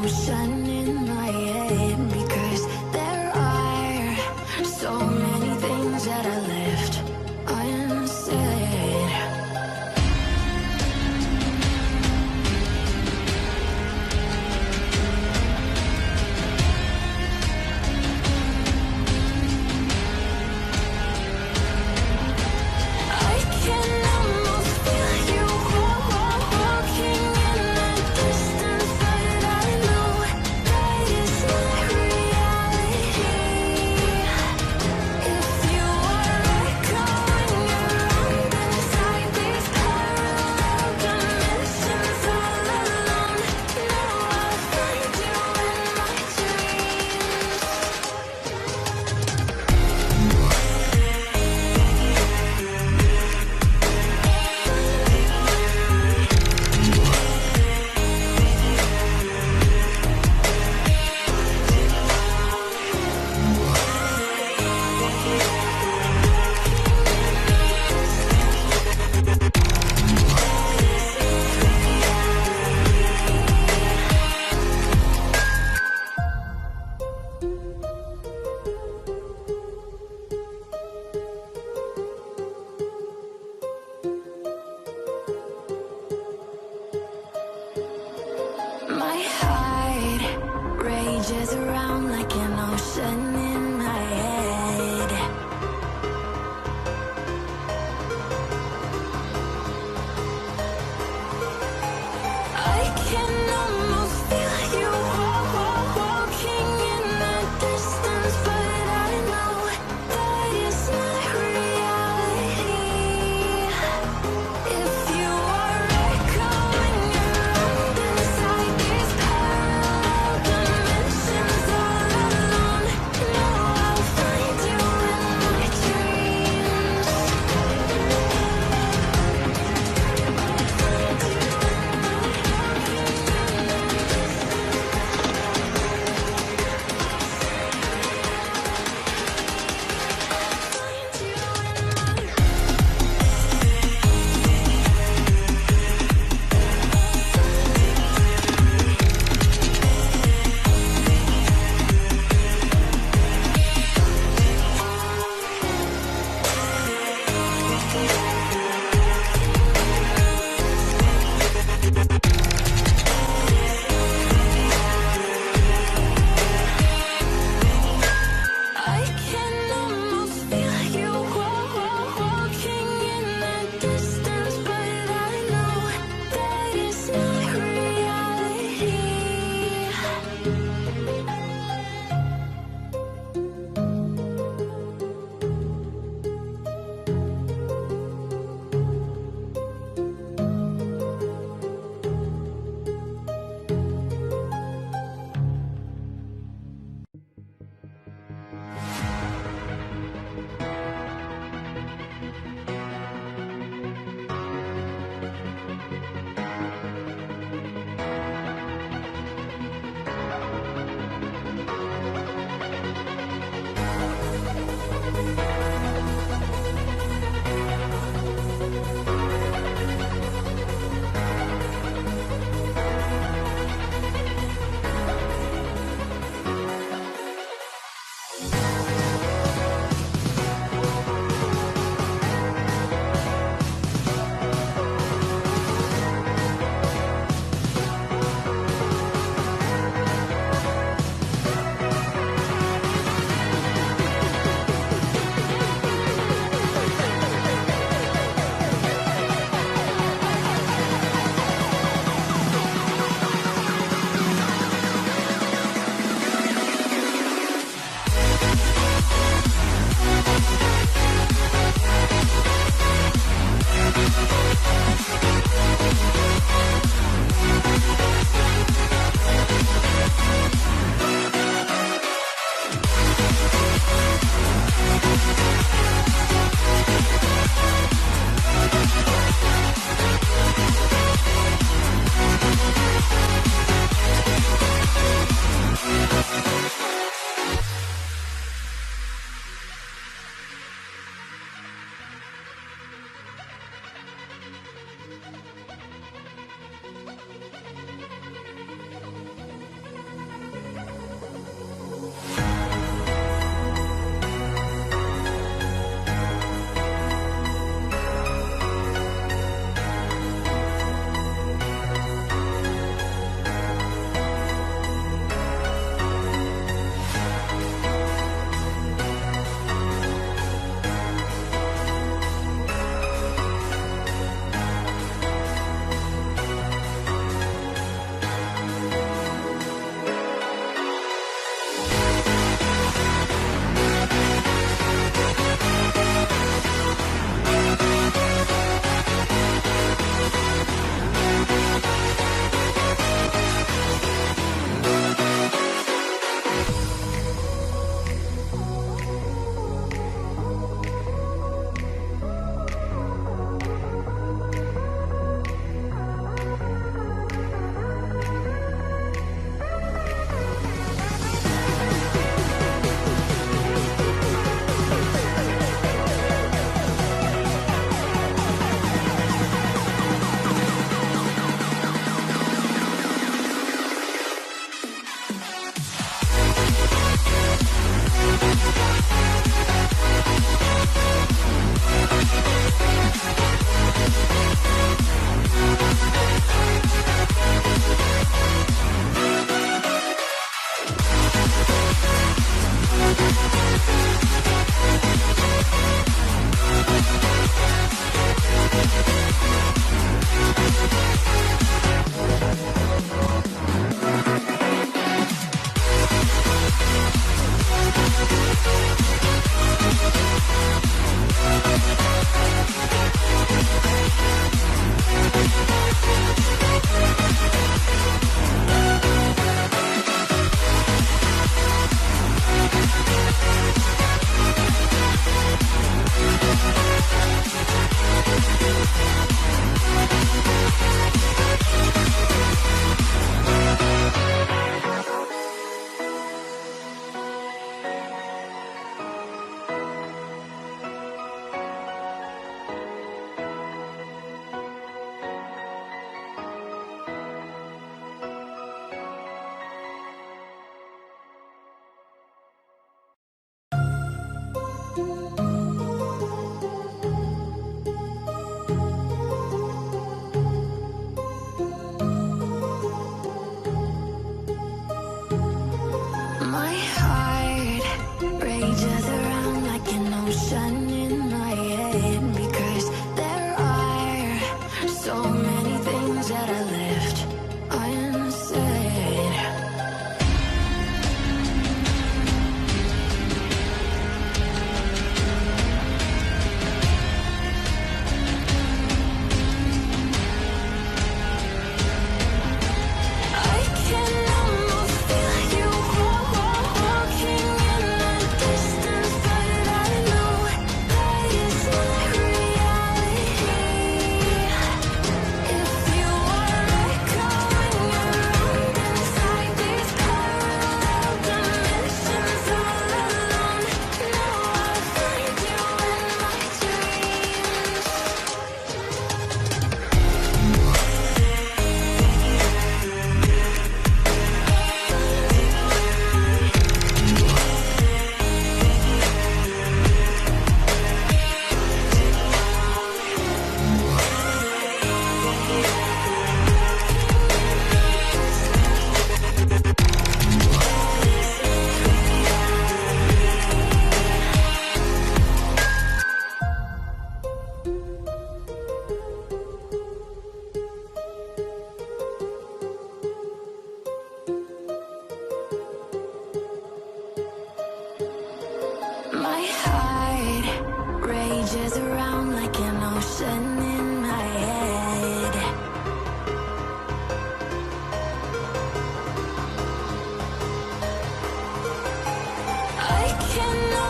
ocean in my head, because there are so many things that I left unsaid. I can almost feel you walking in the distance, but I know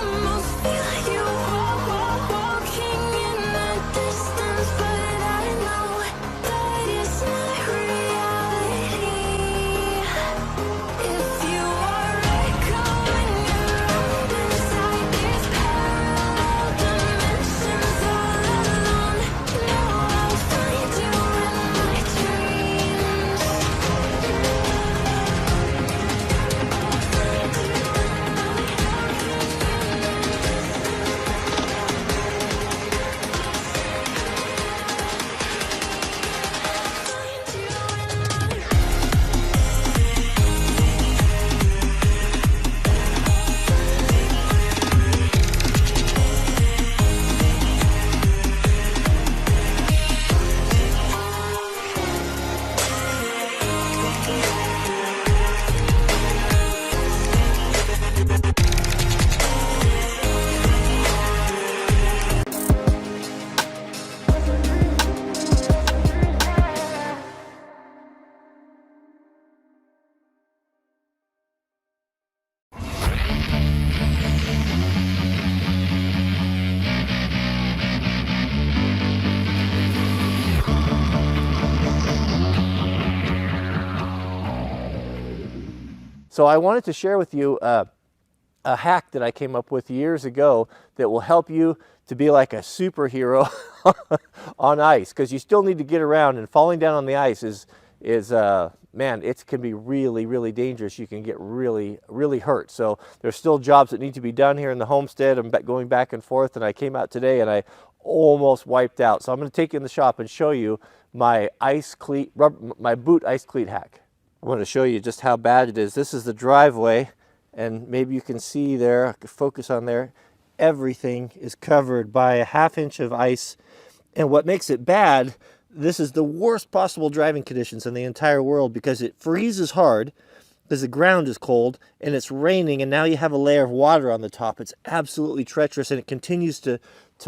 almost feel you walking in the distance, but I know that it's not reality. If you are echoing around inside these parallel dimensions all alone, know I'll find you in my dreams. So I wanted to share with you a hack that I came up with years ago that will help you to be like a superhero on ice, because you still need to get around, and falling down on the ice is man, it can be really, really dangerous. You can get really, really hurt. So there's still jobs that need to be done here in the homestead. I'm going back and forth, and I came out today and I almost wiped out. So I'm going to take you in the shop and show you my ice cleat, my boot ice cleat hack. I want to show you just how bad it is. This is the driveway, and maybe you can see there, I can focus on there, everything is covered by a ½ inch of ice. And what makes it bad, this is the worst possible driving conditions in the entire world, because it freezes hard, because the ground is cold, and it's raining, and now you have a layer of water on the top. It's absolutely treacherous, and it continues to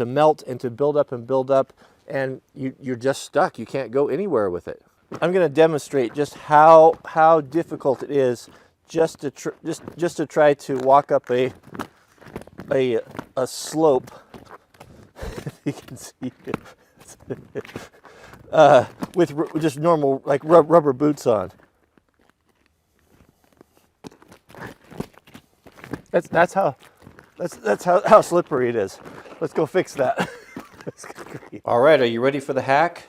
melt and to build up, and you're just stuck. You can't go anywhere with it. I'm going to demonstrate just how difficult it is just to try to walk up a slope. You can see with just normal like rubber boots on. That's how slippery it is. Let's go fix that. All right, are you ready for the hack?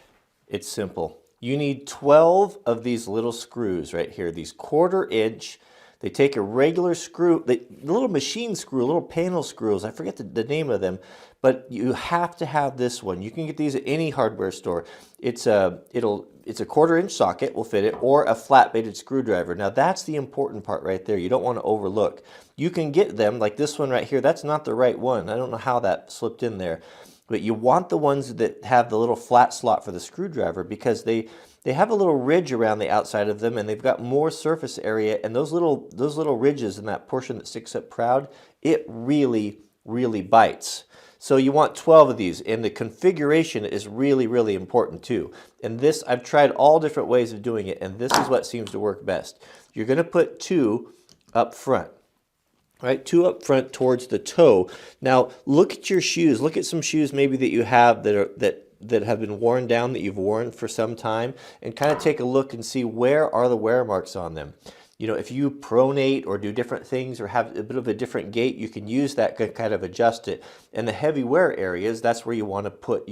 It's simple. You need 12 of these little screws right here, these 1/4 inch. They take a regular screw, the little machine screw, little panel screws, I forget the name of them, but you have to have this one. You can get these at any hardware store. It's a 1/4 inch socket, will fit it, or a flat bladed screwdriver. Now that's the important part right there. You don't want to overlook. You can get them, like this one right here, that's not the right one. I don't know how that slipped in there. But you want the ones that have the little flat slot for the screwdriver, because they have a little ridge around the outside of them, and they've got more surface area, and those little ridges in that portion that sticks up proud, it really, really bites. So you want 12 of these, and the configuration is really, really important too. And this, I've tried all different ways of doing it, and this is what seems to work best. You're going to put 2 up front. Right, 2 up front towards the toe. Now look at your shoes. Look at some shoes maybe that you have that have been worn down, that you've worn for some time, and kind of take a look and see where are the wear marks on them. You know, if you pronate or do different things or have a bit of a different gait, you can use that to kind of adjust it. And the heavy wear areas, that's where you want to put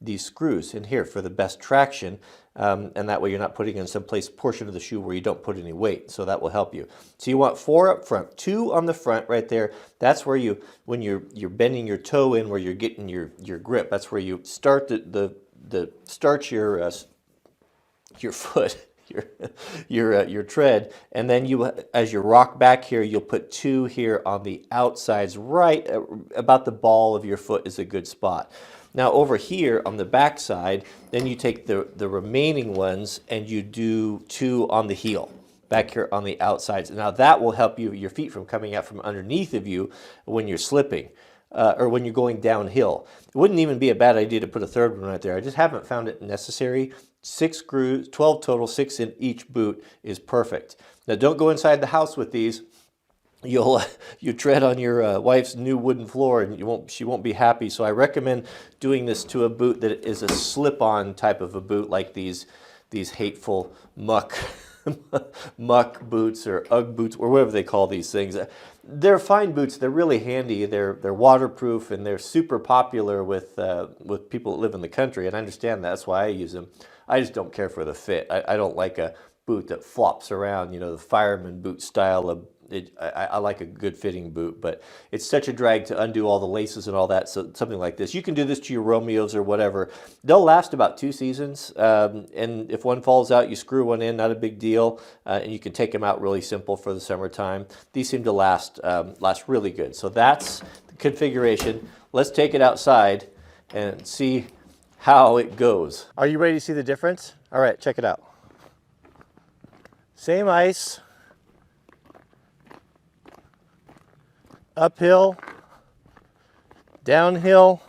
these screws in here for the best traction. And that way you're not putting in some portion of the shoe where you don't put any weight, so that will help you. So you want 4 up front, 2 on the front right there. That's where when you're bending your toe in, where you're getting your grip, that's where you start start your foot, your tread, and then as you rock back here, you'll put 2 here on the outsides, right about the ball of your foot is a good spot. Now over here on the back side, then you take the remaining ones and you do 2 on the heel, back here on the outsides. Now that will help your feet from coming out from underneath of you when you're slipping or when you're going downhill. It wouldn't even be a bad idea to put a 3rd one right there. I just haven't found it necessary. 6 screws, 12 total, 6 in each boot is perfect. Now don't go inside the house with these, you tread on your wife's new wooden floor, and she won't be happy. So I recommend doing this to a boot that is a slip-on type of a boot, like these hateful muck muck boots or Ugg boots or whatever they call these things. They're fine boots. They're really handy. They're waterproof, and they're super popular with people that live in the country. And I understand that. That's why I use them. I just don't care for the fit. I don't like a boot that flops around, you know, the fireman boot style of I like a good fitting boot, but it's such a drag to undo all the laces and all that. So something like this, you can do this to your Romeos or whatever. They'll last about 2 seasons, and if one falls out, you screw one in, not a big deal, and you can take them out really simple for the summertime. These seem to last really good. So that's the configuration. Let's take it outside and see how it goes. Are you ready to see the difference? All right, check it out. Same ice. Uphill, downhill.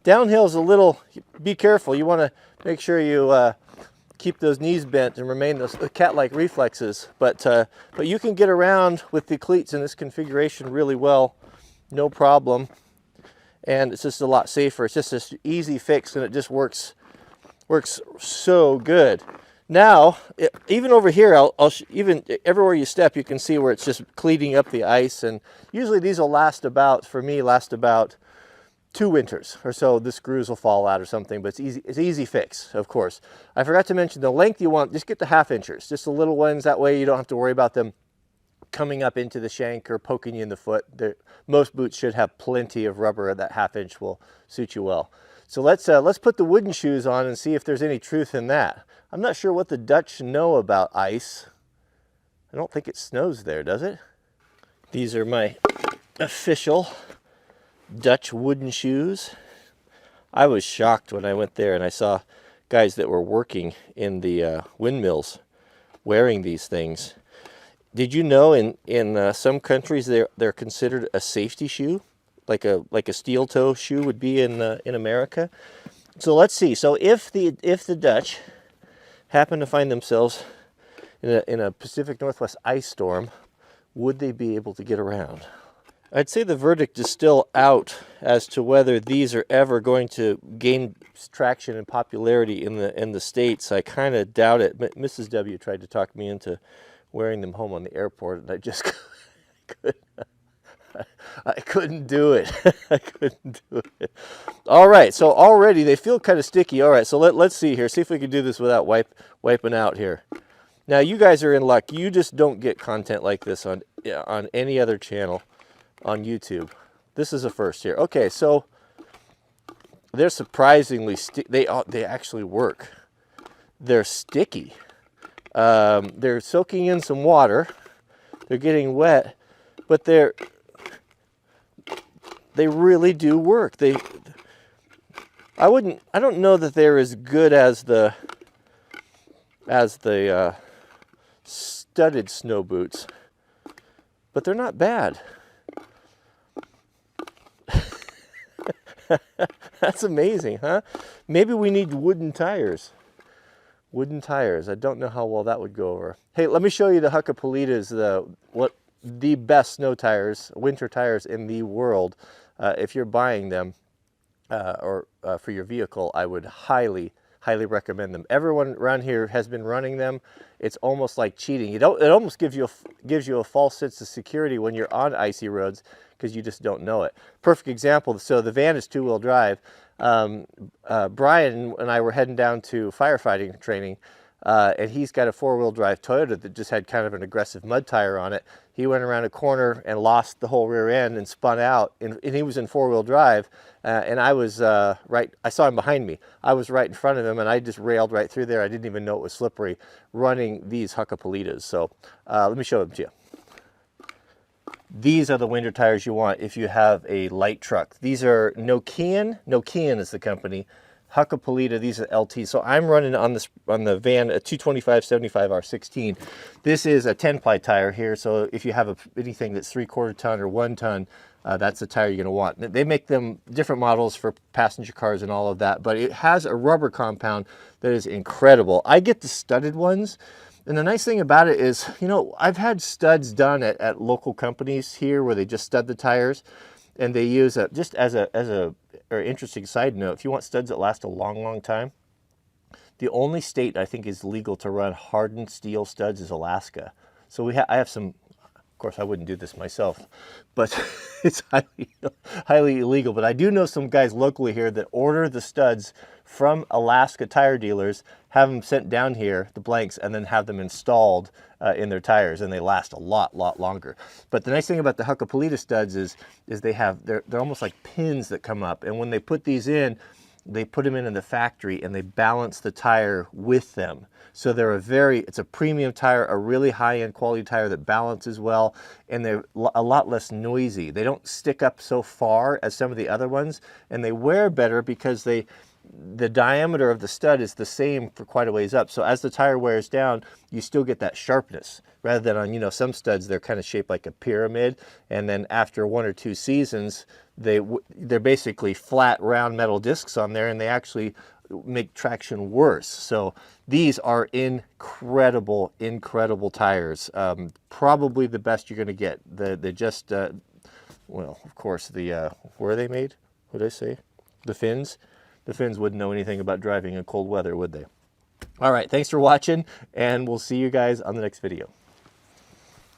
Downhill is a little, be careful. You want to make sure you keep those knees bent and remain those cat-like reflexes. But you can get around with the cleats in this configuration really well, no problem. And it's just a lot safer. It's just this easy fix, and it just works so good. Now, even over here, even everywhere you step, you can see where it's just cleating up the ice. And usually these will last about 2 winters or so. The screws will fall out or something, but it's an easy fix, of course. I forgot to mention the length you want. Just get the 1/2 inchers, just the little ones. That way you don't have to worry about them coming up into the shank or poking you in the foot. Most boots should have plenty of rubber. That 1/2 inch will suit you well. So let's put the wooden shoes on and see if there's any truth in that. I'm not sure what the Dutch know about ice. I don't think it snows there, does it? These are my official Dutch wooden shoes. I was shocked when I went there and I saw guys that were working in the windmills wearing these things. Did you know in some countries they're considered a safety shoe, like a steel toe shoe would be in America? So let's see. So if the Dutch happen to find themselves in a Pacific Northwest ice storm, would they be able to get around? I'd say the verdict is still out as to whether these are ever going to gain traction and popularity in the States. I kind of doubt it. Mrs. W tried to talk me into wearing them home on the airport, and I just couldn't do it. I couldn't do it. All right, so already they feel kind of sticky. All right, so let's see here. See if we can do this without wiping out here. Now, you guys are in luck. You just don't get content like this on any other channel on YouTube. This is a first here. Okay, so they're surprisingly they actually work. They're sticky. They're soaking in some water. They're getting wet, but they really do work. I don't know that they're as good as the studded snow boots, but they're not bad. That's amazing, huh? Maybe we need wooden tires. Wooden tires. I don't know how well that would go over. Hey, let me show you the Hakkapeliitas, the best snow tires, winter tires in the world. If you're buying them or for your vehicle, I would highly recommend them. Everyone around here has been running them. It's almost like cheating. It almost gives you a false sense of security when you're on icy roads, because you just don't know it. Perfect example. So the van is 2-wheel drive. Brian and I were heading down to firefighting training, and he's got a 4-wheel drive Toyota that just had kind of an aggressive mud tire on it. He went around a corner and lost the whole rear end and spun out, and he was in 4-wheel drive, and I was I saw him behind me. I was right in front of him, and I just railed right through there. I didn't even know it was slippery running these Hakkapeliitas. So let me show them to you. These are the winter tires you want if you have a light truck. These are Nokian. Nokian is the company. Hakkapeliitta, these are LT. So I'm running on the van a 225/75 R16. This is a 10-ply tire here. So if you have anything that's 3/4 ton or 1 ton, that's the tire you're going to want. They make them different models for passenger cars and all of that, but it has a rubber compound that is incredible. I get the studded ones, And the nice thing about it is, I've had studs done at local companies here where they just stud the tires, and they use just as a or interesting side note, if you want studs that last a long, long time, the only state I think is legal to run hardened steel studs is Alaska. So I have some. Of course, I wouldn't do this myself, but it's highly illegal. But I do know some guys locally here that order the studs from Alaska tire dealers, have them sent down here, the blanks, and then have them installed in their tires, and they last a lot longer. But the nice thing about the Hakkapeliitta studs is they're almost like pins that come up, and when they put these in, they put them in the factory and they balance the tire with them. So it's a premium tire, a really high-end quality tire that balances well, and they're a lot less noisy. They don't stick up so far as some of the other ones, and they wear better because the diameter of the stud is the same for quite a ways up. So as the tire wears down, you still get that sharpness, rather than on, some studs, they're kind of shaped like a pyramid, and then after 1 or 2 seasons, they're basically flat round metal discs on there, and they actually make traction worse. So these are incredible tires. Probably the best you're going to get. Well, of course, where are they made? What did I say? The Finns. The Finns wouldn't know anything about driving in cold weather, would they? All right, thanks for watching, and we'll see you guys on the next video.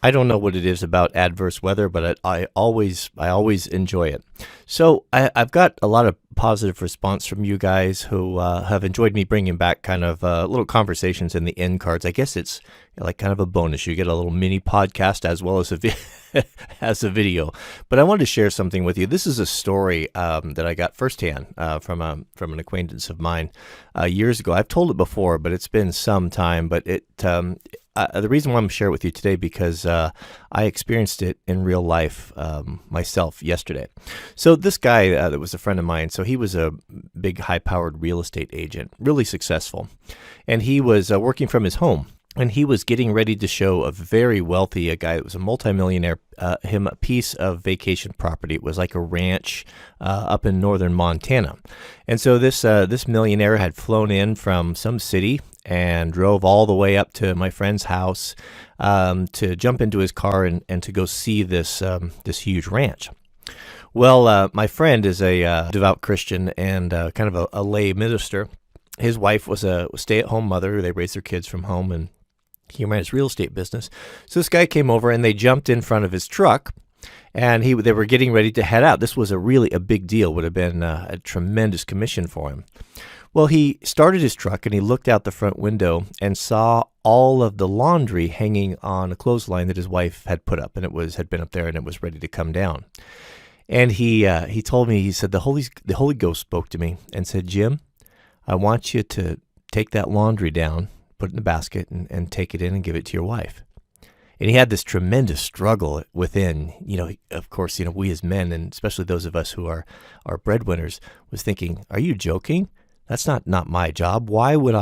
I don't know what it is about adverse weather, but I always enjoy it. So I've got a lot of positive response from you guys who have enjoyed me bringing back kind of little conversations in the end cards. I guess it's like kind of a bonus. You get a little mini podcast as well as as a video. But I wanted to share something with you. This is a story that I got firsthand from an acquaintance of mine years ago. I've told it before, but it's been some time. But the reason why I'm sharing it with you today because I experienced it in real life myself yesterday. So this guy that was a friend of mine, so he was a big high-powered real estate agent, really successful, and he was working from his home. And he was getting ready to show a very wealthy guy that was a multimillionaire him a piece of vacation property. It was like a ranch up in northern Montana. And so this millionaire had flown in from some city and drove all the way up to my friend's house to jump into his car and to go see this huge ranch. Well, my friend is a devout Christian and kind of a lay minister. His wife was a stay-at-home mother. They raised their kids from home, and he ran his real estate business. So this guy came over, and they jumped in front of his truck, and they were getting ready to head out. This was a big deal, would have been a tremendous commission for him. Well, he started his truck, and he looked out the front window and saw all of the laundry hanging on a clothesline that his wife had put up, and had been up there, and it was ready to come down. And he told me, he said, the Holy Ghost spoke to me and said, Jim, I want you to take that laundry down, put it in the basket, and take it in and give it to your wife. And he had this tremendous struggle within, of course, we as men, and especially those of us who are breadwinners, was thinking, are you joking? That's not my job. Why would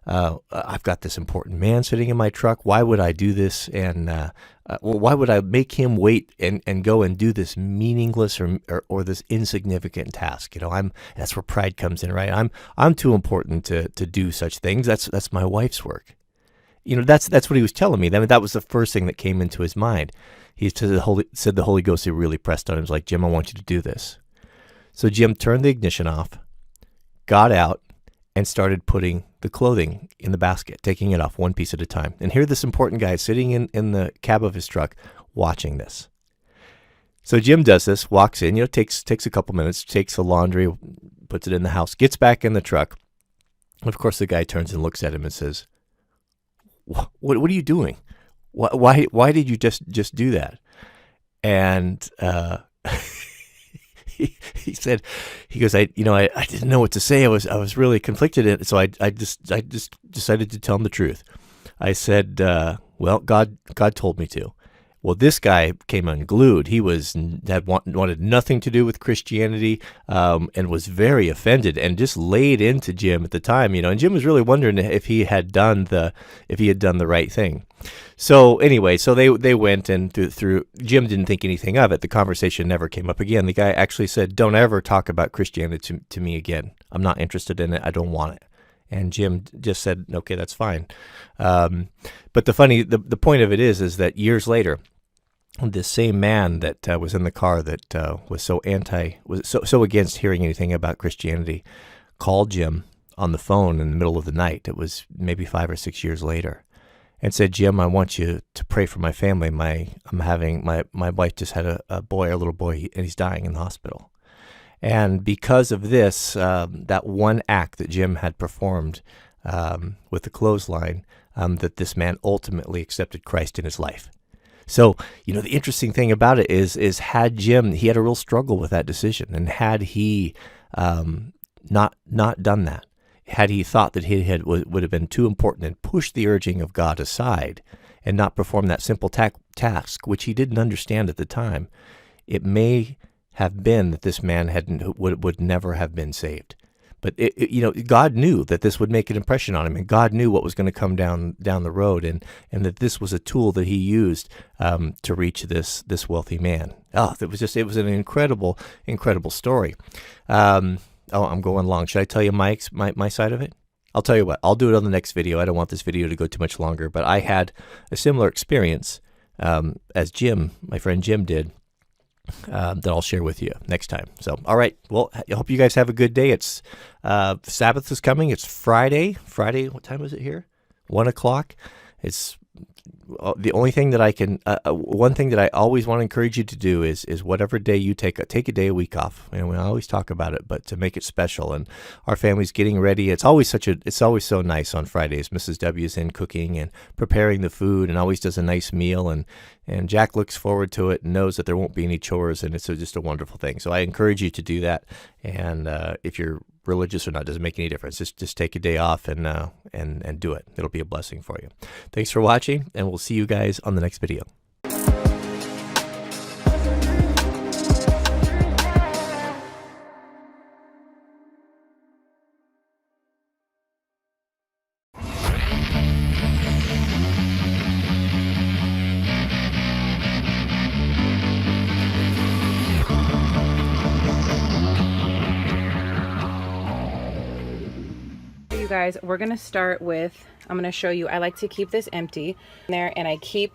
I've got this important man sitting in my truck. Why would I do this? And why would I make him wait and go and do this meaningless or this insignificant task? That's where pride comes in, right? I'm too important to do such things. That's my wife's work. That's what he was telling me. I mean, that was the first thing that came into his mind. He said the Holy Ghost, he really pressed on him. He was like, Jim, I want you to do this. So Jim turned the ignition off, got out, and started putting the clothing in the basket, taking it off one piece at a time. And here this important guy is sitting in the cab of his truck watching this. So Jim does this, walks in, takes a couple minutes, takes the laundry, puts it in the house, gets back in the truck. Of course, the guy turns and looks at him and says, what are you doing? Why did you just do that? And he said, he goes, I didn't know what to say. I was really conflicted. So I just decided to tell him the truth. I said, well, God told me to. Well, this guy came unglued. He wanted nothing to do with Christianity, and was very offended and just laid into Jim at the time, and Jim was really wondering if he had done the right thing. So anyway, they went and through Jim didn't think anything of it. The conversation never came up again. The guy actually said, "Don't ever talk about Christianity to me again. I'm not interested in it. I don't want it." And Jim just said, okay, that's fine. But the point of it is that years later, this same man that was in the car that was so against hearing anything about Christianity called Jim on the phone in the middle of the night. It was maybe 5 or 6 years later, and said, Jim, I want you to pray for my family. My wife just had a little boy, and he's dying in the hospital. And because of this, that one act that Jim had performed with the clothesline, that this man ultimately accepted Christ in his life. So, the interesting thing about it is had Jim, he had a real struggle with that decision, and had he not done that, had he thought that he would have been too important and pushed the urging of God aside and not perform that simple task, which he didn't understand at the time, it may have been that this man would never have been saved. But God knew that this would make an impression on him, and God knew what was going to come down the road, and that this was a tool that he used to reach this wealthy man. It was an incredible story. I'm going long. Should I tell you my side of it? I'll tell you what. I'll do it on the next video. I don't want this video to go too much longer, but I had a similar experience as my friend Jim did. That I'll share with you next time. So, all right. Well, I hope you guys have a good day. It's Sabbath is coming. It's Friday. Friday. What time is it here? 1 o'clock. It's the only thing that I can. One thing that I always want to encourage you to do is whatever day you take a day a week off. And we always talk about it, but to make it special. And our family's getting ready. It's always so nice on Fridays. Mrs. W is in cooking and preparing the food, and always does a nice meal. And Jack looks forward to it and knows that there won't be any chores, and it's just a wonderful thing. So I encourage you to do that. And if you're religious or not, doesn't make any difference. Just take a day off and do it. It'll be a blessing for you. Thanks for watching, and we'll see you guys on the next video. You guys, we're gonna start with, I'm gonna show you, I like to keep this empty there, and I keep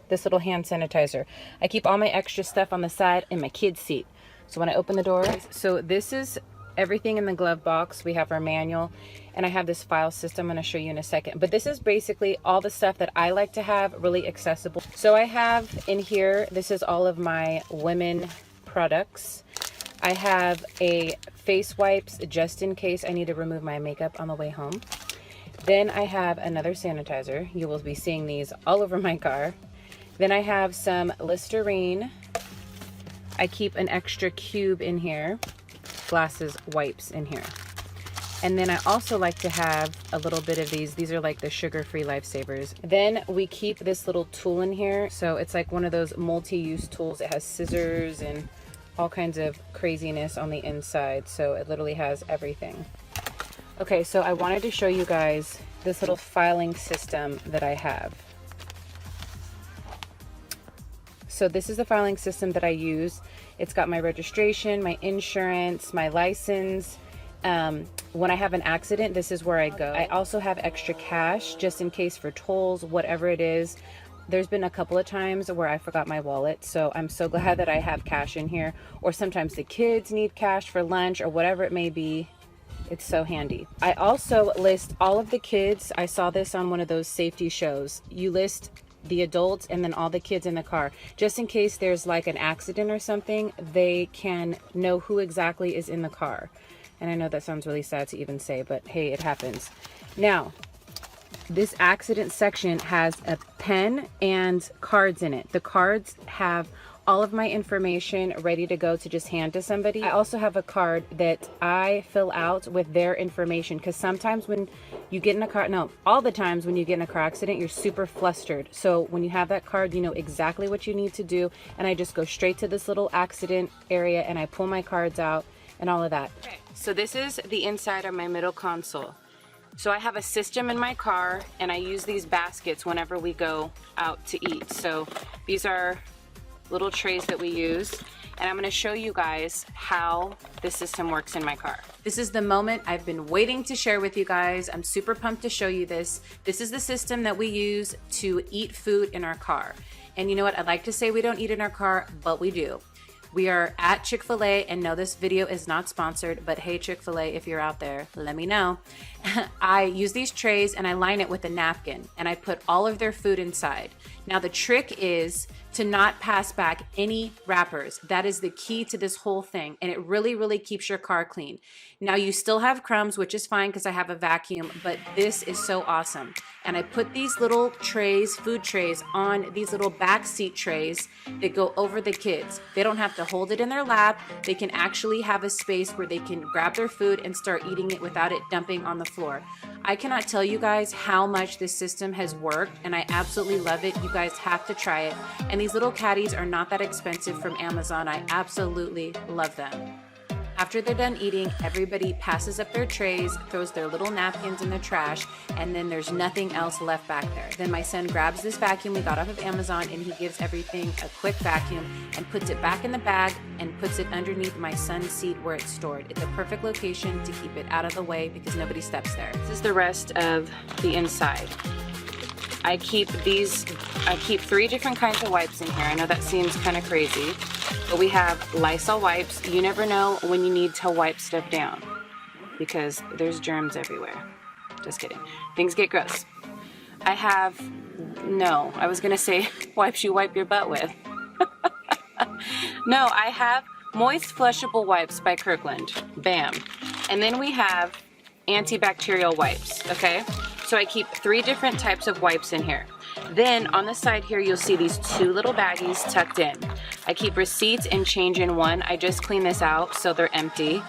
this little hand sanitizer. I keep all my extra stuff on the side in my kid's seat. So when I open the door, so this is everything in the glove box. We have our manual, and I have this file system I'm gonna show you in a second. But this is basically all the stuff that I like to have really accessible. So I have in here, this is all of my women products. I have a face wipes just in case I need to remove my makeup on the way home. Then I have another sanitizer. You will be seeing these all over my car. Then I have some Listerine. I keep an extra cube in here. Glasses wipes in here. And then I also like to have a little bit of these. These are like the sugar-free lifesavers. Then we keep this little tool in here. So it's like one of those multi-use tools. It has scissors and all kinds of craziness on the inside, so it literally has everything. Okay, so I wanted to show you guys this little filing system that I have. So this is the filing system that I use. It's got my registration, my insurance, my license. When I have an accident, this is where I go. I also have extra cash just in case for tolls, whatever it is. There's been a couple of times where I forgot my wallet, so I'm so glad that I have cash in here. Or sometimes the kids need cash for lunch or whatever it may be. It's so handy. I also list all of the kids. I saw this on one of those safety shows. You list the adults and then all the kids in the car. Just in case there's like an accident or something, they can know who exactly is in the car. And I know that sounds really sad to even say, but hey, it happens. Now, this accident section has a pen and cards in it. The cards have all of my information ready to go to just hand to somebody. I also have a card that I fill out with their information, because sometimes when you get in a car, no, all the times when you get in a car accident, you're super flustered. So when you have that card, you know exactly what you need to do. And I just go straight to this little accident area and I pull my cards out and all of that. Okay, so this is the inside of my middle console. So I have a system in my car, and I use these baskets whenever we go out to eat. So these are little trays that we use. and I'm gonna show you guys how this system works in my car. This is the moment I've been waiting to share with you guys. I'm super pumped to show you this. This is the system that we use to eat food in our car. And you know what? I'd like to say we don't eat in our car, but we do. We are at Chick-fil-A, and no, this video is not sponsored, but hey, Chick-fil-A, if you're out there, let me know. I use these trays and I line it with a napkin, and I put all of their food inside. Now, the trick is to not pass back any wrappers. That is the key to this whole thing, and it really, really keeps your car clean. Now, you still have crumbs, which is fine because I have a vacuum, but this is so awesome. And I put these little trays, food trays, on these little back seat trays that go over the kids. They don't have to hold it in their lap. They can actually have a space where they can grab their food and start eating it without it dumping on the floor. I cannot tell you guys how much this system has worked, and I absolutely love it. You guys have to try it. And these little caddies are not that expensive from Amazon. I absolutely love them. After they're done eating, everybody passes up their trays, throws their little napkins in the trash, and then there's nothing else left back there. Then my son grabs this vacuum we got off of Amazon, and he gives everything a quick vacuum and puts it back in the bag and puts it underneath my son's seat where it's stored. It's a perfect location to keep it out of the way because nobody steps there. This is the rest of the inside. I keep 3 different kinds of wipes in here. I know that seems kind of crazy, but we have Lysol wipes. You never know when you need to wipe stuff down because there's germs everywhere. Just kidding. Things get gross. I was gonna say wipes you wipe your butt with. No, I have Moist Flushable Wipes by Kirkland. Bam. And then we have antibacterial wipes, okay? So I keep 3 different types of wipes in here. Then on the side here, you'll see these 2 little baggies tucked in. I keep receipts and change in one. I just clean this out so they're empty.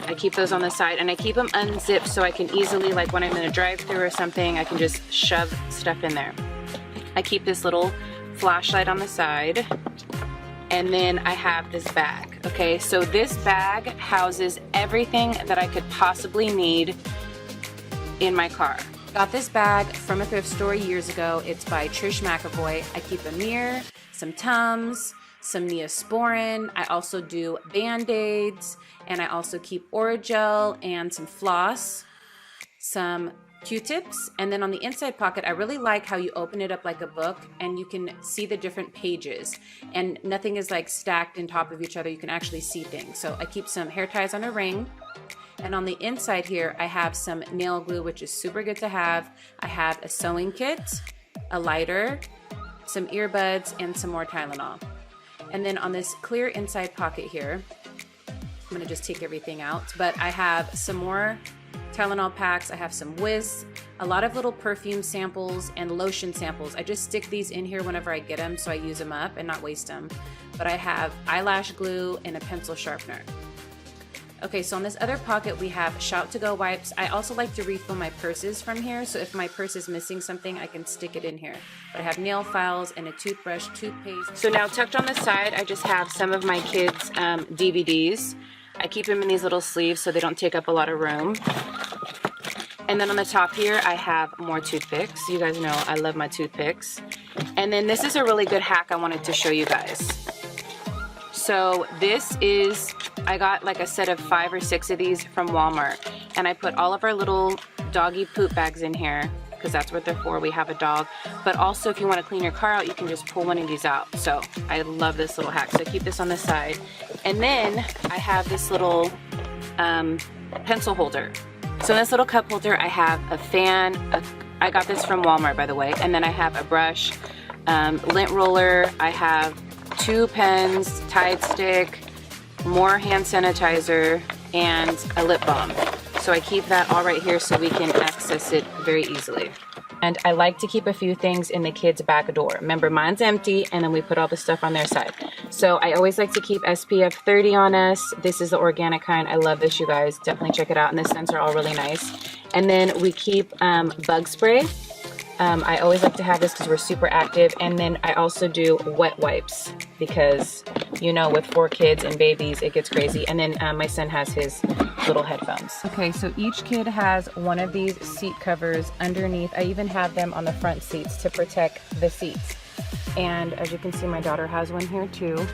I keep those on the side, and I keep them unzipped so I can easily, like when I'm in a drive-thru or something, I can just shove stuff in there. I keep this little flashlight on the side, and then I have this bag, okay? So this bag houses everything that I could possibly need in my car. Got this bag from a thrift store years ago. It's by Trish McAvoy. I keep a mirror, some Tums, some Neosporin. I also do Band-Aids, and I also keep Orajel and some floss, some Q-tips, and then on the inside pocket, I really like how you open it up like a book and you can see the different pages, and nothing is like stacked on top of each other. You can actually see things. So I keep some hair ties on a ring. And on the inside here, I have some nail glue, which is super good to have. I have a sewing kit, a lighter, some earbuds, and some more Tylenol. And then on this clear inside pocket here, I'm gonna just take everything out, but I have some more Tylenol packs. I have some Whiz, a lot of little perfume samples and lotion samples. I just stick these in here whenever I get them so I use them up and not waste them. But I have eyelash glue and a pencil sharpener. Okay, so on this other pocket, we have Shout to Go wipes. I also like to refill my purses from here, so if my purse is missing something, I can stick it in here. But I have nail files and a toothbrush, toothpaste. So now tucked on the side, I just have some of my kids' DVDs. I keep them in these little sleeves so they don't take up a lot of room. And then on the top here, I have more toothpicks. You guys know I love my toothpicks. And then this is a really good hack I wanted to show you guys. So this is, I got like a set of 5 or 6 of these from Walmart, and I put all of our little doggy poop bags in here because that's what they're for. We have a dog, but also if you want to clean your car out, you can just pull one of these out. So I love this little hack. So I keep this on the side, and then I have this little pencil holder. So in this little cup holder, I have a fan. I got this from Walmart, by the way, and then I have a brush, lint roller. I have 2 pens, Tide stick, more hand sanitizer, and a lip balm. So I keep that all right here so we can access it very easily. And I like to keep a few things in the kids' back door. Remember, mine's empty, and then we put all the stuff on their side. So I always like to keep SPF 30 on us. This is the organic kind. I love this, you guys. Definitely check it out. And the scents are all really nice. And then we keep bug spray. I always like to have this because we're super active. And then I also do wet wipes because, you know, with 4 kids and babies, it gets crazy. And then my son has his little headphones. Okay, so each kid has one of these seat covers underneath. I even have them on the front seats to protect the seats. And as you can see, my daughter has one here too.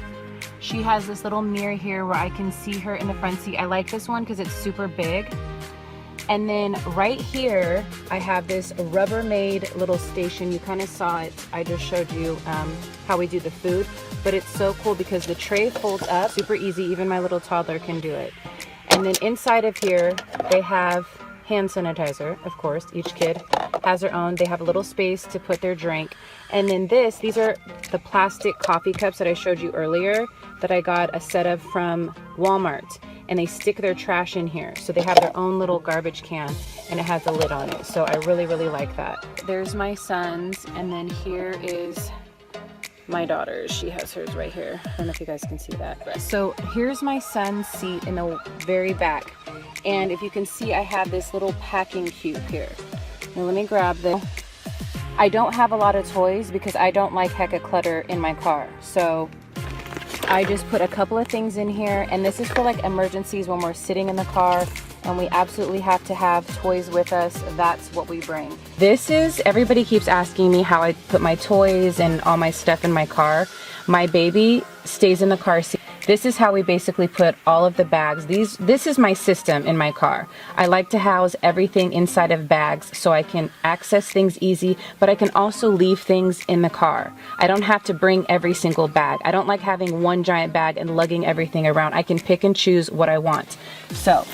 She has this little mirror here where I can see her in the front seat. I like this one because it's super big. And then right here, I have this Rubbermaid little station. You kind of saw it. I just showed you how we do the food, but it's so cool because the tray folds up, super easy. Even my little toddler can do it. And then inside of here, they have hand sanitizer, of course. Each kid has their own. They have a little space to put their drink. And then these are the plastic coffee cups that I showed you earlier that I got a set of from Walmart. And they stick their trash in here. So they have their own little garbage can and it has a lid on it. So I really, really like that. There's my son's, and then here is my daughter's. She has hers right here. I don't know if you guys can see that. So here's my son's seat in the very back. And if you can see, I have this little packing cube here. Now let me grab this. I don't have a lot of toys because I don't like hecka clutter in my car. So I just put a couple of things in here, and this is for like emergencies when we're sitting in the car and we absolutely have to have toys with us. That's what we bring. This is, everybody keeps asking me how I put my toys and all my stuff in my car. My baby stays in the car seat. This is how we basically put all of the bags. This is my system in my car. I like to house everything inside of bags so I can access things easy, but I can also leave things in the car. I don't have to bring every single bag. I don't like having one giant bag and lugging everything around. I can pick and choose what I want. So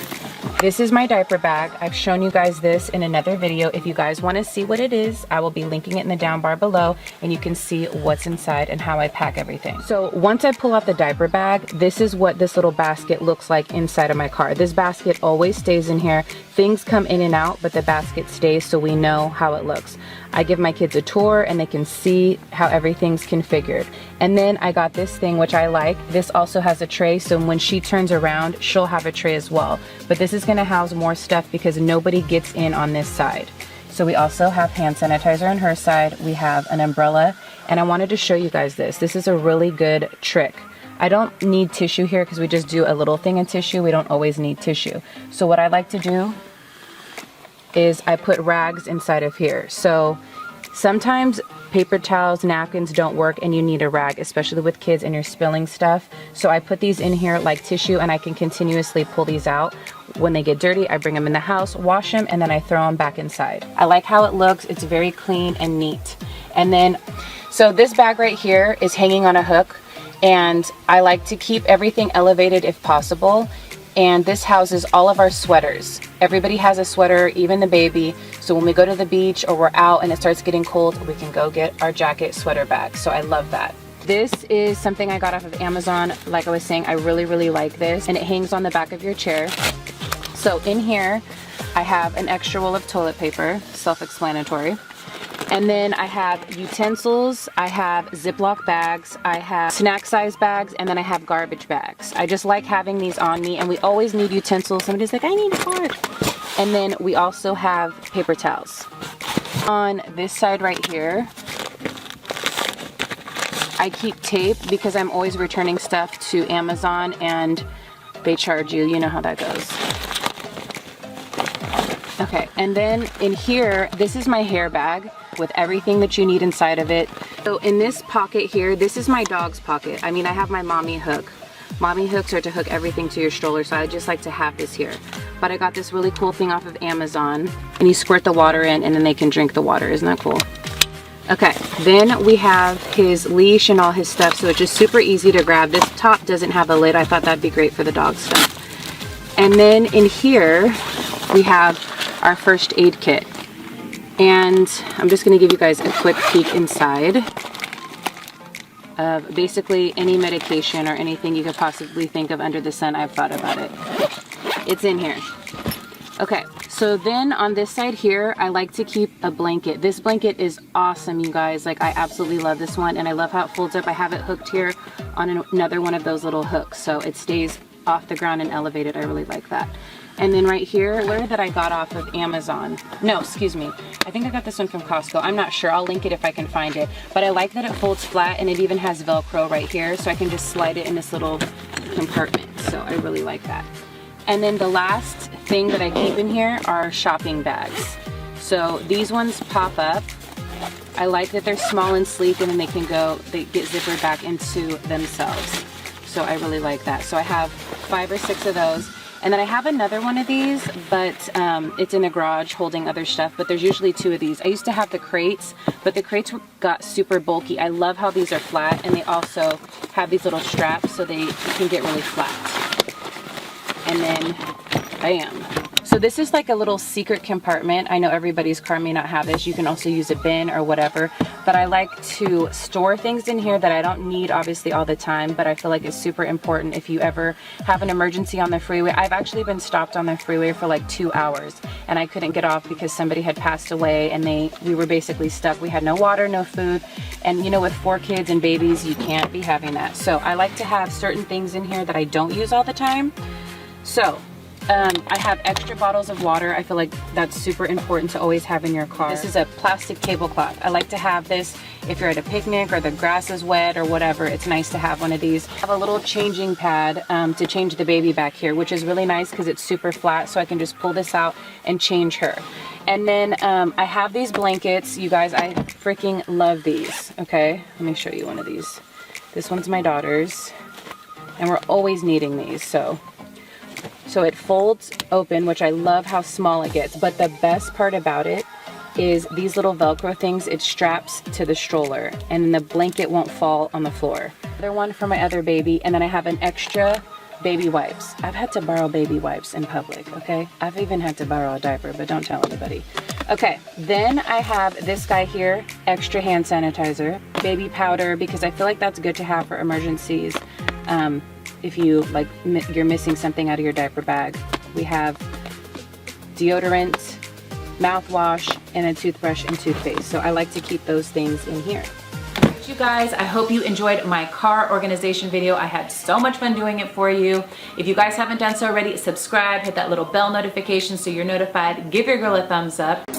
this is my diaper bag. I've shown you guys this in another video. If you guys want to see what it is, I will be linking it in the down bar below, and you can see what's inside and how I pack everything. So once I pull out the diaper bag, this is what this little basket looks like inside of my car. This basket always stays in here. Things come in and out, but the basket stays so we know how it looks. I give my kids a tour and they can see how everything's configured. And then I got this thing, which I like. This also has a tray, so when she turns around, she'll have a tray as well. But this is gonna house more stuff because nobody gets in on this side. So we also have hand sanitizer on her side. We have an umbrella, and I wanted to show you guys this. This is a really good trick. I don't need tissue here because we just do a little thing in tissue. We don't always need tissue. So what I like to do is I put rags inside of here. So sometimes paper towels, napkins don't work and you need a rag, especially with kids and you're spilling stuff. So I put these in here like tissue, and I can continuously pull these out. When they get dirty, I bring them in the house, wash them, and then I throw them back inside. I like how it looks. It's very clean and neat. And then, so this bag right here is hanging on a hook, and I like to keep everything elevated if possible. And this houses all of our sweaters. Everybody has a sweater, even the baby. So when we go to the beach or we're out and it starts getting cold, we can go get our jacket sweater bag. So I love that. This is something I got off of Amazon. Like I was saying, I really, really like this. And it hangs on the back of your chair. So in here, I have an extra roll of toilet paper, self-explanatory. And then I have utensils, I have Ziploc bags, I have snack size bags, and then I have garbage bags. I just like having these on me, and we always need utensils. Somebody's like, I need a card. And then we also have paper towels. On this side right here, I keep tape because I'm always returning stuff to Amazon and they charge you. You know how that goes. Okay, and then in here, this is my hair bag with everything that you need inside of it. So in this pocket here, this is my dog's pocket. I mean, I have my mommy hook. Mommy hooks are to hook everything to your stroller, so I just like to have this here. But I got this really cool thing off of Amazon, and you squirt the water in and then they can drink the water. Isn't that cool? Okay, then we have his leash and all his stuff, so it's just super easy to grab. This top doesn't have a lid. I thought that'd be great for the dog stuff. And then in here, we have our first aid kit. And I'm just going to give you guys a quick peek inside of basically any medication or anything you could possibly think of under the sun. I've thought about it. It's in here. Okay, so then on this side here, I like to keep a blanket. This blanket is awesome, you guys. Like, I absolutely love this one, and I love how it folds up. I have it hooked here on another one of those little hooks, so it stays off the ground and elevated. I really like that. And then right here, that I got off of Amazon. No, excuse me. I think I got this one from Costco. I'm not sure. I'll link it if I can find it. But I like that it folds flat, and it even has Velcro right here, so I can just slide it in this little compartment. So I really like that. And then the last thing that I keep in here are shopping bags. So these ones pop up. I like that they're small and sleek, and then they get zippered back into themselves. so I really like that. So I have 5 or 6 of those. And then I have another one of these, but it's in the garage holding other stuff, but there's usually 2 of these. I used to have the crates, but the crates got super bulky. I love how these are flat, and they also have these little straps so they can get really flat. And then, bam. So this is like a little secret compartment. I know everybody's car may not have this. You can also use a bin or whatever, but I like to store things in here that I don't need obviously all the time, but I feel like it's super important if you ever have an emergency on the freeway. I've actually been stopped on the freeway for like 2 hours and I couldn't get off because somebody had passed away and we were basically stuck. We had no water, no food, and you know, with 4 kids and babies, you can't be having that. So I like to have certain things in here that I don't use all the time. So I have extra bottles of water. I feel like that's super important to always have in your car. This is a plastic tablecloth. I like to have this if you're at a picnic or the grass is wet or whatever. It's nice to have one of these. I have a little changing pad to change the baby back here, which is really nice because it's super flat, so I can just pull this out and change her. And then I have these blankets. You guys, I freaking love these. Okay, let me show you one of these. This one's my daughter's, and we're always needing these, so it folds open, which I love how small it gets. But the best part about it is these little Velcro things, it straps to the stroller and the blanket won't fall on the floor. Another one for my other baby, and then I have an extra baby wipes. I've had to borrow baby wipes in public, okay? I've even had to borrow a diaper, but don't tell anybody. Okay, then I have this guy here, extra hand sanitizer, baby powder, because I feel like that's good to have for emergencies. If you like you're missing something out of your diaper bag. We have deodorant, mouthwash, and a toothbrush and toothpaste. So I like to keep those things in here. You guys, I hope you enjoyed my car organization video. I had so much fun doing it for you. If you guys haven't done so already, subscribe, hit that little bell notification so you're notified. Give your girl a thumbs up.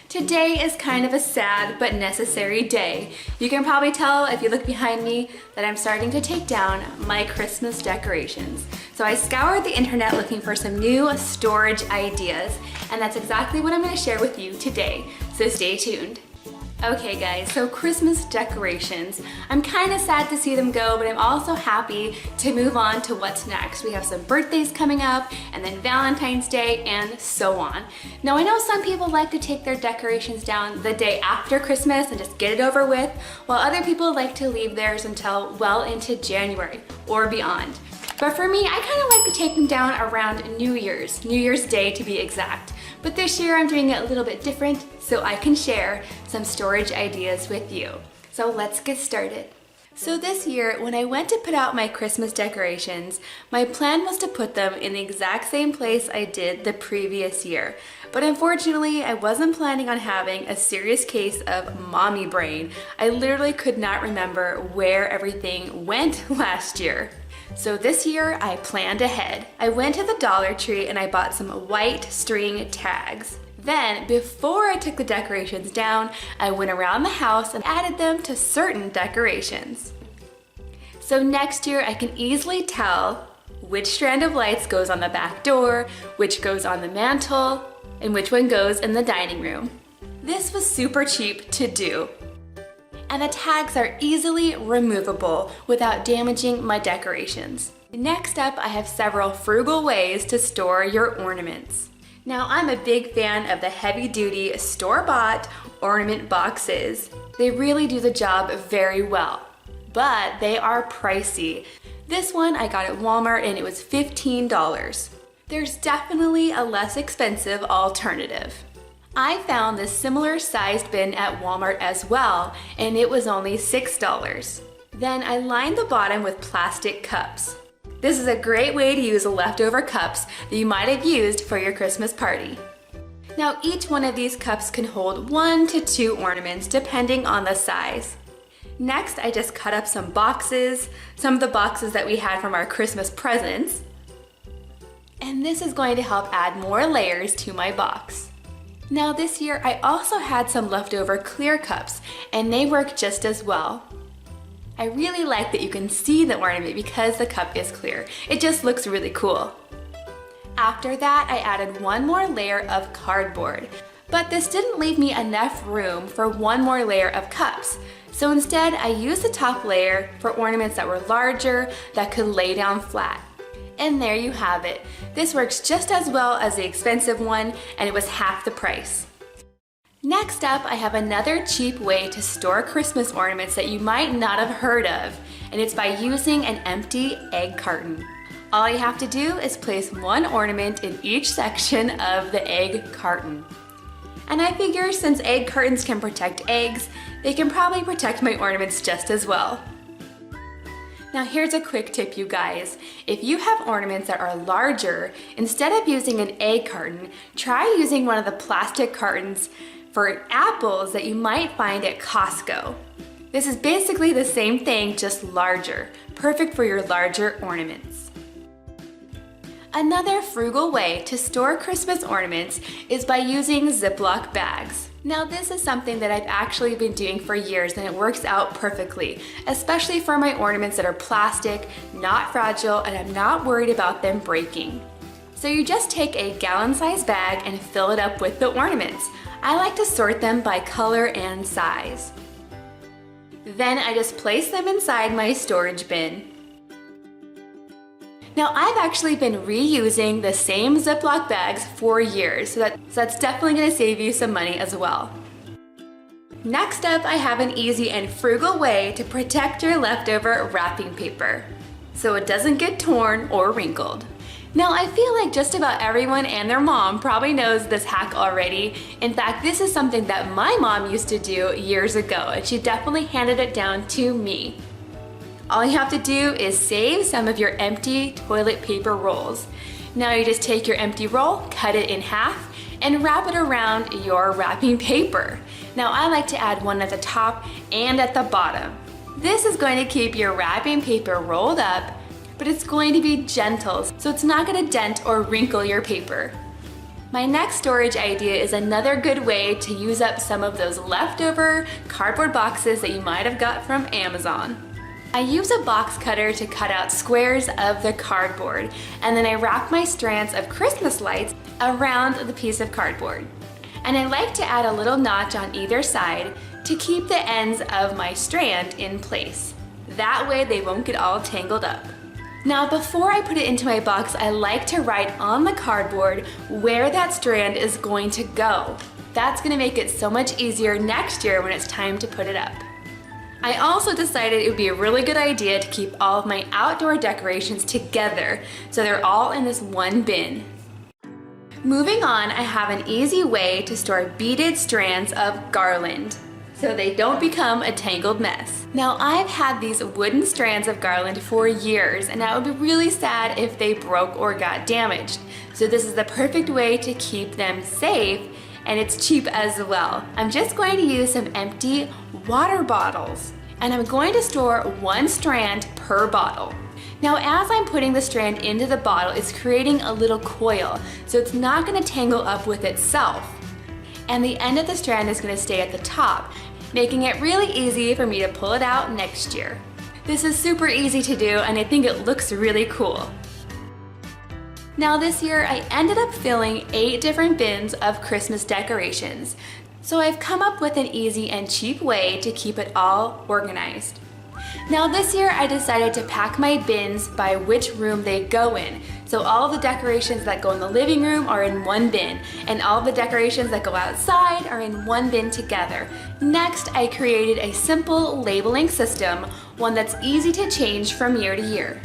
Today is kind of a sad but necessary day. You can probably tell if you look behind me that I'm starting to take down my Christmas decorations. So I scoured the internet looking for some new storage ideas, and that's exactly what I'm going to share with you today. So stay tuned. Okay guys, so Christmas decorations. I'm kind of sad to see them go, but I'm also happy to move on to what's next. We have some birthdays coming up, and then Valentine's Day, and so on. Now I know some people like to take their decorations down the day after Christmas and just get it over with, while other people like to leave theirs until well into January or beyond. But for me, I kind of like to take them down around New Year's Day to be exact. But this year I'm doing it a little bit different so I can share some storage ideas with you. So let's get started. So this year, when I went to put out my Christmas decorations, my plan was to put them in the exact same place I did the previous year. But unfortunately, I wasn't planning on having a serious case of mommy brain. I literally could not remember where everything went last year. So this year, I planned ahead. I went to the Dollar Tree and I bought some white string tags. Then, before I took the decorations down, I went around the house and added them to certain decorations. So next year, I can easily tell which strand of lights goes on the back door, which goes on the mantle, and which one goes in the dining room. This was super cheap to do. And the tags are easily removable without damaging my decorations. Next up, I have several frugal ways to store your ornaments. Now, I'm a big fan of the heavy-duty store-bought ornament boxes. They really do the job very well, but they are pricey. This one I got at Walmart and it was $15. There's definitely a less expensive alternative. I found this similar sized bin at Walmart as well, and it was only $6. Then I lined the bottom with plastic cups. This is a great way to use leftover cups that you might have used for your Christmas party. Now each one of these cups can hold 1 to 2 ornaments depending on the size. Next, I just cut up some boxes, some of the boxes that we had from our Christmas presents. And this is going to help add more layers to my box. Now this year I also had some leftover clear cups, and they work just as well. I really like that you can see the ornament because the cup is clear. It just looks really cool. After that, I added one more layer of cardboard, but this didn't leave me enough room for one more layer of cups. So instead, I used the top layer for ornaments that were larger, that could lay down flat. And there you have it. This works just as well as the expensive one, and it was half the price. Next up, I have another cheap way to store Christmas ornaments that you might not have heard of, and it's by using an empty egg carton. All you have to do is place one ornament in each section of the egg carton. And I figure since egg cartons can protect eggs, they can probably protect my ornaments just as well. Now here's a quick tip, you guys. If you have ornaments that are larger, instead of using an egg carton, try using one of the plastic cartons for apples that you might find at Costco. This is basically the same thing, just larger. Perfect for your larger ornaments. Another frugal way to store Christmas ornaments is by using Ziploc bags. Now this is something that I've actually been doing for years, and it works out perfectly, especially for my ornaments that are plastic, not fragile, and I'm not worried about them breaking. So you just take a gallon-sized bag and fill it up with the ornaments. I like to sort them by color and size. Then I just place them inside my storage bin. Now I've actually been reusing the same Ziploc bags for years, so that's definitely going to save you some money as well. Next up, I have an easy and frugal way to protect your leftover wrapping paper, so it doesn't get torn or wrinkled. Now I feel like just about everyone and their mom probably knows this hack already. In fact, this is something that my mom used to do years ago, and she definitely handed it down to me. All you have to do is save some of your empty toilet paper rolls. Now you just take your empty roll, cut it in half, and wrap it around your wrapping paper. Now I like to add one at the top and at the bottom. This is going to keep your wrapping paper rolled up, but it's going to be gentle, so it's not going to dent or wrinkle your paper. My next storage idea is another good way to use up some of those leftover cardboard boxes that you might have got from Amazon. I use a box cutter to cut out squares of the cardboard, and then I wrap my strands of Christmas lights around the piece of cardboard. And I like to add a little notch on either side to keep the ends of my strand in place. That way they won't get all tangled up. Now before I put it into my box, I like to write on the cardboard where that strand is going to go. That's going to make it so much easier next year when it's time to put it up. I also decided it would be a really good idea to keep all of my outdoor decorations together, so they're all in this one bin. Moving on, I have an easy way to store beaded strands of garland, so they don't become a tangled mess. Now I've had these wooden strands of garland for years, and I would be really sad if they broke or got damaged. So this is the perfect way to keep them safe, and it's cheap as well. I'm just going to use some empty water bottles, and I'm going to store one strand per bottle. Now as I'm putting the strand into the bottle, it's creating a little coil, so it's not going to tangle up with itself. And the end of the strand is going to stay at the top, making it really easy for me to pull it out next year. This is super easy to do, and I think it looks really cool. Now this year I ended up filling 8 different bins of Christmas decorations. So I've come up with an easy and cheap way to keep it all organized. Now this year I decided to pack my bins by which room they go in. So all of the decorations that go in the living room are in one bin, and all the decorations that go outside are in one bin together. Next, I created a simple labeling system, one that's easy to change from year to year.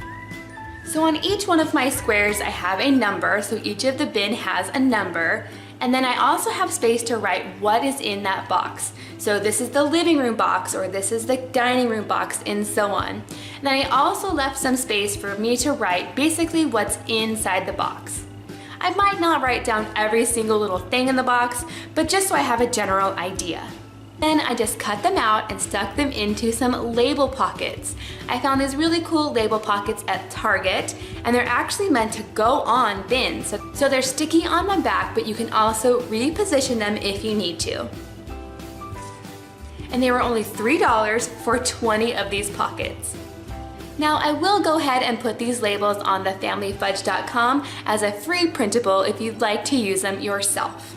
So on each one of my squares I have a number, so each of the bin has a number. And then I also have space to write what is in that box. So this is the living room box, or this is the dining room box, and so on. And then I also left some space for me to write basically what's inside the box. I might not write down every single little thing in the box, but just so I have a general idea. Then I just cut them out and stuck them into some label pockets. I found these really cool label pockets at Target, and they're actually meant to go on bins. So they're sticky on the back, but you can also reposition them if you need to. And they were only $3 for 20 of these pockets. Now I will go ahead and put these labels on thefamilyfudge.com as a free printable if you'd like to use them yourself.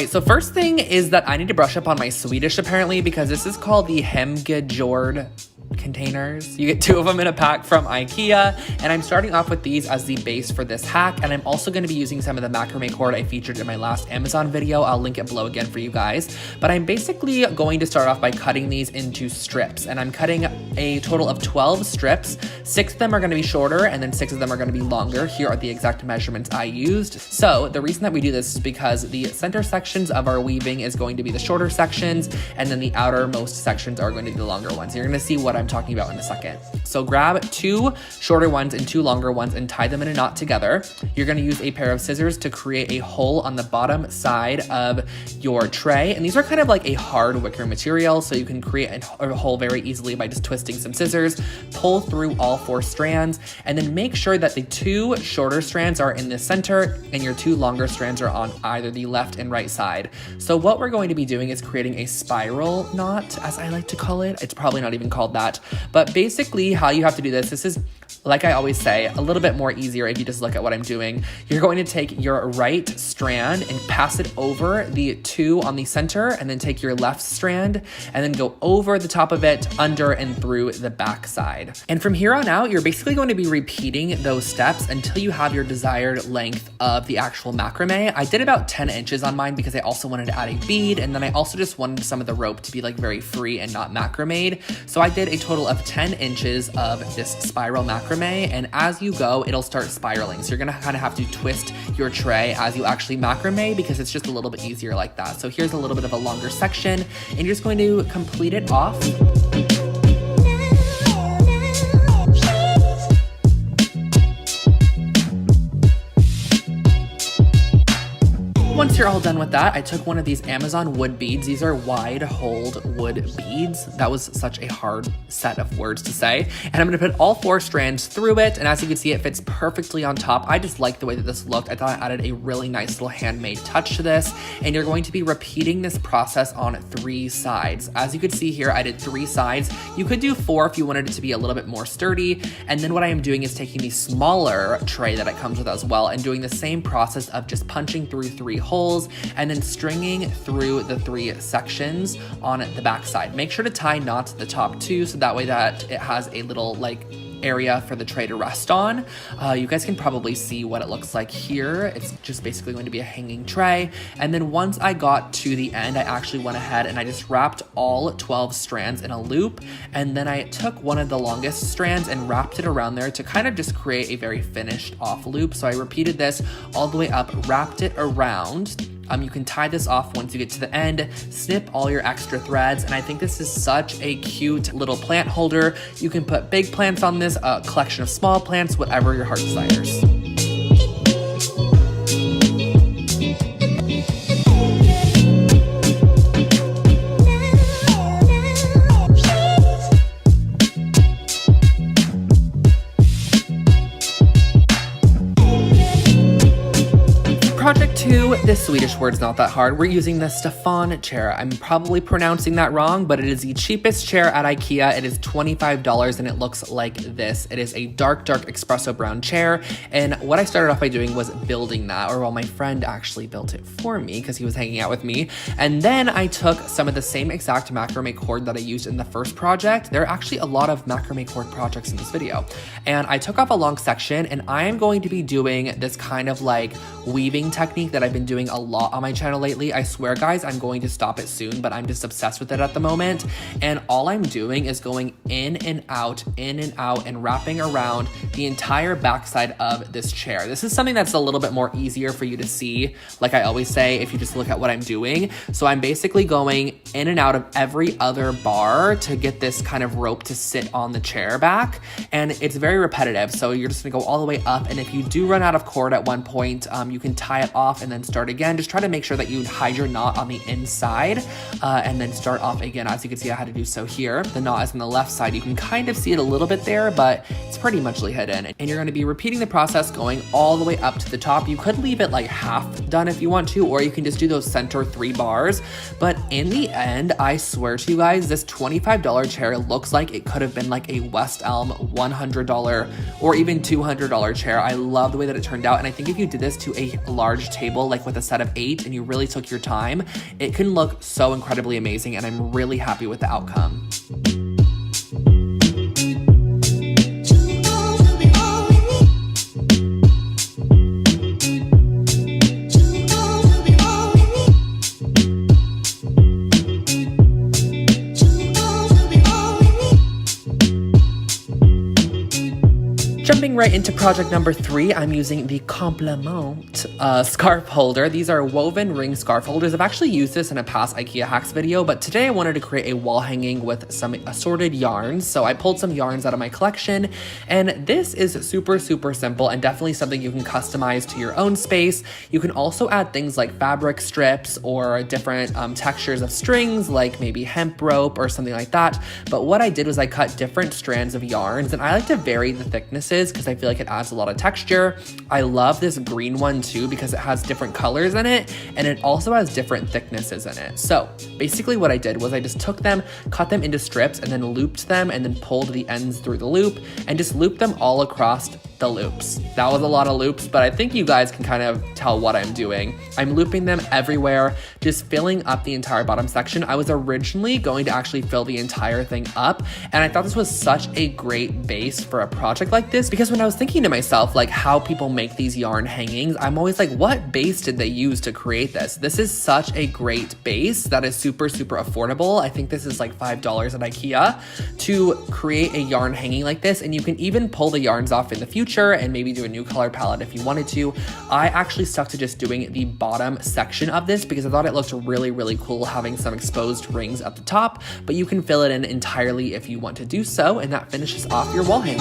right, so first thing is that I need to brush up on my Swedish apparently, because this is called the Hemgejord containers. You get 2 of them in a pack from IKEA, and I'm starting off with these as the base for this hack, and I'm also going to be using some of the macrame cord I featured in my last Amazon video. I'll link it below again for you guys, but I'm basically going to start off by cutting these into strips, and I'm cutting a total of 12 strips. 6 of them are going to be shorter, and then 6 of them are going to be longer. Here are the exact measurements I used. So the reason that we do this is because the center sections of our weaving is going to be the shorter sections, and then the outermost sections are going to be the longer ones. You're going to see what I'm talking about in a second. So grab 2 shorter ones and 2 longer ones and tie them in a knot together. You're going to use a pair of scissors to create a hole on the bottom side of your tray. And these are kind of like a hard wicker material, so you can create a hole very easily by just twisting some scissors. Pull through all 4 strands, and then make sure that the 2 shorter strands are in the center and your 2 longer strands are on either the left and right side. So what we're going to be doing is creating a spiral knot, as I like to call it. It's probably not even called that. But basically how you have to do this is, like I always say, a little bit more easier if you just look at what I'm doing. You're going to take your right strand and pass it over the 2 on the center, and then take your left strand and then go over the top of it, under and through the back side. And from here on out, you're basically going to be repeating those steps until you have your desired length of the actual macrame. I did about 10 inches on mine because I also wanted to add a bead, and then I also just wanted some of the rope to be like very free and not macrameed. So I did a total of 10 inches of this spiral macrame, and as you go, it'll start spiraling. So you're gonna kind of have to twist your tray as you actually macrame, because it's just a little bit easier like that. So here's a little bit of a longer section, and you're just going to complete it off. Once you're all done with that, I took one of these Amazon wood beads. These are wide-holed wood beads. That was such a hard set of words to say. And I'm gonna put all 4 strands through it, and as you can see, it fits perfectly on top. I just like the way that this looked. I thought it added a really nice little handmade touch to this, and you're going to be repeating this process on 3 sides. As you can see here, I did 3 sides. You could do 4 if you wanted it to be a little bit more sturdy. And then what I am doing is taking the smaller tray that it comes with as well, and doing the same process of just punching through 3 holes and then stringing through the 3 sections on the back side. Make sure to tie knots at the top too, so that way that it has a little like area for the tray to rest on. You guys can probably see what it looks like here. It's just basically going to be a hanging tray. And then once I got to the end, I actually went ahead and I just wrapped all 12 strands in a loop. And then I took one of the longest strands and wrapped it around there to kind of just create a very finished off loop. So I repeated this all the way up, wrapped it around. You can tie this off once you get to the end, snip all your extra threads, and I think this is such a cute little plant holder. You can put big plants on this, a collection of small plants, whatever your heart desires. Project 2, this Swedish word's not that hard. We're using the Stefan chair. I'm probably pronouncing that wrong, but it is the cheapest chair at IKEA. It is $25 and it looks like this. It is a dark espresso brown chair. And what I started off by doing was building that, or well, my friend actually built it for me because he was hanging out with me. And then I took some of the same exact macrame cord that I used in the first project. There are actually a lot of macrame cord projects in this video. And I took off a long section, and I am going to be doing this kind of like weaving technique that I've been doing a lot on my channel lately. I swear guys, I'm going to stop it soon, but I'm just obsessed with it at the moment. And all I'm doing is going in and out, and wrapping around the entire backside of this chair. This is something that's a little bit more easier for you to see, like I always say, if you just look at what I'm doing. So I'm basically going in and out of every other bar to get this kind of rope to sit on the chair back. And it's very repetitive. So you're just gonna go all the way up. And if you do run out of cord at one point, you can tie it off and then start again. Just try to make sure that you hide your knot on the inside and then start off again. As you can see, I had to do so here. The knot is on the left side. You can kind of see it a little bit there, but it's pretty much hidden. And you're gonna be repeating the process going all the way up to the top. You could leave it like half done if you want to, or you can just do those center 3 bars. But in the end, I swear to you guys, this $25 chair looks like it could have been like a West Elm $100 or even $200 chair. I love the way that it turned out. And I think if you did this to a large table assemble like with a set of 8 and you really took your time, it can look so incredibly amazing, and I'm really happy with the outcome. Jumping right into project number 3, I'm using the Complement scarf holder. These are woven ring scarf holders. I've actually used this in a past IKEA hacks video, but today I wanted to create a wall hanging with some assorted yarns. So I pulled some yarns out of my collection, and this is super, super simple and definitely something you can customize to your own space. You can also add things like fabric strips or different textures of strings, like maybe hemp rope or something like that. But what I did was I cut different strands of yarns, and I like to vary the thicknesses because I feel like it adds a lot of texture. I love this green one too because it has different colors in it, and it also has different thicknesses in it. So basically what I did was I just took them, cut them into strips, and then looped them, and then pulled the ends through the loop and just looped them all across the loops. That was a lot of loops, but I think you guys can kind of tell what I'm doing. I'm looping them everywhere, just filling up the entire bottom section. I was originally going to actually fill the entire thing up, and I thought this was such a great base for a project like this, because when I was thinking to myself, like how people make these yarn hangings, I'm always like, what base did they use to create this? This is such a great base that is super, super affordable. I think this is like $5 at IKEA to create a yarn hanging like this, and you can even pull the yarns off in the future and maybe do a new color palette if you wanted to. I actually stuck to just doing the bottom section of this because I thought it looked really, really cool having some exposed rings at the top, but you can fill it in entirely if you want to do so, and that finishes off your wall hanging.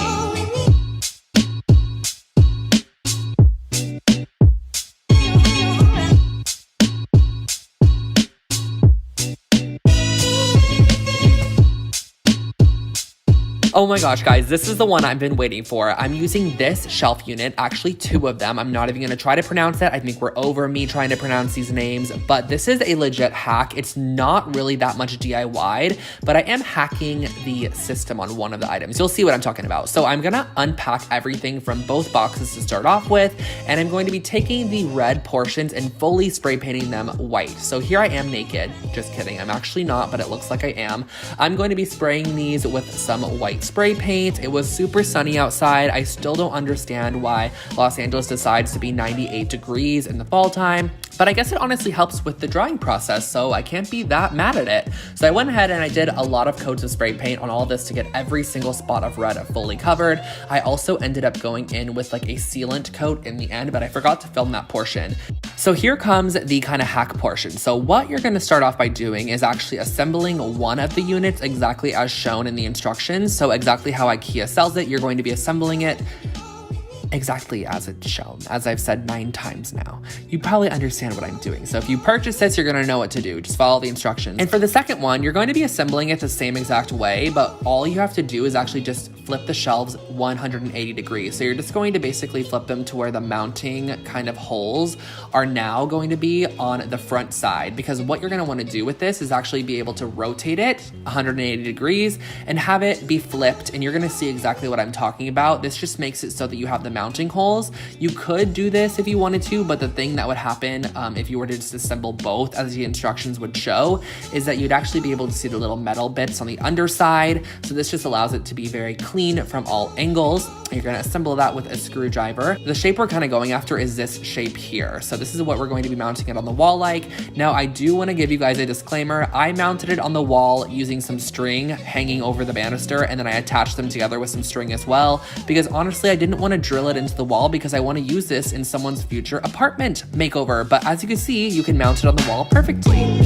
Oh my gosh, guys, this is the one I've been waiting for. I'm using this shelf unit, actually 2 of them. I'm not even gonna try to pronounce it. I think we're over me trying to pronounce these names, but this is a legit hack. It's not really that much DIY'd, but I am hacking the system on one of the items. You'll see what I'm talking about. So I'm gonna unpack everything from both boxes to start off with, and I'm going to be taking the red portions and fully spray painting them white. So here I am naked. Just kidding, I'm actually not, but it looks like I am. I'm going to be spraying these with some white spray paint. It was super sunny outside. I still don't understand why Los Angeles decides to be 98 degrees in the fall time, but I guess it honestly helps with the drying process, so I can't be that mad at it. So I went ahead and I did a lot of coats of spray paint on all of this to get every single spot of red fully covered. I also ended up going in with like a sealant coat in the end, but I forgot to film that portion. So here comes the kind of hack portion. So what you're gonna start off by doing is actually assembling one of the units exactly as shown in the instructions. So exactly how IKEA sells it, you're going to be assembling it exactly as it's shown, as I've said 9 times now. You probably understand what I'm doing. So if you purchase this, you're gonna know what to do. Just follow the instructions. And for the second one, you're going to be assembling it the same exact way, but all you have to do is actually just flip the shelves 180 degrees. So you're just going to basically flip them to where the mounting kind of holes are now going to be on the front side, because what you're gonna wanna do with this is actually be able to rotate it 180 degrees and have it be flipped, and you're gonna see exactly what I'm talking about. This just makes it so that you have the mounting holes. You could do this if you wanted to, but the thing that would happen if you were to just assemble both as the instructions would show is that you'd actually be able to see the little metal bits on the underside. So this just allows it to be very clean from all angles. You're gonna assemble that with a screwdriver. The shape we're kind of going after is this shape here. So this is what we're going to be mounting it on the wall like. Now I do want to give you guys a disclaimer. I mounted it on the wall using some string hanging over the banister, and then I attached them together with some string as well, because honestly I didn't want to drill it into the wall because I want to use this in someone's future apartment makeover. But as you can see, you can mount it on the wall perfectly.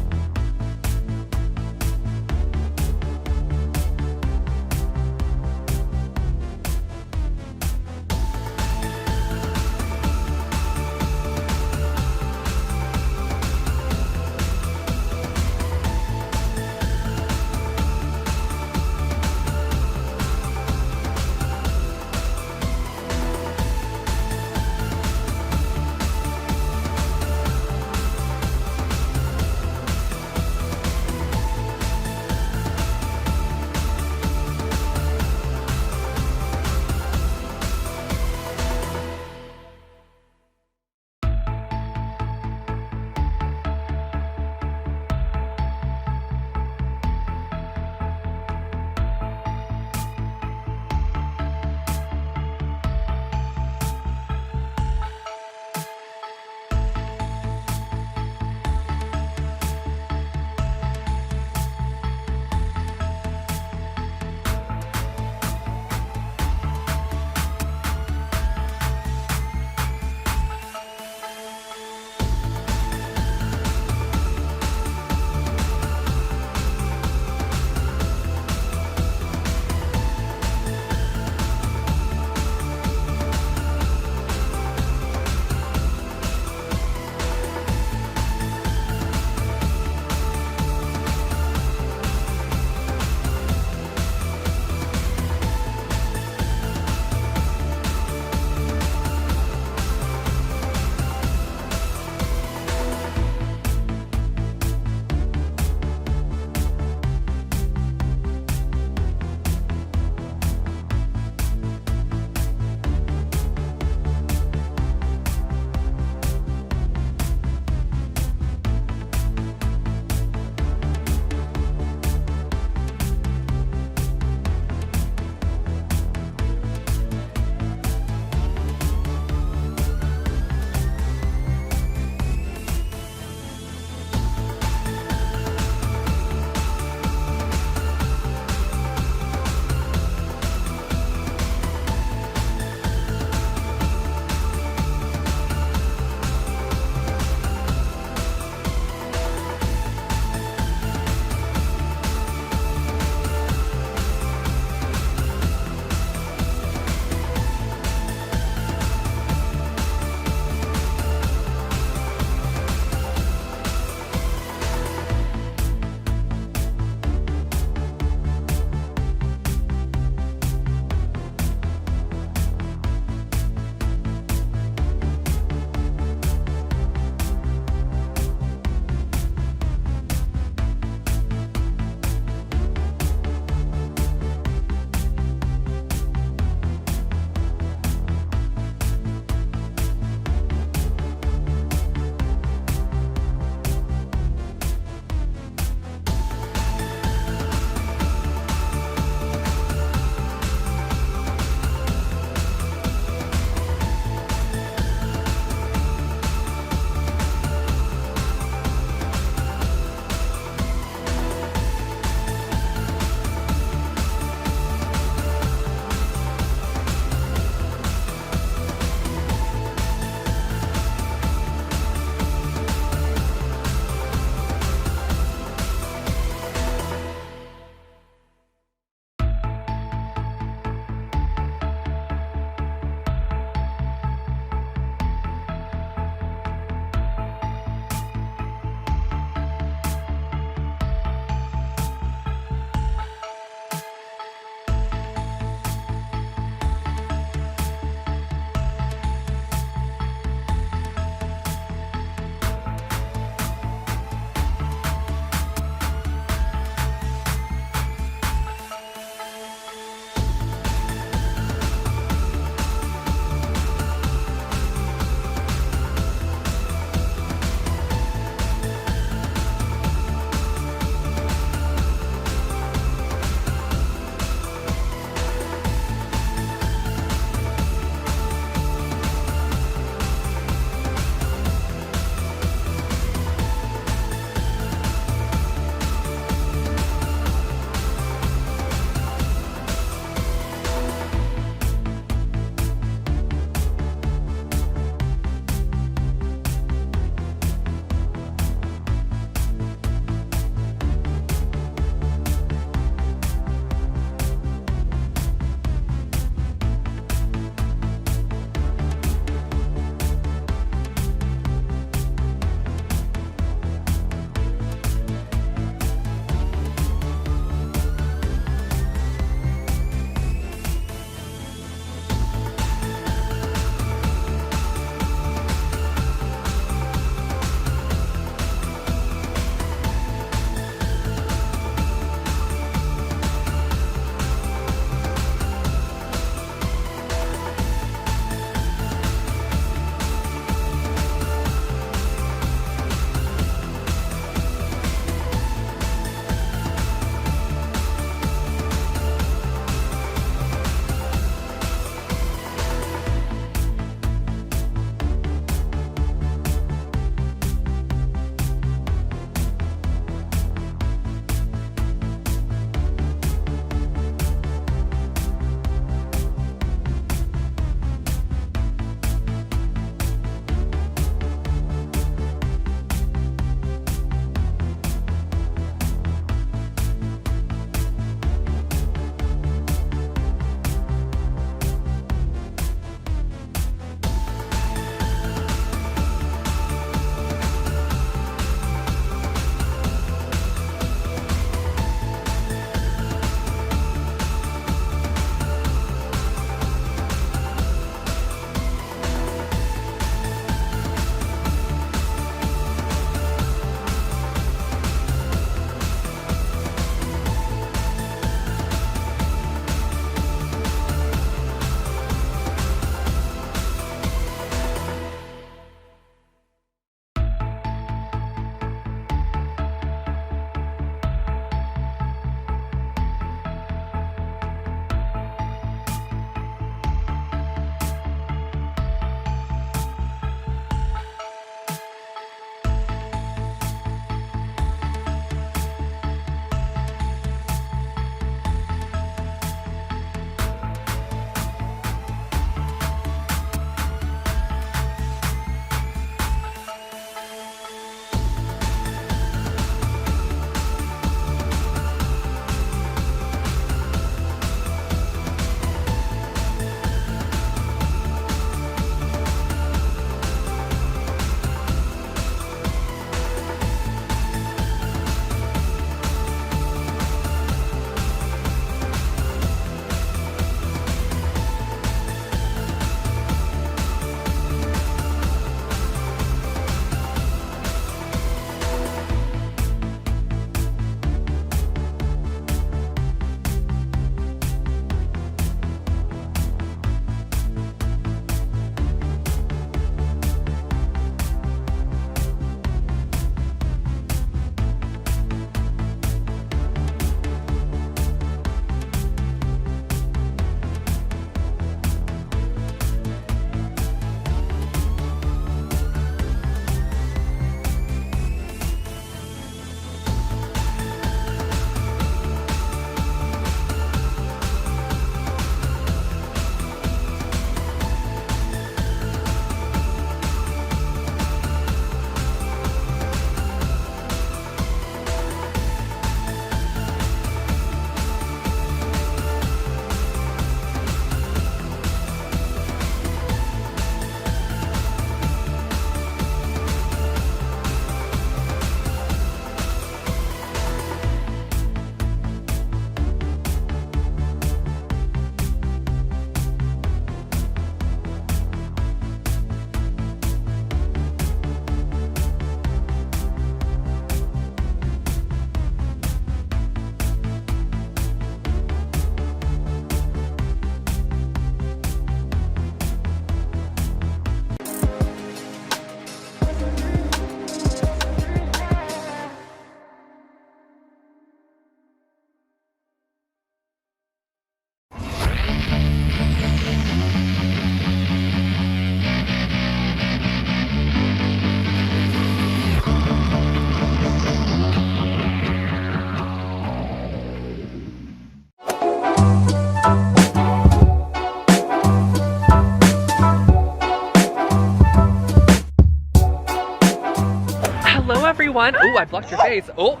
everyone. Oh, I blocked your face. Oh.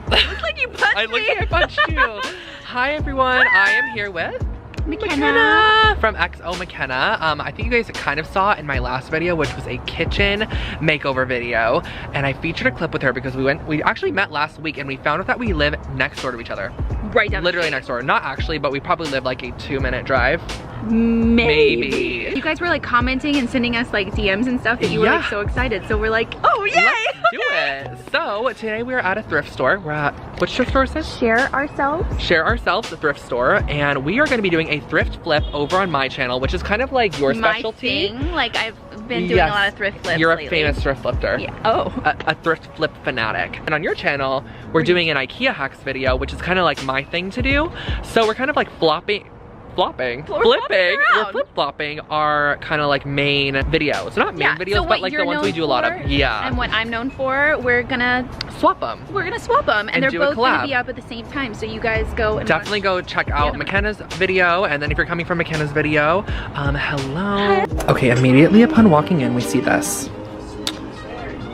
Looks like you punched I looked like I punched you. Hi everyone, I am here with McKenna from XO McKenna. I think you guys kind of saw in my last video, which was a kitchen makeover video, and I featured a clip with her because we actually met last week and we found out that we live next door to each other. Right down literally next door. Not actually, but we probably live like a 2-minute drive. Maybe. You guys were like commenting and sending us like DMs and stuff that you were like so excited. So we're like, oh yay! Let's do it. So today we are at a thrift store. We're at, which thrift store is this? Share Ourselves. Share Ourselves, the thrift store. And we are going to be doing a thrift flip over on my channel, which is kind of like your specialty. My thing. Like I've been doing a lot of thrift flips You're lately. a famous thrift flipper. Yeah. Oh. A thrift flip fanatic. And on your channel, we're doing an IKEA hacks video, which is kind of like my thing to do. So we're kind of like flipping. We're flip-flopping our kind of like main videos. Not main videos, but like the ones we do a lot of. Yeah. And what I'm known for, we're gonna swap them. We're gonna swap them, and they're do a both gonna collab. be up at the same time. So you guys go and definitely go check out McKenna's video, and then if you're coming from McKenna's video, hello. Okay, immediately upon walking in, we see this.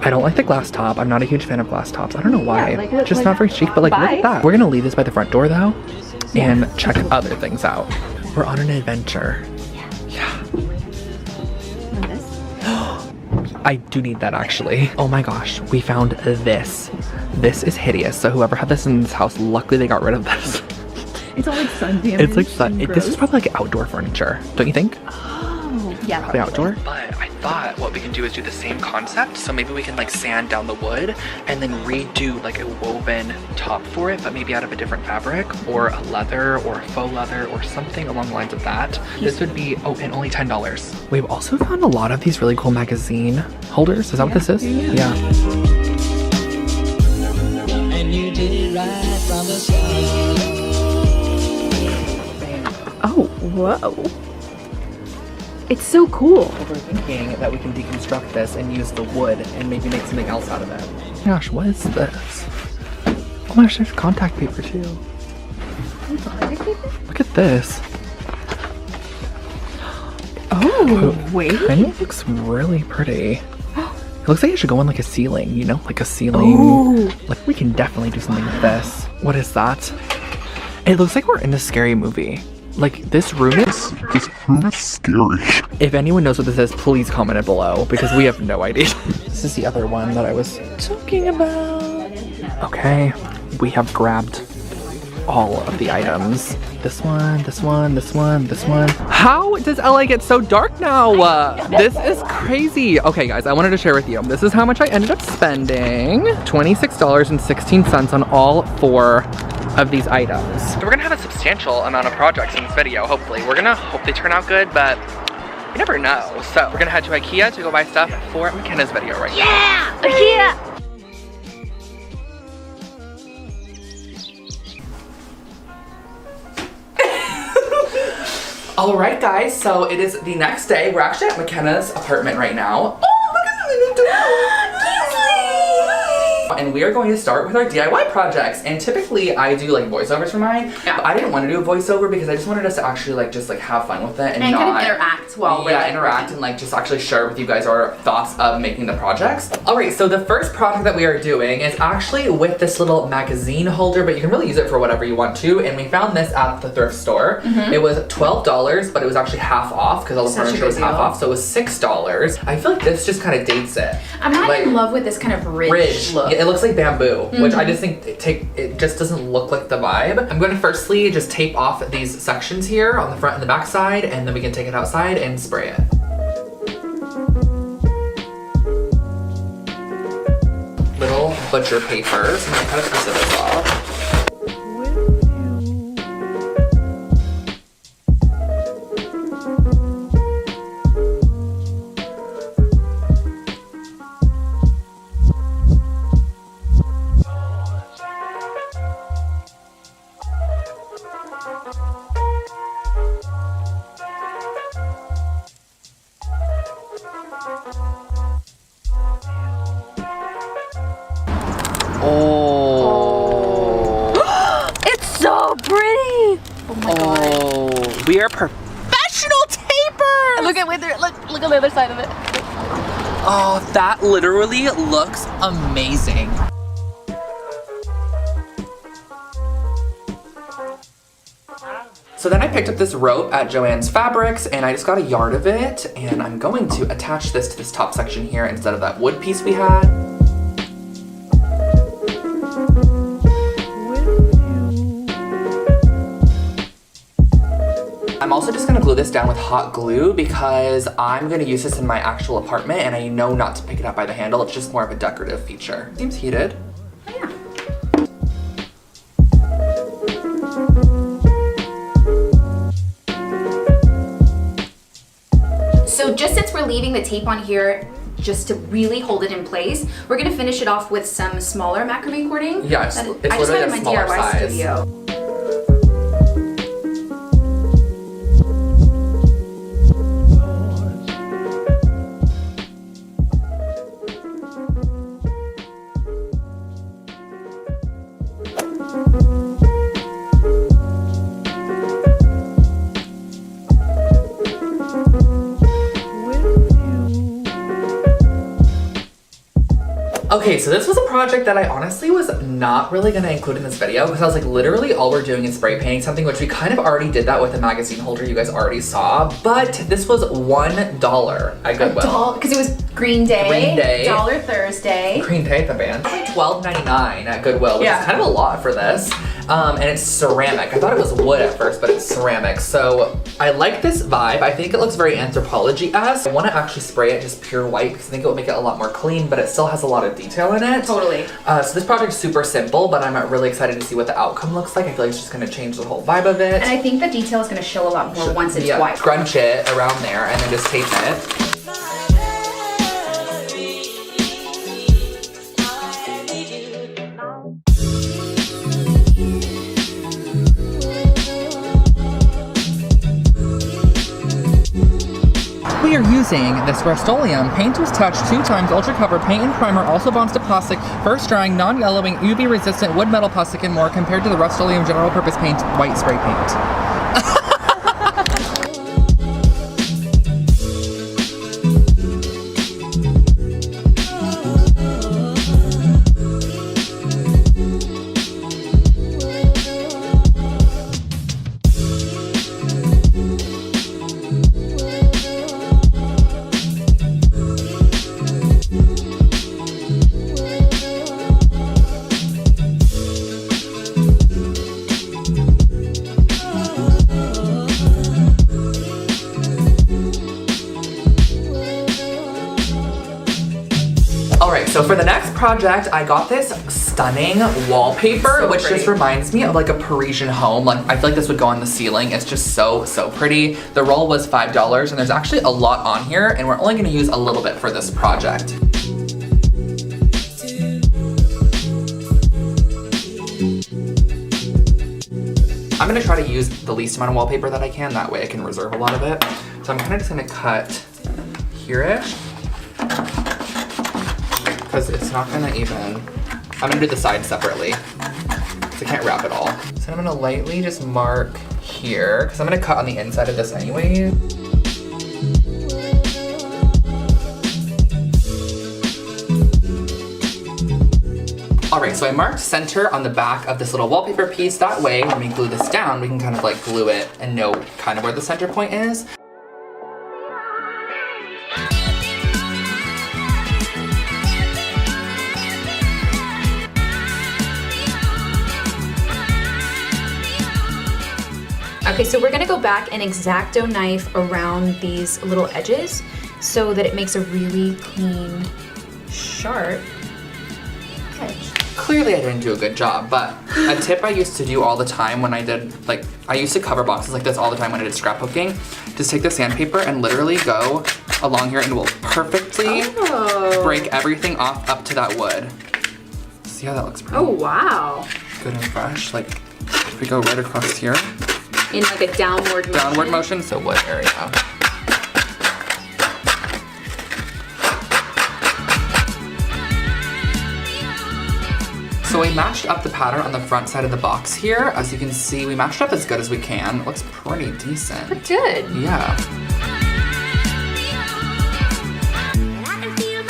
I don't like the glass top. I'm not a huge fan of glass tops. I don't know why. Yeah, like, just not very chic, but like look at that. We're gonna leave this by the front door though, and check other things out. We're on an adventure. Yeah. I do need that actually. Oh my gosh, we found this. This is hideous. So whoever had this in this house, luckily they got rid of this. it's all like sun damage. It's like sun. This is probably like outdoor furniture, don't you think? Oh, yeah. Probably outdoor. But I thought what we can do is do the same concept. So maybe we can like sand down the wood and then redo like a woven top for it, but maybe out of a different fabric or a leather or a faux leather or something along the lines of that. This would be, oh, and only $10. We've also found a lot of these really cool magazine holders. Is that what this is? Yeah. And you did it right from the start. Oh, whoa. It's so cool. We're thinking that we can deconstruct this and use the wood and maybe make something else out of it. Oh my gosh, what is this? Oh my gosh, there's contact paper too. Look at this. Oh, wait. Kind of looks really pretty. It looks like it should go on like a ceiling, you know? Like a ceiling. Ooh. Like we can definitely do something with this. What is that? It looks like we're in a scary movie. Like this room is scary. If anyone knows what this is, please comment it below because we have no idea. This is the other one that I was talking about. Okay, we have grabbed all of the items. This one, this one, this one, this one. How does LA get so dark now? This is crazy. Okay guys, I wanted to share with you. This is how much I ended up spending. $26.16 on all 4 of these items. So we're gonna have a substantial amount of projects in this video, hopefully. We're gonna hope they turn out good, but you never know. So we're gonna head to IKEA to go buy stuff for McKenna's video right now. Yeah! IKEA! All right guys, so it is the next day. We're actually at McKenna's apartment right now. Oh, look at the new door! And we are going to start with our DIY projects. And typically I do like voiceovers for mine, but I didn't want to do a voiceover because I just wanted us to actually like just like have fun with it and not kind of interact while we're like, interact and like just actually share with you guys our thoughts of making the projects. All right, so the first project that we are doing is actually with this little magazine holder, but you can really use it for whatever you want to. And we found this at the thrift store. It was $12, but it was actually half off because all the furniture was half off, so it was $6. I feel like this just kind of dates it. I'm not in love with this kind of ridge look. Yeah, it looks like bamboo, which I just think it just doesn't look like the vibe. I'm going to firstly just tape off these sections here on the front and the back side, and then we can take it outside and spray it. Little butcher paper, so I'm gonna cut a piece of this off. Oh. It's so pretty! Oh my god. We are professional tapers! Look at look on the other side of it. Oh, that literally looks amazing. So then I picked up this rope at Joann's Fabrics and I just got a yard of it, and I'm going to attach this to this top section here instead of that wood piece we had. I'm also just gonna glue this down with hot glue because I'm gonna use this in my actual apartment and I know not to pick it up by the handle. It's just more of a decorative feature. Seems heated. Oh, yeah. So just since we're leaving the tape on here, just to really hold it in place, we're gonna finish it off with some smaller macrame cording. Yeah, it's I literally just got a in my smaller DIY size. studio. Okay, so this was a project that I honestly was not really gonna include in this video because I was like, literally all we're doing is spray painting something, which we kind of already did that with the magazine holder you guys already saw, but this was $1 at Goodwill. Because it was Green Day. Green Day. Dollar Thursday. Green Day, the band. $12.99 at Goodwill, which is kind of a lot for this. And it's ceramic. I thought it was wood at first, but it's ceramic. So I like this vibe. I think it looks very Anthropology-esque. I want to actually spray it just pure white because I think it will make it a lot more clean, but it still has a lot of detail in it. Totally. So this project's super simple, but I'm really excited to see what the outcome looks like. I feel like it's just going to change the whole vibe of it. And I think the detail is going to show a lot more once it's white. Scrunch it around there and then just tape it. We are using this Rust-Oleum Painter's Touch 2x Ultra Cover Paint and Primer, also bonds to plastic, first drying, non-yellowing, UV resistant wood, metal, plastic, and more compared to the Rust-Oleum General Purpose Paint White Spray Paint. Alright, so for the next project, I got this stunning wallpaper, which just reminds me of like a Parisian home. Like, I feel like this would go on the ceiling. It's just so pretty. The roll was $5, and there's actually a lot on here, and we're only gonna use a little bit for this project. I'm gonna try to use the least amount of wallpaper that I can, that way I can reserve a lot of it. So I'm kinda just gonna cut here-ish, because it's not gonna even, I'm gonna do the sides separately, so I can't wrap it all. So I'm gonna lightly just mark here, because I'm gonna cut on the inside of this anyway. Alright, so I marked center on the back of this little wallpaper piece. That way, when we glue this down, we can kind of like glue it and know kind of where the center point is. Okay, so we're gonna go back and X-Acto knife around these little edges so that it makes a really clean, sharp edge. Clearly I didn't do a good job, but a tip I used to do all the time when I did, like, I used to cover boxes like this all the time when I did scrapbooking. Just take the sandpaper and literally go along here and it will perfectly break everything off up to that wood. See how that looks pretty? Oh, wow. Good and fresh. Like, if we go right across here. In like a downward motion. Downward motion, so wood area. So we matched up the pattern on the front side of the box here. As you can see, we matched up as good as we can. It looks pretty decent. Good. Yeah. I can feel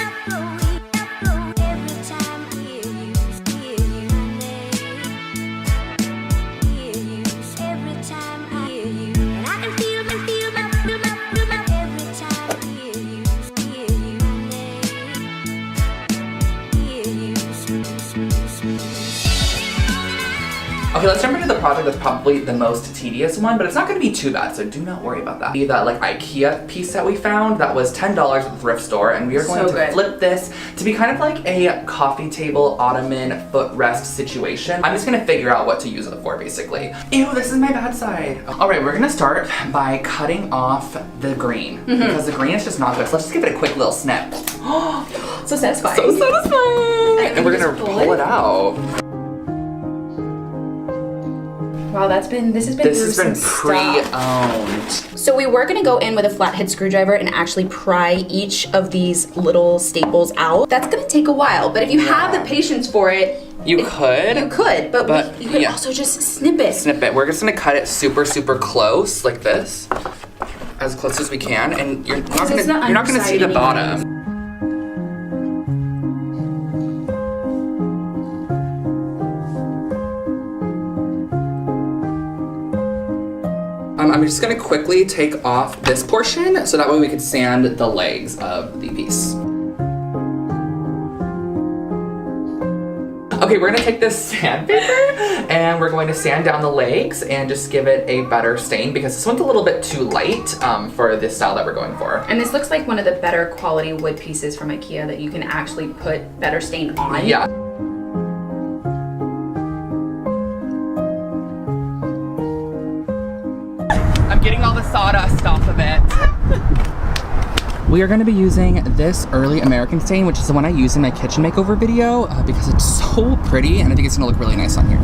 Okay, let's jump into the project that's probably the most tedious one, but it's not gonna be too bad, so do not worry about that. That like IKEA piece that we found that was $10 at the thrift store, and we are going to flip this to be kind of like a coffee table, ottoman, footrest situation. I'm just gonna figure out what to use it for, basically. Ew, this is my bad side. All right, we're gonna start by cutting off the green, because the green is just not good. So let's just give it a quick little snip. So satisfying. So satisfying! And we're gonna pull it out. Wow, this has been pre-owned. So we were gonna go in with a flathead screwdriver and actually pry each of these little staples out. That's gonna take a while, but if you have the patience for it, You could, but you could also just snip it. Snip it. We're just gonna cut it super, super close, like this, as close as we can, and you're not gonna see the bottom. I'm just gonna quickly take off this portion so that way we can sand the legs of the piece. Okay, we're gonna take this sandpaper and we're going to sand down the legs and just give it a better stain because this one's a little bit too light for the style that we're going for. And this looks like one of the better quality wood pieces from IKEA that you can actually put better stain on. Yeah. I'm getting all the sawdust off of it. We are going to be using this early American stain, which is the one I used in my kitchen makeover video because it's so pretty and I think it's going to look really nice on here.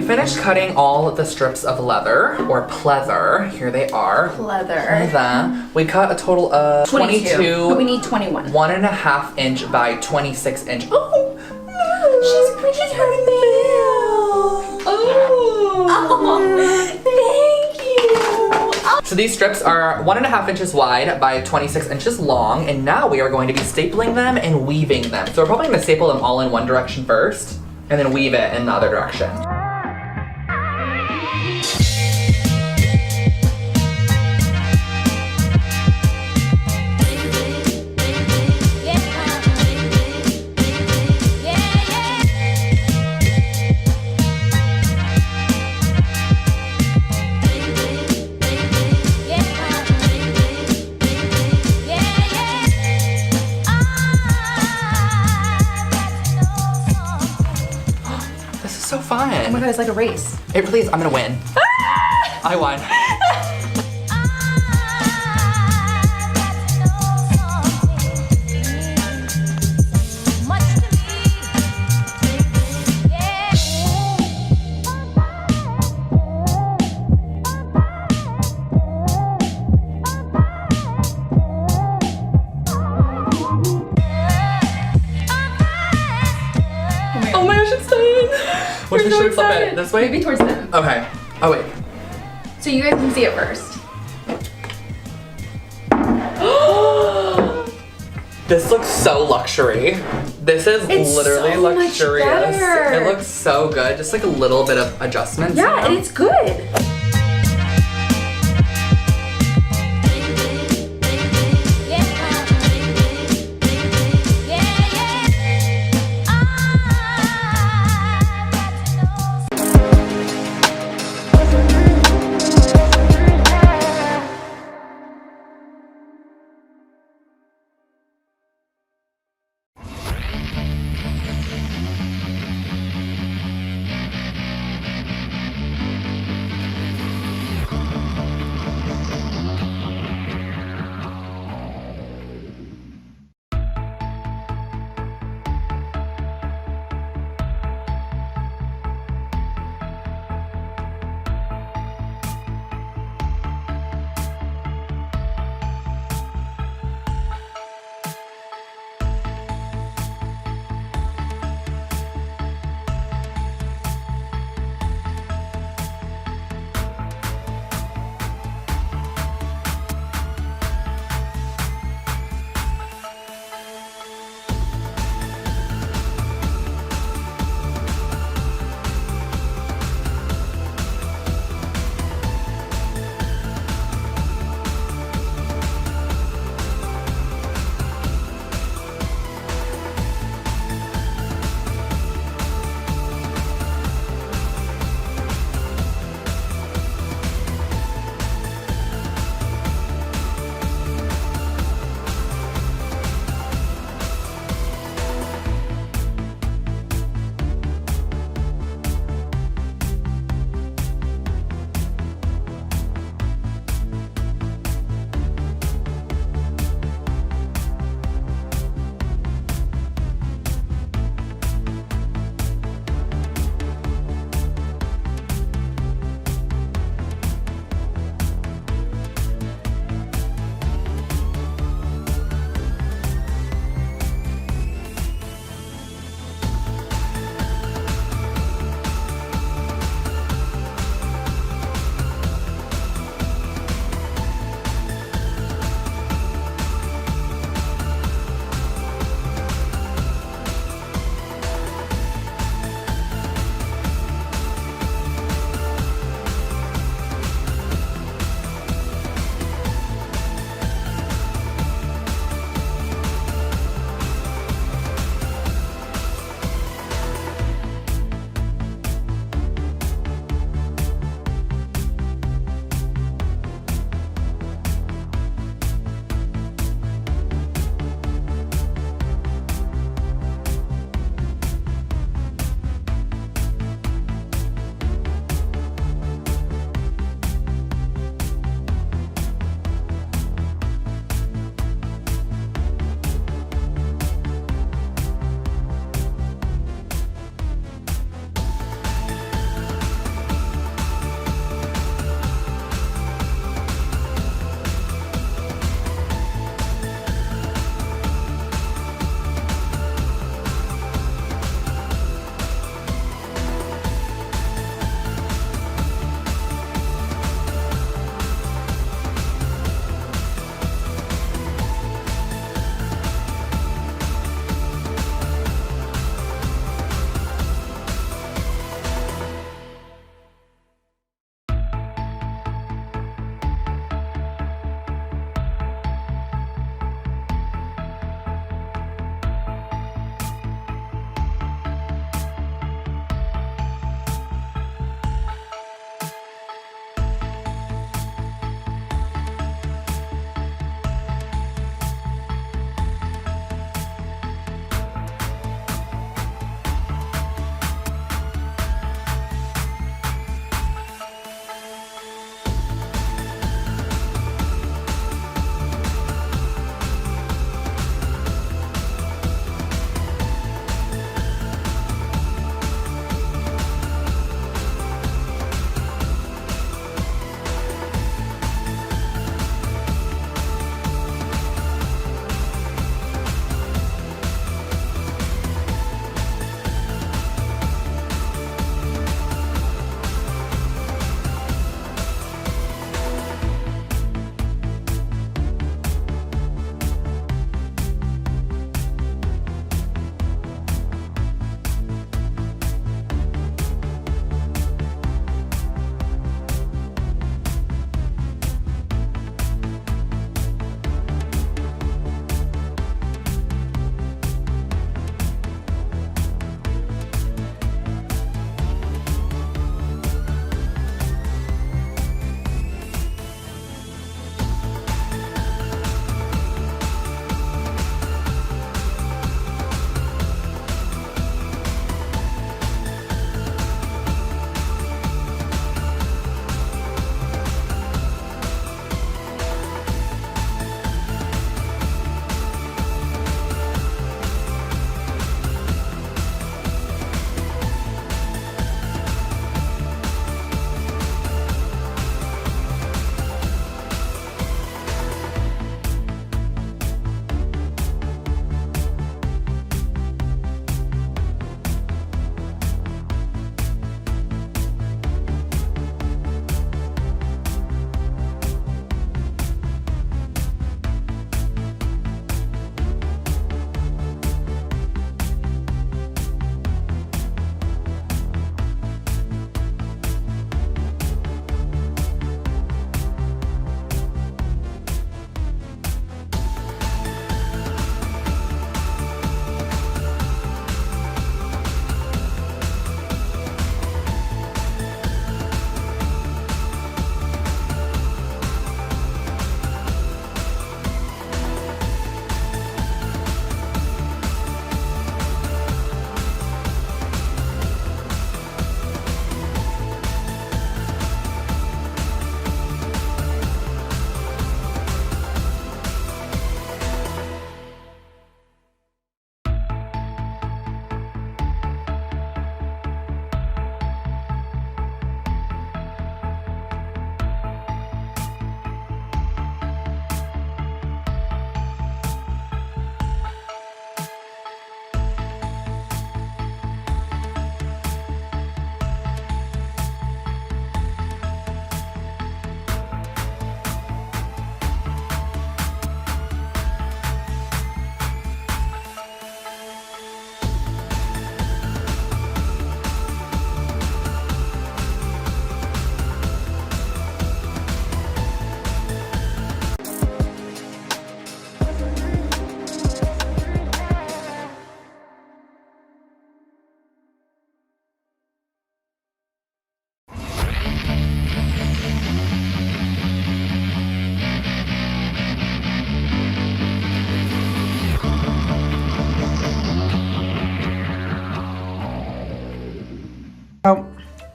Finished cutting all the strips of leather, or pleather. Here they are. Pleather. We cut a total of 22. We need 21. 1.5 inch by 26 inch. Oh, She's bringing her mail. Oh, thank you. So these strips are 1.5 inches wide by 26 inches long, and now we are going to be stapling them and weaving them. So we're probably gonna staple them all in one direction first, and then weave it in the other direction. So fun. Oh my god, it's like a race. It really is. I'm gonna win. I won. Oh my gosh, it's done. Which way should we flip it? This way? Maybe towards them. Okay. Oh wait. So you guys can see it first. This looks so luxury. This is literally so much luxurious. better. It looks so good. Just like a little bit of adjustments. Yeah, you know? and it's good.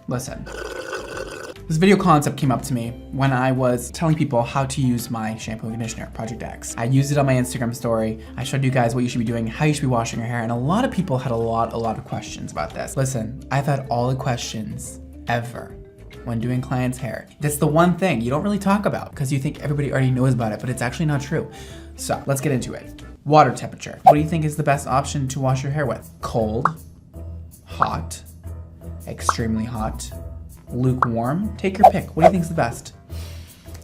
Listen. This video concept came up to me when I was telling people how to use my shampoo and conditioner, Project X. I used it on my Instagram story. I showed you guys what you should be doing, how you should be washing your hair, and a lot of people had a lot of questions about this. Listen, I've had all the questions ever when doing clients' hair. That's the one thing you don't really talk about because you think everybody already knows about it, but it's actually not true. So let's get into it. Water temperature. What do you think is the best option to wash your hair with? Cold, hot, extremely hot, lukewarm? Take your pick. What do you think is the best?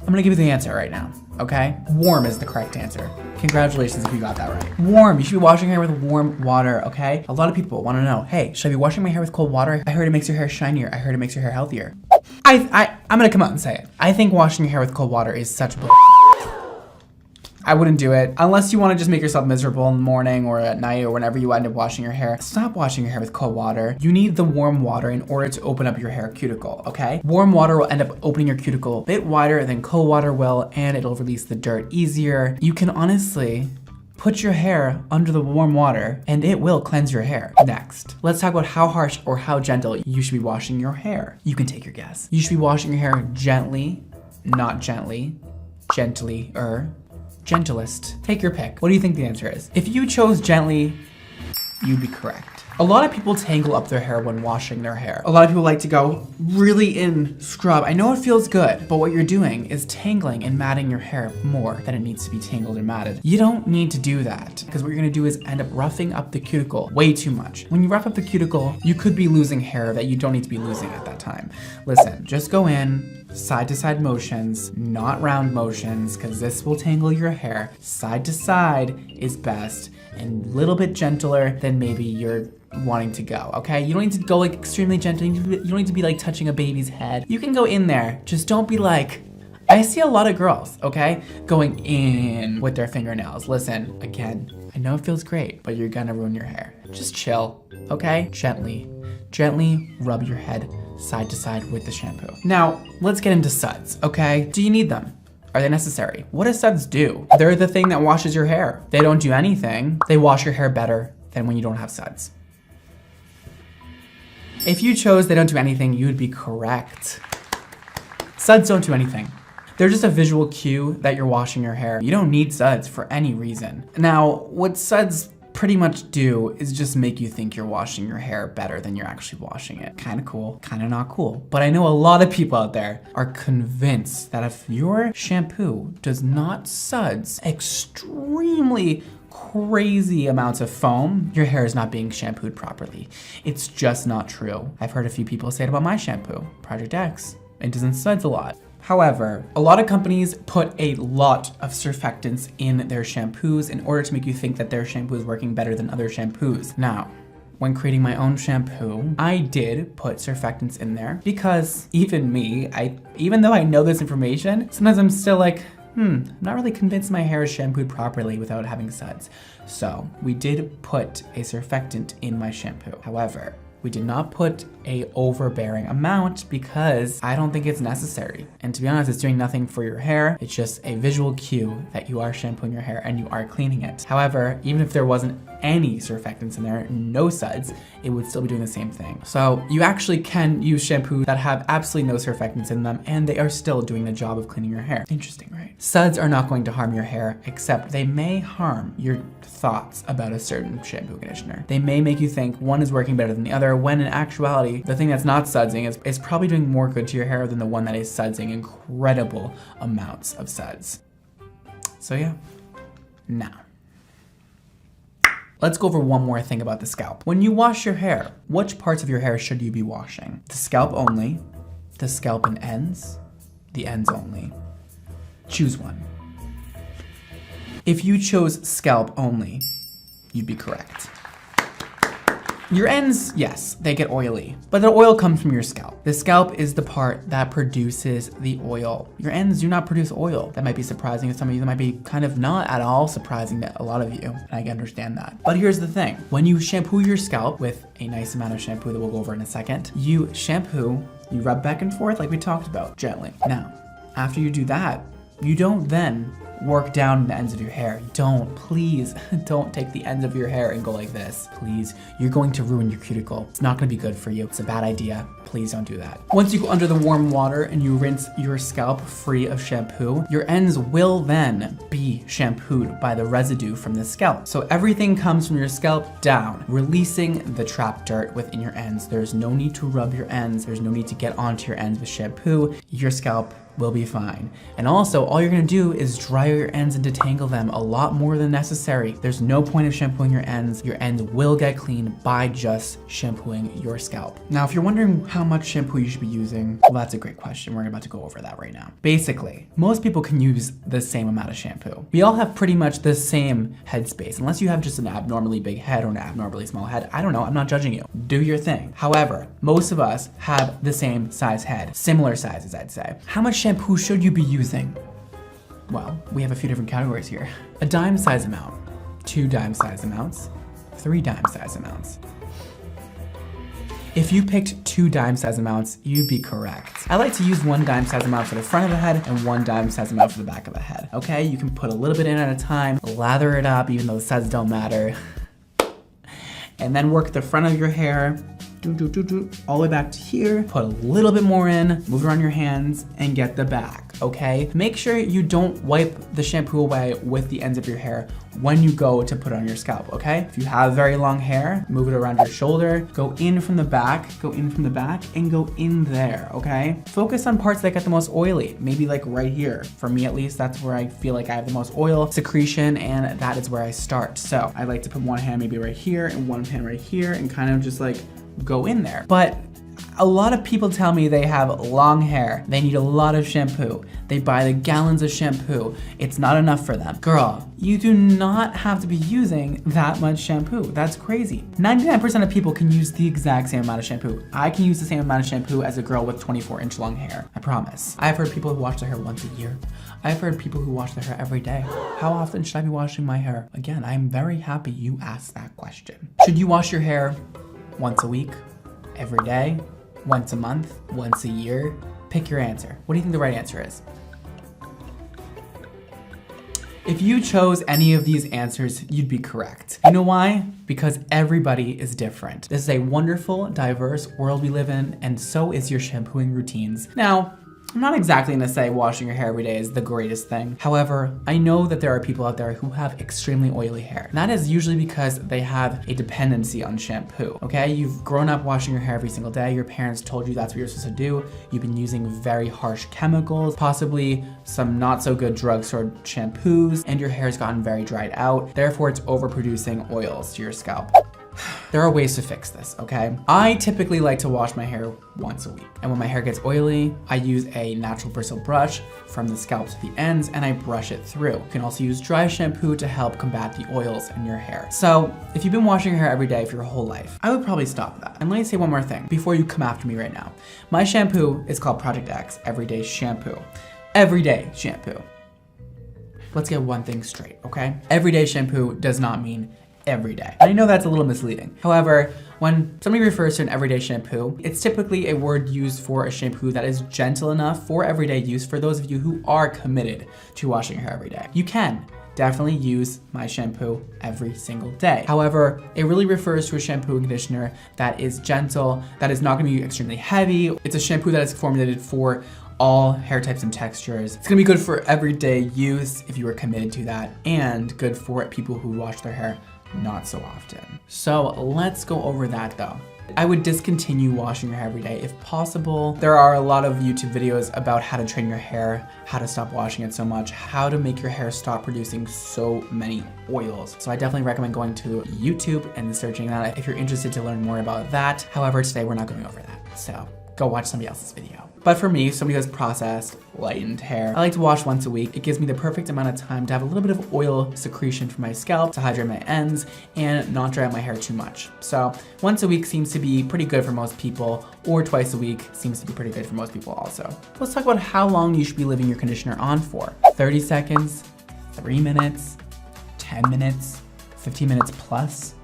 I'm gonna give you the answer right now, okay? Warm is the correct answer. Congratulations if you got that right. Warm, you should be washing your hair with warm water, okay? A lot of people wanna know, hey, should I be washing my hair with cold water? I heard it makes your hair shinier. I heard it makes your hair healthier. I'm gonna come out and say it. I think washing your hair with cold water is such bull. I wouldn't do it unless you want to just make yourself miserable in the morning or at night or whenever you end up washing your hair. Stop washing your hair with cold water. You need the warm water in order to open up your hair cuticle, okay? Warm water will end up opening your cuticle a bit wider than cold water will, and it'll release the dirt easier. You can honestly put your hair under the warm water and it will cleanse your hair. Next, let's talk about how harsh or how gentle you should be washing your hair. You can take your guess. You should be washing your hair gently, not gently, gently-er, gentlest. Take your pick. What do you think the answer is? If you chose gently, you'd be correct. A lot of people tangle up their hair when washing their hair. A lot of people like to go really in scrub. I know it feels good, but what you're doing is tangling and matting your hair more than it needs to be tangled and matted. You don't need to do that because what you're gonna do is end up roughing up the cuticle way too much. When you rough up the cuticle, you could be losing hair that you don't need to be losing at that time. Listen, just go in, side to side motions, not round motions, because this will tangle your hair. Side to side is best and a little bit gentler than maybe you're wanting to go, okay? You don't need to go like extremely gentle. You don't need to be like touching a baby's head. You can go in there, just don't be like, I see a lot of girls, okay, going in with their fingernails. Listen, again, I know it feels great, but you're gonna ruin your hair. Just chill, okay? Gently rub your head side to side with the shampoo. Now, let's get into suds, okay? Do you need them? Are they necessary? What do suds do? They're the thing that washes your hair. They don't do anything. They wash your hair better than when you don't have suds. If you chose they don't do anything, you would be correct. Suds don't do anything. They're just a visual cue that you're washing your hair. You don't need suds for any reason. Now, what suds pretty much do is just make you think you're washing your hair better than you're actually washing it. Kind of cool, kind of not cool. But I know a lot of people out there are convinced that if your shampoo does not suds extremely crazy amounts of foam, your hair is not being shampooed properly. It's just not true. I've heard a few people say it about my shampoo, Project X. It doesn't suds a lot. However, a lot of companies put a lot of surfactants in their shampoos in order to make you think that their shampoo is working better than other shampoos. Now, when creating my own shampoo, I did put surfactants in there because even me, even though I know this information, sometimes I'm still like, I'm not really convinced my hair is shampooed properly without having suds. So we did put a surfactant in my shampoo. However, we did not put a overbearing amount because I don't think it's necessary. And to be honest, it's doing nothing for your hair. It's just a visual cue that you are shampooing your hair and you are cleaning it. However, even if there wasn't any surfactants in there, no suds, it would still be doing the same thing. So you actually can use shampoos that have absolutely no surfactants in them and they are still doing the job of cleaning your hair. Interesting, right? Suds are not going to harm your hair, except they may harm your thoughts about a certain shampoo conditioner. They may make you think one is working better than the other, when in actuality, the thing that's not sudsing is probably doing more good to your hair than the one that is sudsing incredible amounts of suds. So yeah, now, let's go over one more thing about the scalp. When you wash your hair, which parts of your hair should you be washing? The scalp only, the scalp and ends, the ends only. Choose one. If you chose scalp only, you'd be correct. Your ends, yes, they get oily, but the oil comes from your scalp. The scalp is the part that produces the oil. Your ends do not produce oil. That might be surprising to some of you. That might be kind of not at all surprising to a lot of you, and I can understand that. But here's the thing. When you shampoo your scalp with a nice amount of shampoo that we'll go over in a second, you shampoo, you rub back and forth like we talked about, gently. Now, after you do that, you don't then work down the ends of your hair. Don't, please, don't take the ends of your hair and go like this. Please, you're going to ruin your cuticle. It's not gonna be good for you. It's a bad idea. Please don't do that. Once you go under the warm water and you rinse your scalp free of shampoo, your ends will then be shampooed by the residue from the scalp. So everything comes from your scalp down, releasing the trapped dirt within your ends. There's no need to rub your ends. There's no need to get onto your ends with shampoo. Your scalp will be fine. And also, all you're gonna do is dry your ends and detangle them a lot more than necessary. There's no point of shampooing your ends. Your ends will get clean by just shampooing your scalp. Now, if you're wondering how much shampoo you should be using, well, that's a great question. We're about to go over that right now. Basically, most people can use the same amount of shampoo. We all have pretty much the same head space, unless you have just an abnormally big head or an abnormally small head. I don't know, I'm not judging you. Do your thing. However, most of us have the same size head, similar sizes, I'd say. How much shampoo should you be using? Well, we have a few different categories here. A dime size amount, 2 dime size amounts, 3 dime size amounts. If you picked 2 dime size amounts, you'd be correct. I like to use 1 dime size amount for the front of the head and 1 dime size amount for the back of the head. Okay, you can put a little bit in at a time, lather it up even though the sizes don't matter, and then work the front of your hair all the way back to here, put a little bit more in, move around your hands, and get the back, okay? Make sure you don't wipe the shampoo away with the ends of your hair when you go to put it on your scalp, okay? If you have very long hair, move it around your shoulder, go in from the back, and go in there, okay? Focus on parts that get the most oily, maybe like right here. For me at least, that's where I feel like I have the most oil secretion, and that is where I start. So I like to put one hand maybe right here and one hand right here and kind of just like go in there. But a lot of people tell me they have long hair, they need a lot of shampoo, they buy the gallons of shampoo, it's not enough for them. Girl, you do not have to be using that much shampoo. That's crazy. 99% of people can use the exact same amount of shampoo. I can use the same amount of shampoo as a girl with 24-inch long hair, I promise. I've heard people who wash their hair once a year. I've heard people who wash their hair every day. How often should I be washing my hair? Again, I'm very happy you asked that question. Should you wash your hair once a week, every day, once a month, once a year? Pick your answer. What do you think the right answer is? If you chose any of these answers, you'd be correct. You know why? Because everybody is different. This is a wonderful, diverse world we live in, and so is your shampooing routines. Now, I'm not exactly gonna say washing your hair every day is the greatest thing. However, I know that there are people out there who have extremely oily hair. And that is usually because they have a dependency on shampoo, okay? You've grown up washing your hair every single day. Your parents told you that's what you're supposed to do. You've been using very harsh chemicals, possibly some not so good drugstore shampoos, and your hair's gotten very dried out. Therefore, it's overproducing oils to your scalp. There are ways to fix this, okay? I typically like to wash my hair once a week. And when my hair gets oily, I use a natural bristle brush from the scalp to the ends and I brush it through. You can also use dry shampoo to help combat the oils in your hair. So if you've been washing your hair every day for your whole life, I would probably stop that. And let me say one more thing before you come after me right now. My shampoo is called Project X Everyday Shampoo. Everyday shampoo. Let's get one thing straight, okay? Everyday shampoo does not mean every day. I know that's a little misleading. However, when somebody refers to an everyday shampoo, it's typically a word used for a shampoo that is gentle enough for everyday use for those of you who are committed to washing your hair every day. You can definitely use my shampoo every single day. However, it really refers to a shampoo and conditioner that is gentle, that is not gonna be extremely heavy. It's a shampoo that is formulated for all hair types and textures. It's gonna be good for everyday use if you are committed to that, and good for people who wash their hair not so often. So let's go over that though. I would discontinue washing your hair every day if possible. There are a lot of YouTube videos about how to train your hair, how to stop washing it so much, how to make your hair stop producing so many oils. So I definitely recommend going to YouTube and searching that if you're interested to learn more about that. However, today we're not going over that. So go watch somebody else's video. But for me, somebody who has processed, lightened hair, I like to wash once a week. It gives me the perfect amount of time to have a little bit of oil secretion from my scalp to hydrate my ends and not dry out my hair too much. So once a week seems to be pretty good for most people, or twice a week seems to be pretty good for most people also. Let's talk about how long you should be leaving your conditioner on for. 30 seconds, 3 minutes, 10 minutes, 15 minutes plus.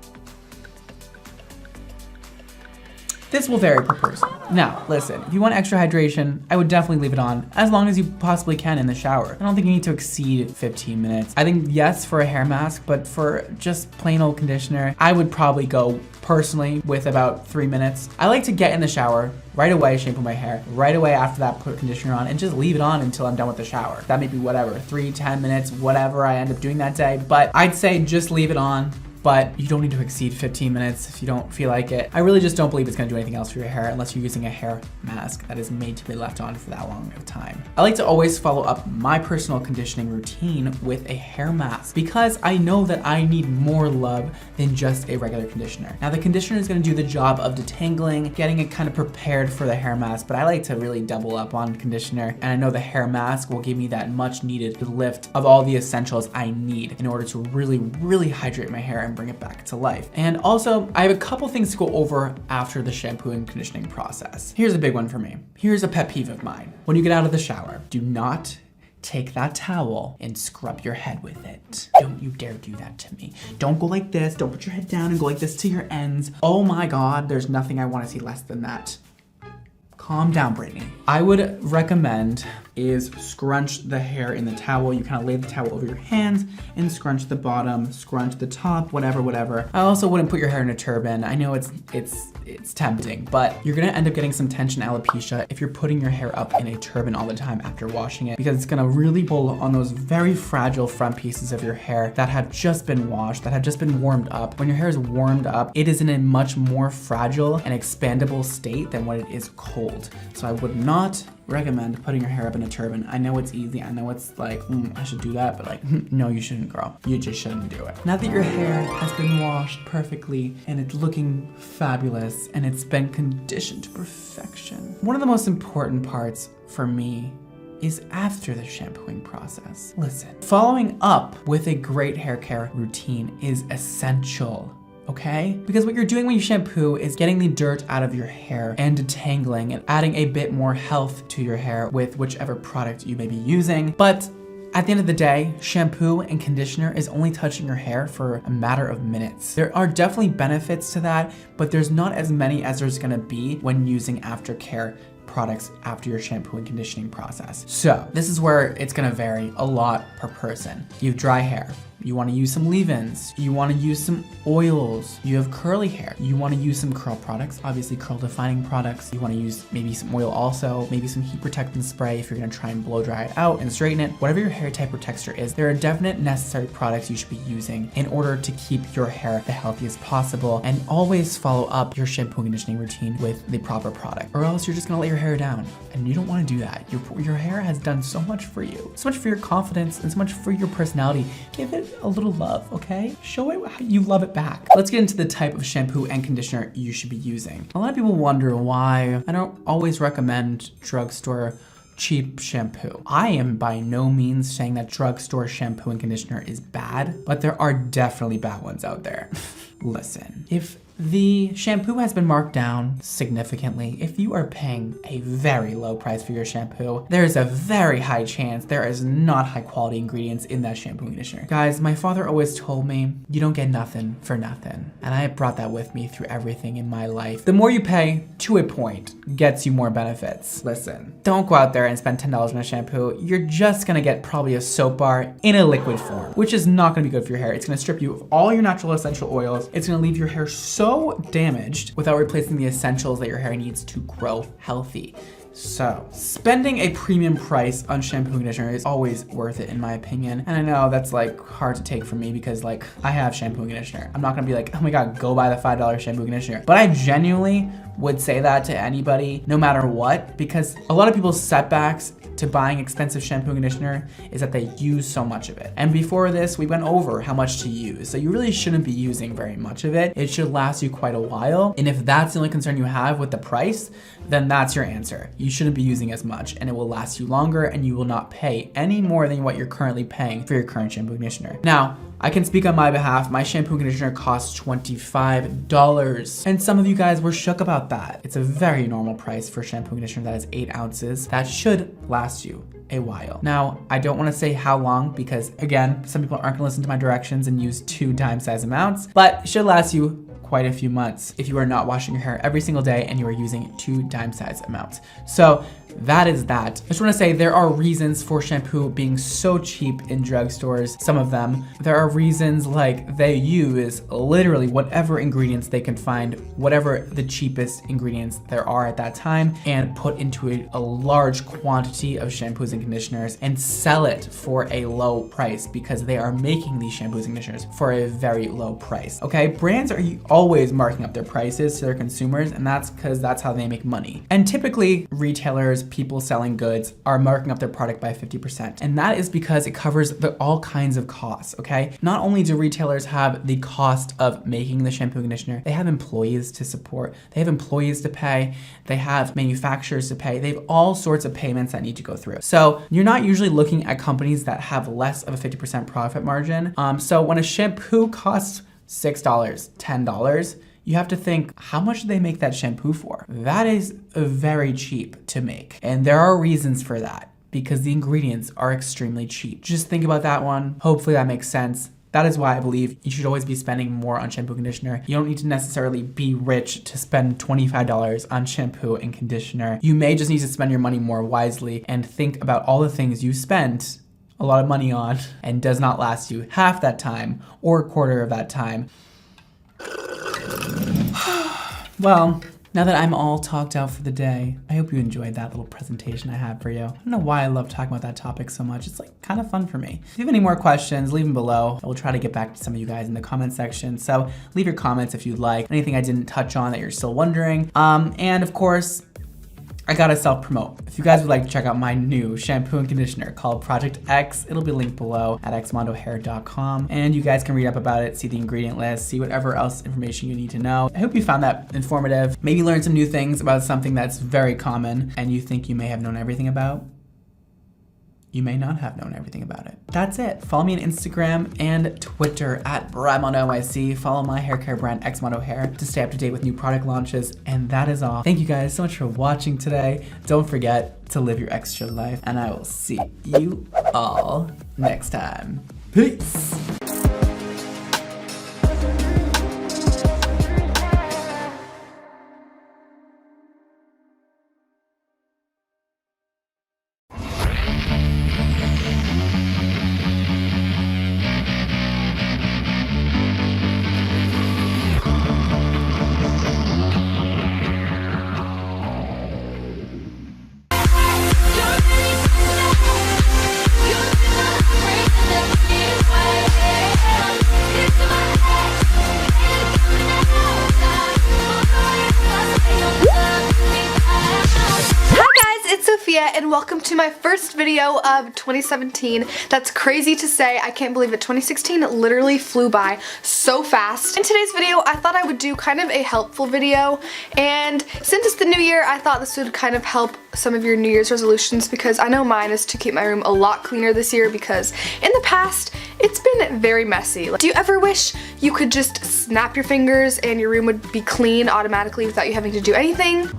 This will vary per person. Now, listen, if you want extra hydration, I would definitely leave it on as long as you possibly can in the shower. I don't think you need to exceed 15 minutes. I think yes for a hair mask, but for just plain old conditioner, I would probably go personally with about 3 minutes. I like to get in the shower right away, shampoo my hair, right away after that, put conditioner on, and just leave it on until I'm done with the shower. That may be whatever, 3, 10 minutes, whatever I end up doing that day, but I'd say just leave it on. But you don't need to exceed 15 minutes if you don't feel like it. I really just don't believe it's gonna do anything else for your hair unless you're using a hair mask that is made to be left on for that long of time. I like to always follow up my personal conditioning routine with a hair mask because I know that I need more love than just a regular conditioner. Now the conditioner is gonna do the job of detangling, getting it kind of prepared for the hair mask, but I like to really double up on conditioner, and I know the hair mask will give me that much needed lift of all the essentials I need in order to really, really hydrate my hair and bring it back to life. And also, I have a couple things to go over after the shampoo and conditioning process. Here's a big one for me. Here's a pet peeve of mine. When you get out of the shower, do not take that towel and scrub your head with it. Don't you dare do that to me. Don't go like this. Don't put your head down and go like this to your ends. Oh my God, there's nothing I want to see less than that. Calm down, Brittany. I would recommend is scrunch the hair in the towel. You kind of lay the towel over your hands and scrunch the bottom, scrunch the top, whatever. I also wouldn't put your hair in a turban. I know it's tempting, but you're gonna end up getting some tension alopecia if you're putting your hair up in a turban all the time after washing it, because it's gonna really pull on those very fragile front pieces of your hair that have just been washed, that have just been warmed up. When your hair is warmed up, it is in a much more fragile and expandable state than when it is cold. So I would not recommend putting your hair up in a turban. I know it's easy. I know it's like, I should do that, but like, no, you shouldn't, girl. You just shouldn't do it. Now that your hair has been washed perfectly and it's looking fabulous and it's been conditioned to perfection, one of the most important parts for me is after the shampooing process. Listen, following up with a great hair care routine is essential. Okay? Because what you're doing when you shampoo is getting the dirt out of your hair and detangling and adding a bit more health to your hair with whichever product you may be using. But at the end of the day, shampoo and conditioner is only touching your hair for a matter of minutes. There are definitely benefits to that, but there's not as many as there's gonna be when using aftercare products after your shampoo and conditioning process. So this is where it's gonna vary a lot per person. You have dry hair. You want to use some leave-ins. You want to use some oils. You have curly hair. You want to use some curl products, obviously curl defining products. You want to use maybe some oil also, maybe some heat protectant spray if you're going to try and blow dry it out and straighten it. Whatever your hair type or texture is, there are definite necessary products you should be using in order to keep your hair the healthiest possible, and always follow up your shampoo and conditioning routine with the proper product, or else you're just going to let your hair down, and you don't want to do that. Your hair has done so much for you, so much for your confidence and so much for your personality. Give it a little love, okay? Show it how you love it back. Let's get into the type of shampoo and conditioner you should be using. A lot of people wonder why I don't always recommend drugstore cheap shampoo. I am by no means saying that drugstore shampoo and conditioner is bad, but there are definitely bad ones out there. Listen, if the shampoo has been marked down significantly, if you are paying a very low price for your shampoo, there is a very high chance there is not high quality ingredients in that shampoo and conditioner. Guys, my father always told me, you don't get nothing for nothing. And I brought that with me through everything in my life. The more you pay, to a point, gets you more benefits. Listen, don't go out there and spend $10 on a shampoo. You're just gonna get probably a soap bar in a liquid form, which is not gonna be good for your hair. It's gonna strip you of all your natural essential oils. It's gonna leave your hair so damaged without replacing the essentials that your hair needs to grow healthy. So, spending a premium price on shampoo and conditioner is always worth it in my opinion. And I know that's like hard to take from me because like I have shampoo and conditioner. I'm not gonna be like, oh my God, go buy the $5 shampoo and conditioner. But I genuinely would say that to anybody, no matter what, because a lot of people's setbacks to buying expensive shampoo and conditioner is that they use so much of it. And before this, we went over how much to use. So you really shouldn't be using very much of it. It should last you quite a while. And if that's the only concern you have with the price, then that's your answer. You shouldn't be using as much and it will last you longer and you will not pay any more than what you're currently paying for your current shampoo and conditioner. Now, I can speak on my behalf. My shampoo and conditioner costs $25. And some of you guys were shook about that. It's a very normal price for shampoo and conditioner that is 8 ounces. That should last you a while. Now, I don't want to say how long because again, some people aren't gonna listen to my directions and use 2 dime size amounts, but it should last you quite a few months if you are not washing your hair every single day and you are using 2 dime-size amounts. So that is that. I just want to say there are reasons for shampoo being so cheap in drugstores, some of them. There are reasons like they use literally whatever ingredients they can find, whatever the cheapest ingredients there are at that time, and put into a large quantity of shampoos and conditioners and sell it for a low price because they are making these shampoos and conditioners for a very low price. Okay, brands are always marking up their prices to their consumers, and that's because that's how they make money. And typically retailers, people selling goods are marking up their product by 50%. And that is because it covers all kinds of costs, okay? Not only do retailers have the cost of making the shampoo and conditioner, they have employees to support, they have employees to pay, they have manufacturers to pay, they have all sorts of payments that need to go through. So you're not usually looking at companies that have less of a 50% profit margin. So when a shampoo costs $6, $10, you have to think, how much do they make that shampoo for? That is very cheap to make. And there are reasons for that because the ingredients are extremely cheap. Just think about that one. Hopefully that makes sense. That is why I believe you should always be spending more on shampoo and conditioner. You don't need to necessarily be rich to spend $25 on shampoo and conditioner. You may just need to spend your money more wisely and think about all the things you spent a lot of money on and does not last you half that time or a quarter of that time. Well, now that I'm all talked out for the day, I hope you enjoyed that little presentation I had for you. I don't know why I love talking about that topic so much. It's like kind of fun for me. If you have any more questions, leave them below. I will try to get back to some of you guys in the comment section. So leave your comments if you'd like. Anything I didn't touch on that you're still wondering. And of course, I gotta self-promote. If you guys would like to check out my new shampoo and conditioner called Project X, it'll be linked below at xmondohair.com. And you guys can read up about it, see the ingredient list, see whatever else information you need to know. I hope you found that informative. Maybe learn some new things about something that's very common and you think you may have known everything about. You may not have known everything about it. That's it. Follow me on Instagram and Twitter at BrymonNYC. Follow my hair care brand, Xmondo Hair, to stay up to date with new product launches. And that is all. Thank you guys so much for watching today. Don't forget to live your extra life, and I will see you all next time. Peace. And welcome to my first video of 2017. That's crazy to say. I can't believe it. 2016 literally flew by so fast. In today's video, I thought I would do kind of a helpful video, and since it's the new year, I thought this would kind of help some of your New Year's resolutions, because I know mine is to keep my room a lot cleaner this year, because in the past, it's been very messy. Do you ever wish you could just snap your fingers and your room would be clean automatically without you having to do anything?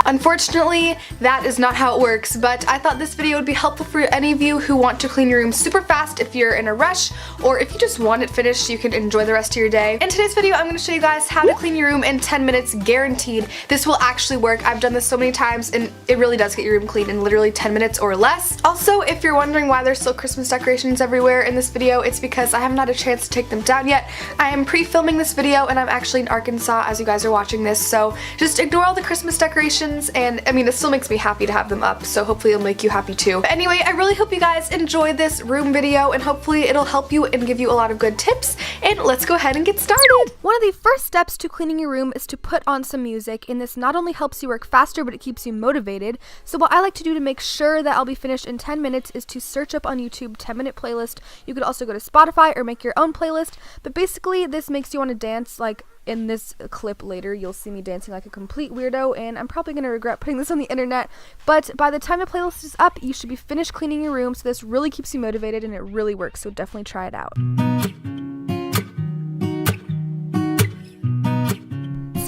Unfortunately, that is not how it works, but I thought this video would be helpful for any of you who want to clean your room super fast if you're in a rush, or if you just want it finished so you can enjoy the rest of your day. In today's video, I'm going to show you guys how to clean your room in 10 minutes, guaranteed. This will actually work. I've done this so many times, and it really does get your room clean in literally 10 minutes or less. Also, if you're wondering why there's still Christmas decorations everywhere in this video, it's because I haven't had a chance to take them down yet. I am pre-filming this video, and I'm actually in Arkansas as you guys are watching this, so just ignore all the Christmas decorations. And I mean, it still makes me happy to have them up, so hopefully it'll make you happy too. But anyway, I really hope you guys enjoy this room video, and hopefully it'll help you and give you a lot of good tips. And let's go ahead and get started. One of the first steps to cleaning your room is to put on some music, and this not only helps you work faster, but it keeps you motivated. So what I like to do to make sure that I'll be finished in 10 minutes is to search up on YouTube 10-minute playlist. You could also go to Spotify or make your own playlist, but basically this makes you want to dance. Like in this clip later, you'll see me dancing like a complete weirdo, and I'm probably going to regret putting this on the internet, but by the time the playlist is up, you should be finished cleaning your room, so this really keeps you motivated and it really works, so definitely try it out.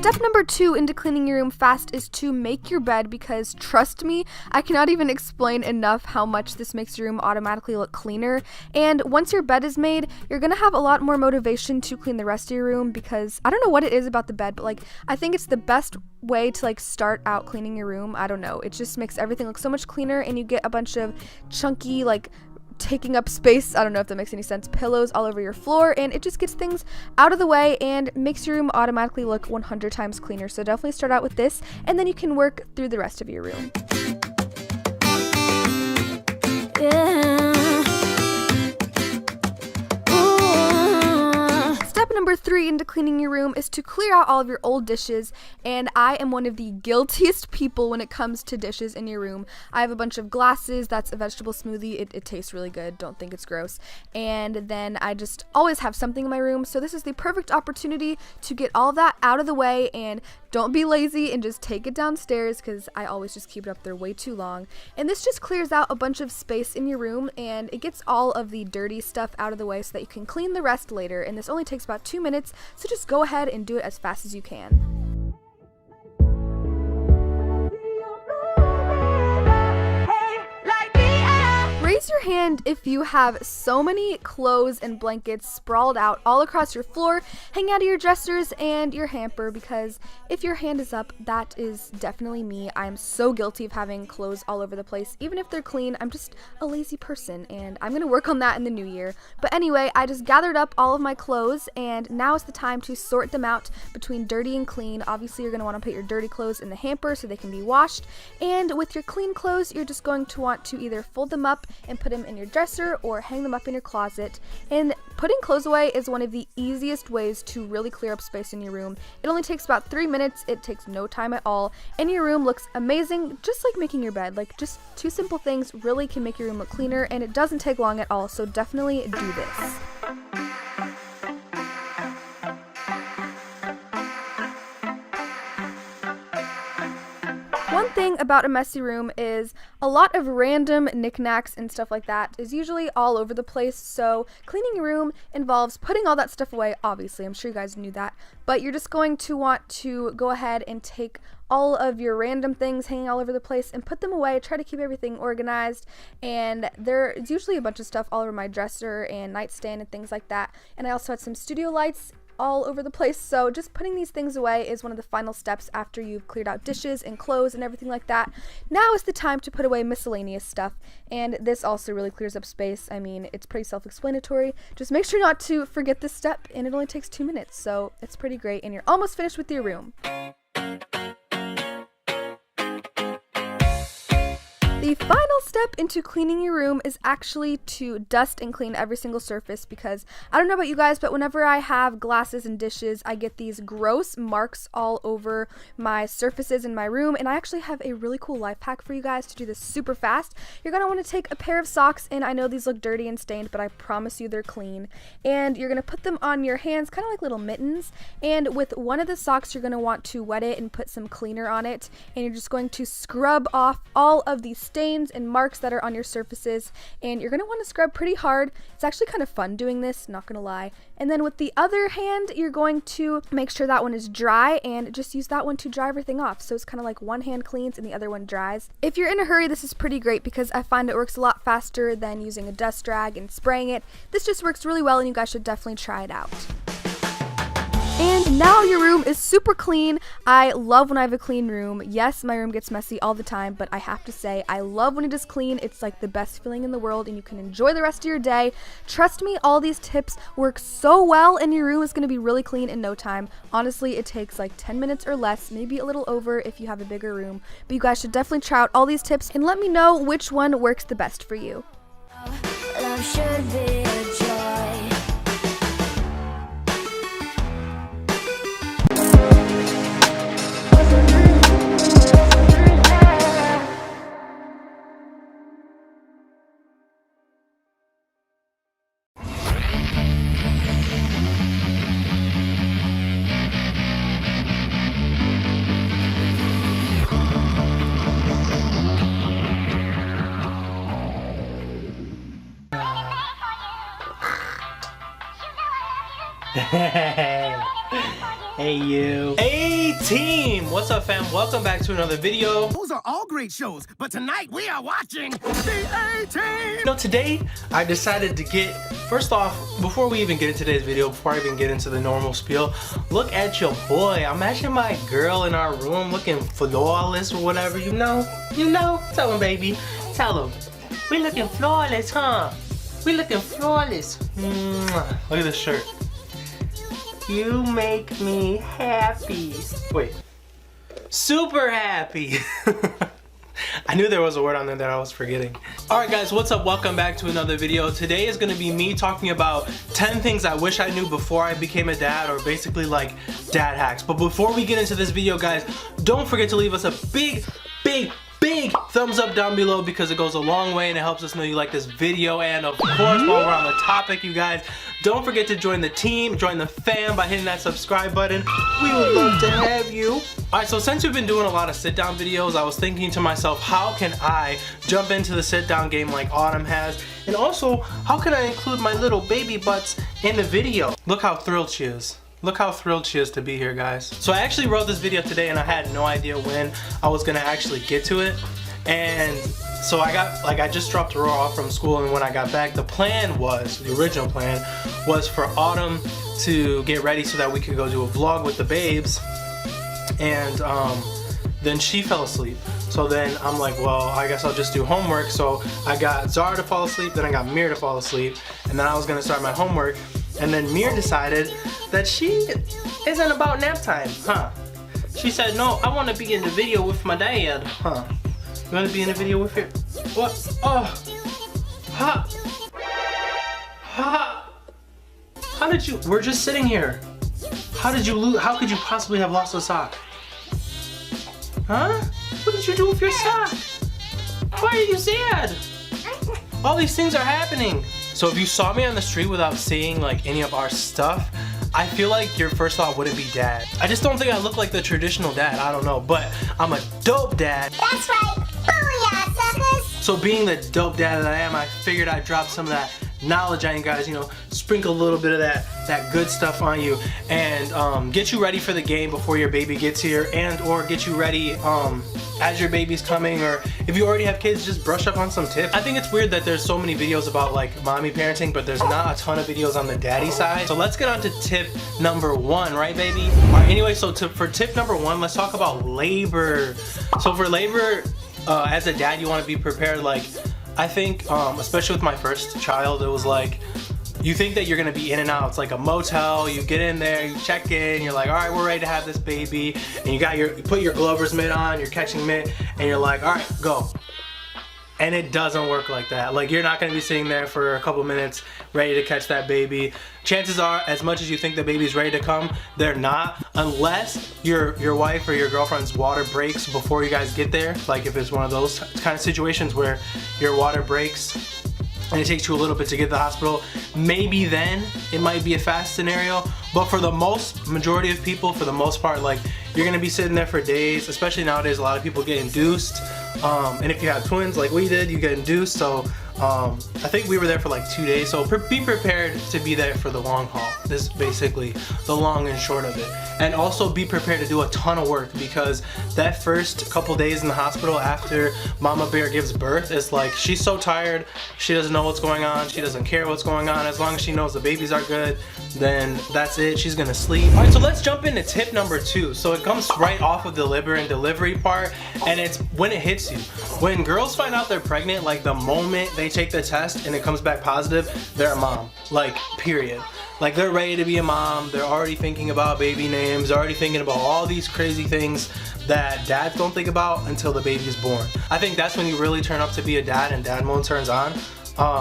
Step number 2 into cleaning your room fast is to make your bed, because trust me, I cannot even explain enough how much this makes your room automatically look cleaner. And once your bed is made, you're gonna have a lot more motivation to clean the rest of your room, because I don't know what it is about the bed, but like I think it's the best way to like start out cleaning your room. I don't know, it just makes everything look so much cleaner, and you get a bunch of chunky, like taking up space, I don't know if that makes any sense, pillows all over your floor, and it just gets things out of the way and makes your room automatically look 100 times cleaner. So definitely start out with this, and then you can work through the rest of your room. Step number 3 into cleaning your room is to clear out all of your old dishes, and I am one of the guiltiest people when it comes to dishes in your room. I have a bunch of glasses. That's a vegetable smoothie. It tastes really good. Don't think it's gross. And then I just always have something in my room, so this is the perfect opportunity to get all of that out of the way, and don't be lazy and just take it downstairs, because I always just keep it up there way too long. And this just clears out a bunch of space in your room, and it gets all of the dirty stuff out of the way so that you can clean the rest later. And this only takes about 2 minutes, so just go ahead and do it as fast as you can. Raise your hand if you have so many clothes and blankets sprawled out all across your floor, hanging out of your dressers and your hamper, because if your hand is up, that is definitely me. I am so guilty of having clothes all over the place. Even if they're clean, I'm just a lazy person, and I'm gonna work on that in the new year. But anyway, I just gathered up all of my clothes, and now is the time to sort them out between dirty and clean. Obviously, you're gonna wanna put your dirty clothes in the hamper so they can be washed, and with your clean clothes, you're just going to want to either fold them up and put them in your dresser or hang them up in your closet. And putting clothes away is one of the easiest ways to really clear up space in your room. It only takes about 3 minutes. It takes no time at all, and your room looks amazing, just like making your bed. Like, just 2 simple things really can make your room look cleaner, and it doesn't take long at all, so definitely do this. One thing about a messy room is a lot of random knickknacks and stuff like that is usually all over the place, so cleaning your room involves putting all that stuff away. Obviously, I'm sure you guys knew that, but you're just going to want to go ahead and take all of your random things hanging all over the place and put them away. Try to keep everything organized, and there's usually a bunch of stuff all over my dresser and nightstand and things like that, and I also had some studio lights all over the place, so just putting these things away is one of the final steps after you've cleared out dishes and clothes and everything like that. Now is the time to put away miscellaneous stuff, and this also really clears up space. I mean, it's pretty self-explanatory. Just make sure not to forget this step, and it only takes 2 minutes, so it's pretty great, and you're almost finished with your room. The final step into cleaning your room is actually to dust and clean every single surface, because I don't know about you guys, but whenever I have glasses and dishes, I get these gross marks all over my surfaces in my room, and I actually have a really cool life hack for you guys to do this super fast. You're going to want to take a pair of socks, and I know these look dirty and stained, but I promise you they're clean, and you're going to put them on your hands, kind of like little mittens, and with one of the socks, you're going to want to wet it and put some cleaner on it, and you're just going to scrub off all of these stains and marks that are on your surfaces, and you're going to want to scrub pretty hard. It's actually kind of fun doing this, not going to lie. And then with the other hand, you're going to make sure that one is dry and just use that one to dry everything off. So it's kind of like one hand cleans and the other one dries. If you're in a hurry, this is pretty great because I find it works a lot faster than using a dust rag and spraying it. This just works really well, and you guys should definitely try it out. And now your room is super clean. I love when I have a clean room. Yes, my room gets messy all the time, but I have to say, I love when it is clean. It's like the best feeling in the world, and you can enjoy the rest of your day. Trust me, all these tips work so well, and your room is going to be really clean in no time. Honestly, it takes like 10 minutes or less, maybe a little over if you have a bigger room. But you guys should definitely try out all these tips and let me know which one works the best for you. Love should be a joy. Hey you. Hey team, what's up fam? Welcome back to another video. Those are all great shows, but tonight we are watching the A-Team. You know, today I decided to get, first off, before we even get into today's video, before I even get into the normal spiel, look at your boy. Imagine my girl in our room looking flawless or whatever, you know? Tell him, baby. Tell him. We looking flawless, huh? We looking flawless. Mwah. Look at this shirt. You make me happy. Wait. Super happy. I knew there was a word on there that I was forgetting. Alright guys, what's up? Welcome back to another video. Today is going to be me talking about 10 things I wish I knew before I became a dad, or basically like dad hacks. But before we get into this video guys, don't forget to leave us a big thumbs up down below, because it goes a long way and it helps us know you like this video. And of course, while we're on the topic, you guys, don't forget to join the team, join the fam by hitting that subscribe button. We would love to have you. Alright, so since we've been doing a lot of sit down videos, I was thinking to myself, how can I jump into the sit down game like Autumn has? And also, how can I include my little baby butts in the video? Look how thrilled she is. Look how thrilled she is to be here, guys. So I actually wrote this video today and I had no idea when I was gonna actually get to it. And so I just dropped Aurora off from school, and when I got back, the original plan was for Autumn to get ready so that we could go do a vlog with the babes. And then she fell asleep. So then I'm like, well, I guess I'll just do homework. So I got Zara to fall asleep, then I got Mir to fall asleep, and then I was gonna start my homework. And then Mir decided that she isn't about nap time, huh? She said, no, I wanna be in the video with my dad, huh? You wanna be in a video with your, what? Oh, how did you, we're just sitting here. How did you lose, how could you possibly have lost a sock? Huh? What did you do with your sock? Why are you sad? All these things are happening. So if you saw me on the street without seeing like any of our stuff, I feel like your first thought wouldn't be dad. I just don't think I look like the traditional dad, I don't know, but I'm a dope dad. That's right, booyah, suckers! So being the dope dad that I am, I figured I'd drop some of that knowledge on you guys, you know, sprinkle a little bit of that good stuff on you, and get you ready for the game before your baby gets here, and or get you ready as your baby's coming, or if you already have kids, just brush up on some tips. I think it's weird that there's so many videos about like mommy parenting, but there's not a ton of videos on the daddy side. So let's get on to tip number 1, right baby? Alright, anyway, so for tip number 1, let's talk about labor. So for labor, as a dad, you want to be prepared. Like, I think, especially with my first child, it was like, you think that you're gonna be in and out. It's like a motel. You get in there, you check in, you're like, all right, we're ready to have this baby, and you put your Glover's mitt on, your catching mitt, and you're like, all right, go. And it doesn't work like that. Like, you're not gonna be sitting there for a couple minutes ready to catch that baby. Chances are, as much as you think the baby's ready to come, they're not, unless your wife or your girlfriend's water breaks before you guys get there. Like if it's one of those kind of situations where your water breaks and it takes you a little bit to get to the hospital, maybe then it might be a fast scenario. But for the majority of people, for the most part, like, you're gonna be sitting there for days. Especially nowadays, a lot of people get induced, and if you have twins like we did, you get induced. So I think we were there for like 2 days. So be prepared to be there for the long haul. This is basically the long and short of it. And also be prepared to do a ton of work, because that first couple days in the hospital after Mama Bear gives birth is like, she's so tired, she doesn't know what's going on, she doesn't care what's going on. As long as she knows the babies are good, then that's it, she's gonna sleep. All right, so let's jump into tip number 2. So it comes right off of the labor and delivery part, and it's when it hits you. When girls find out they're pregnant, like the moment they take the test and it comes back positive, they're a mom, like, period. Like, they're ready to be a mom, they're already thinking about baby names, they're already thinking about all these crazy things that dads don't think about until the baby is born. I think that's when you really turn up to be a dad and dad mode turns on.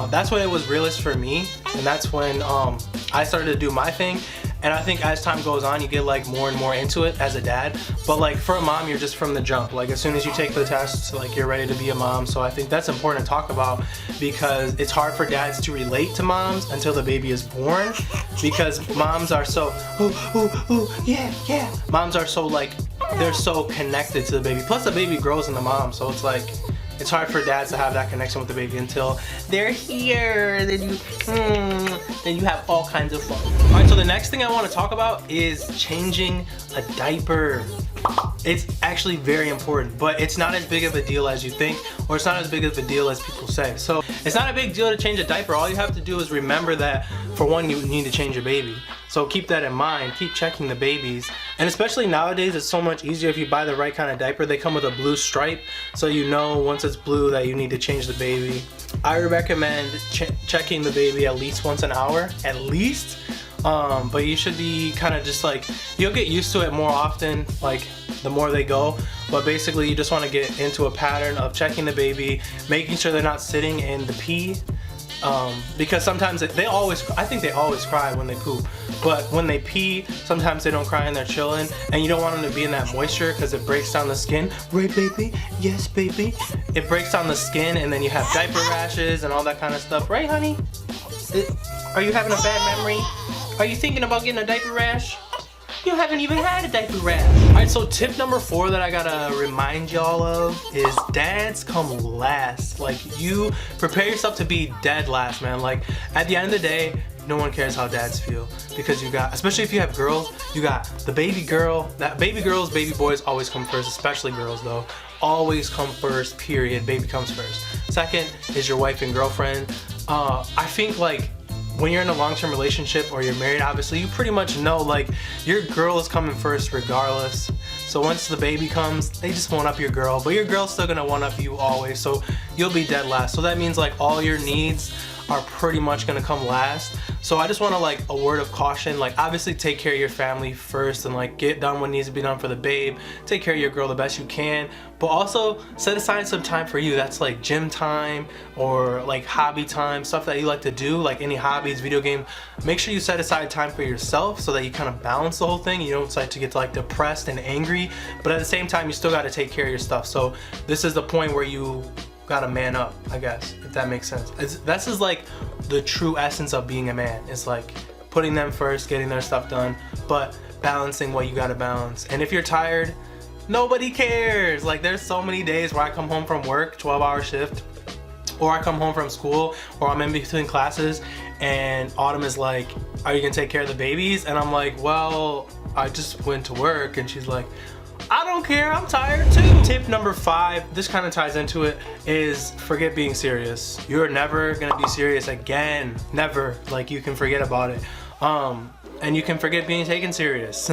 That's when it was realest for me, and that's when I started to do my thing. And I think as time goes on, you get like more and more into it as a dad. But like for a mom, you're just from the jump. Like as soon as you take the test, like you're ready to be a mom. So I think that's important to talk about, because it's hard for dads to relate to moms until the baby is born, because moms are so, yeah. Moms are so like, they're so connected to the baby. Plus the baby grows in the mom, so it's like, it's hard for dads to have that connection with the baby until they're here. Then you have all kinds of fun. All right, so the next thing I want to talk about is changing a diaper. It's actually very important, but it's not as big of a deal as you think, or it's not as big of a deal as people say. So it's not a big deal to change a diaper. All you have to do is remember that, for one, you need to change your baby. So keep that in mind. Keep checking the babies. And especially nowadays, it's so much easier if you buy the right kind of diaper. They come with a blue stripe, so you know once it's blue that you need to change the baby. I recommend checking the baby at least once an hour, at least. But you should be kind of just like, you'll get used to it more often, like the more they go. But basically you just want to get into a pattern of checking the baby, making sure they're not sitting in the pee. Because sometimes I think they always cry when they poop, but when they pee, sometimes they don't cry and they're chilling, and you don't want them to be in that moisture because it breaks down the skin. Right, baby? Yes, baby. It breaks down the skin, and then you have diaper rashes and all that kind of stuff. Right, honey? Are you having a bad memory? Are you thinking about getting a diaper rash? You haven't even had a diaper rash. All right, so tip number 4 that I gotta remind y'all of is dads come last. Like, you prepare yourself to be dead last, man. Like, at the end of the day, no one cares how dads feel, because you got, especially if you have girls, you got the baby girl. That baby girls, baby boys always come first, especially girls though. Always come first, period. Baby comes first. Second is your wife and girlfriend. I think like, when you're in a long-term relationship or you're married, obviously, you pretty much know like your girl is coming first regardless. So once the baby comes, they just one up your girl, but your girl's still gonna one up you always, so you'll be dead last. So that means like all your needs are pretty much gonna come last. So I just want to, like, a word of caution, like, obviously take care of your family first and like get done what needs to be done for the babe, take care of your girl the best you can, but also set aside some time for you. That's like gym time or like hobby time, stuff that you like to do, like any hobbies, video game. Make sure you set aside time for yourself so that you kind of balance the whole thing. You don't start to get like depressed and angry, but at the same time you still got to take care of your stuff. So this is the point where you gotta man up, I guess, if that makes sense. This is like the true essence of being a man. It's like putting them first, getting their stuff done, but balancing what you gotta balance. And if you're tired, nobody cares. Like, there's so many days where I come home from work, 12-hour shift, or I come home from school, or I'm in between classes, and Autumn is like, are you gonna take care of the babies? And I'm like, well, I just went to work. And she's like, I don't care, I'm tired too. Tip number 5, this kind of ties into it, is forget being serious. You're never gonna be serious again. Never. Like, you can forget about it. And you can forget being taken serious.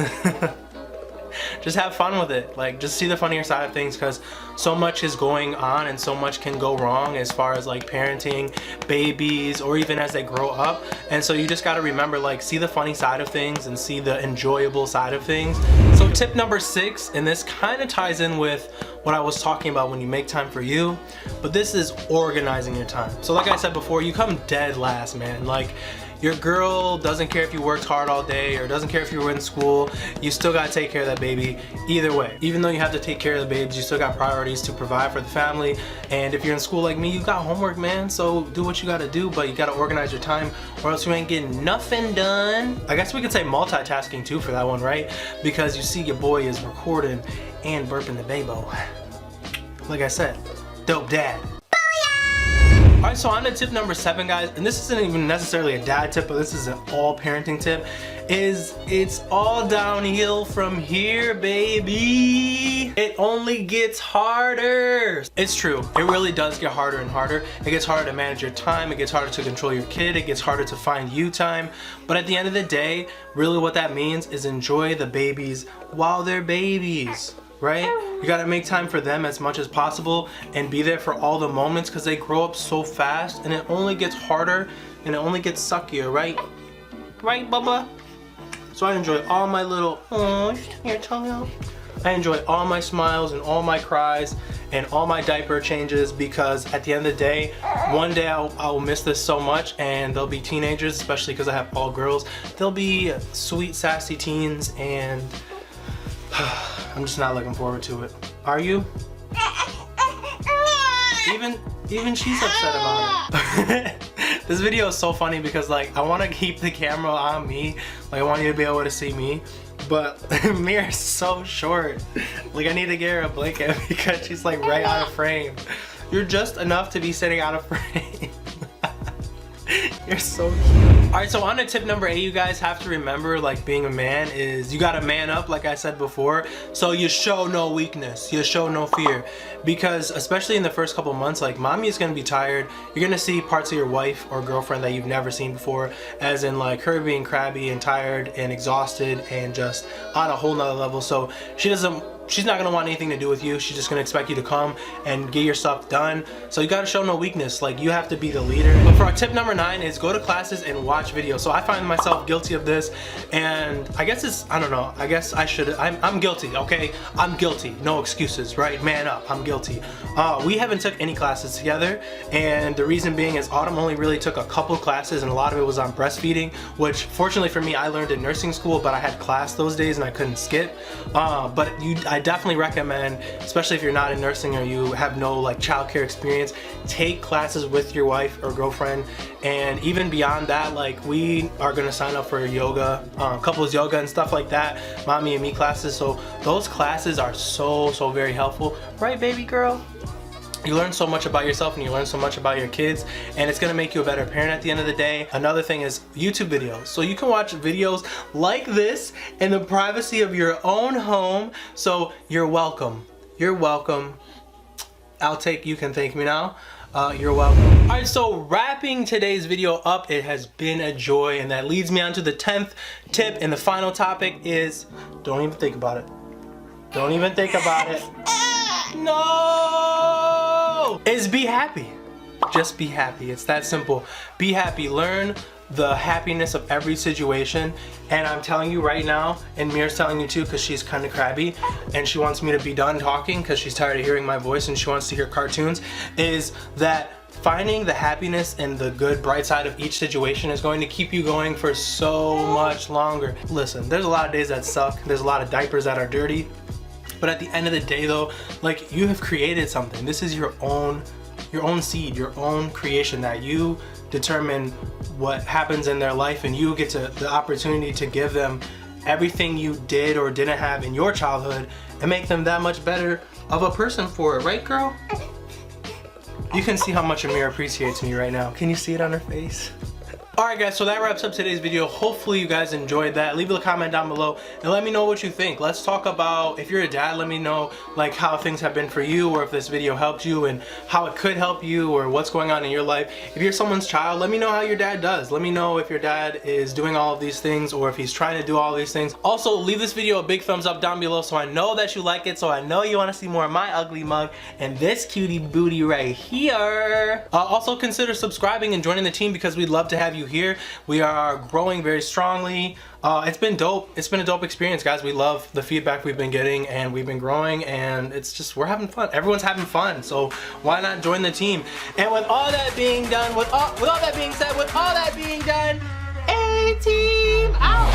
Just have fun with it. Like, just see the funnier side of things, because so much is going on and so much can go wrong as far as like parenting babies or even as they grow up. And so you just got to remember, like, see the funny side of things and see the enjoyable side of things. So tip number 6, and this kind of ties in with what I was talking about when you make time for you, but this is organizing your time. So like I said before, you come dead last, man. Like, your girl doesn't care if you worked hard all day or doesn't care if you were in school. You still gotta take care of that baby either way. Even though you have to take care of the babes, you still got priorities to provide for the family. And if you're in school like me, you got homework, man. So do what you gotta do, but you gotta organize your time or else you ain't getting nothing done. I guess we could say multitasking too for that one, right? Because you see your boy is recording and burping the babo. Like I said, dope dad. Alright, so on to tip number 7, guys, and this isn't even necessarily a dad tip, but this is an all parenting tip, is it's all downhill from here, baby. It only gets harder. It's true, it really does get harder and harder. It gets harder to manage your time, it gets harder to control your kid, it gets harder to find you time, but at the end of the day, really what that means is enjoy the babies while they're babies. Right? You gotta make time for them as much as possible and be there for all the moments, because they grow up so fast and it only gets harder and it only gets suckier, right? Right, Bubba? So I enjoy all my little, oh, your tongue out. I enjoy all my smiles and all my cries and all my diaper changes, because at the end of the day, one day I'll miss this so much, and they'll be teenagers, especially because I have all girls. They'll be sweet, sassy teens, and I'm just not looking forward to it. Are you? Even she's upset about it. This video is so funny because, like, I want to keep the camera on me. Like, I want you to be able to see me. But Mira's so short. Like, I need to get her a blanket because she's like right out of frame. You're just enough to be sitting out of frame. You're so cute. All right, so on to tip number 8, you guys have to remember, like, being a man is you gotta man up, like I said before. So you show no weakness, you show no fear, because especially in the first couple months, like, mommy is gonna be tired. You're gonna see parts of your wife or girlfriend that you've never seen before, as in like her being crabby and tired and exhausted and just on a whole nother level. So she's not gonna want anything to do with you. She's just gonna expect you to come and get your stuff done. So you gotta show no weakness. Like, you have to be the leader. But for our tip number 9 is go to classes and watch videos. So I find myself guilty of this, and I guess it's, I don't know, I guess I should, I'm guilty, okay? I'm guilty, no excuses, right? Man up, I'm guilty. We haven't took any classes together, and the reason being is Autumn only really took a couple classes, and a lot of it was on breastfeeding, which fortunately for me, I learned in nursing school, but I had class those days and I couldn't skip. But I definitely recommend, especially if you're not in nursing or you have no like childcare experience, take classes with your wife or girlfriend. And even beyond that, like, we are gonna sign up for yoga, couples yoga and stuff like that, mommy and me classes. So those classes are so very helpful, right, baby girl? You learn so much about yourself and you learn so much about your kids, and it's gonna make you a better parent at the end of the day. Another thing is YouTube videos. So you can watch videos like this in the privacy of your own home. So you're welcome. You're welcome. You can thank me now. You're welcome. All right, so wrapping today's video up, it has been a joy, and that leads me on to the 10th tip, and the final topic is don't even think about it. Don't even think about it. No! Is be happy. Just be happy. It's that simple. Be happy. Learn the happiness of every situation. And I'm telling you right now, and Mira's telling you too, because she's kind of crabby and she wants me to be done talking because she's tired of hearing my voice and she wants to hear cartoons, is that finding the happiness and the good bright side of each situation is going to keep you going for so much longer. Listen, there's a lot of days that suck. There's a lot of diapers that are dirty. But at the end of the day though, like, you have created something. This is your own seed, your own creation, that you determine what happens in their life, and you get the opportunity to give them everything you did or didn't have in your childhood and make them that much better of a person for it, right, girl? You can see how much Amira appreciates me right now. Can you see it on her face? Alright guys, so that wraps up today's video. Hopefully you guys enjoyed that. Leave a comment down below and let me know what you think. Let's talk about, if you're a dad, let me know like how things have been for you, or if this video helped you and how it could help you, or what's going on in your life. If you're someone's child, let me know how your dad does. Let me know if your dad is doing all of these things or if he's trying to do all of these things. Also, leave this video a big thumbs up down below so I know that you like it, so I know you want to see more of my ugly mug and this cutie booty right here. Also consider subscribing and joining the team because we'd love to have you here. We are growing very strongly. It's been dope. It's been a dope experience, guys. We love the feedback we've been getting, and we've been growing, and it's just, we're having fun. Everyone's having fun, so why not join the team? And with all that being done, with all that being said, with all that being done, A-Team out!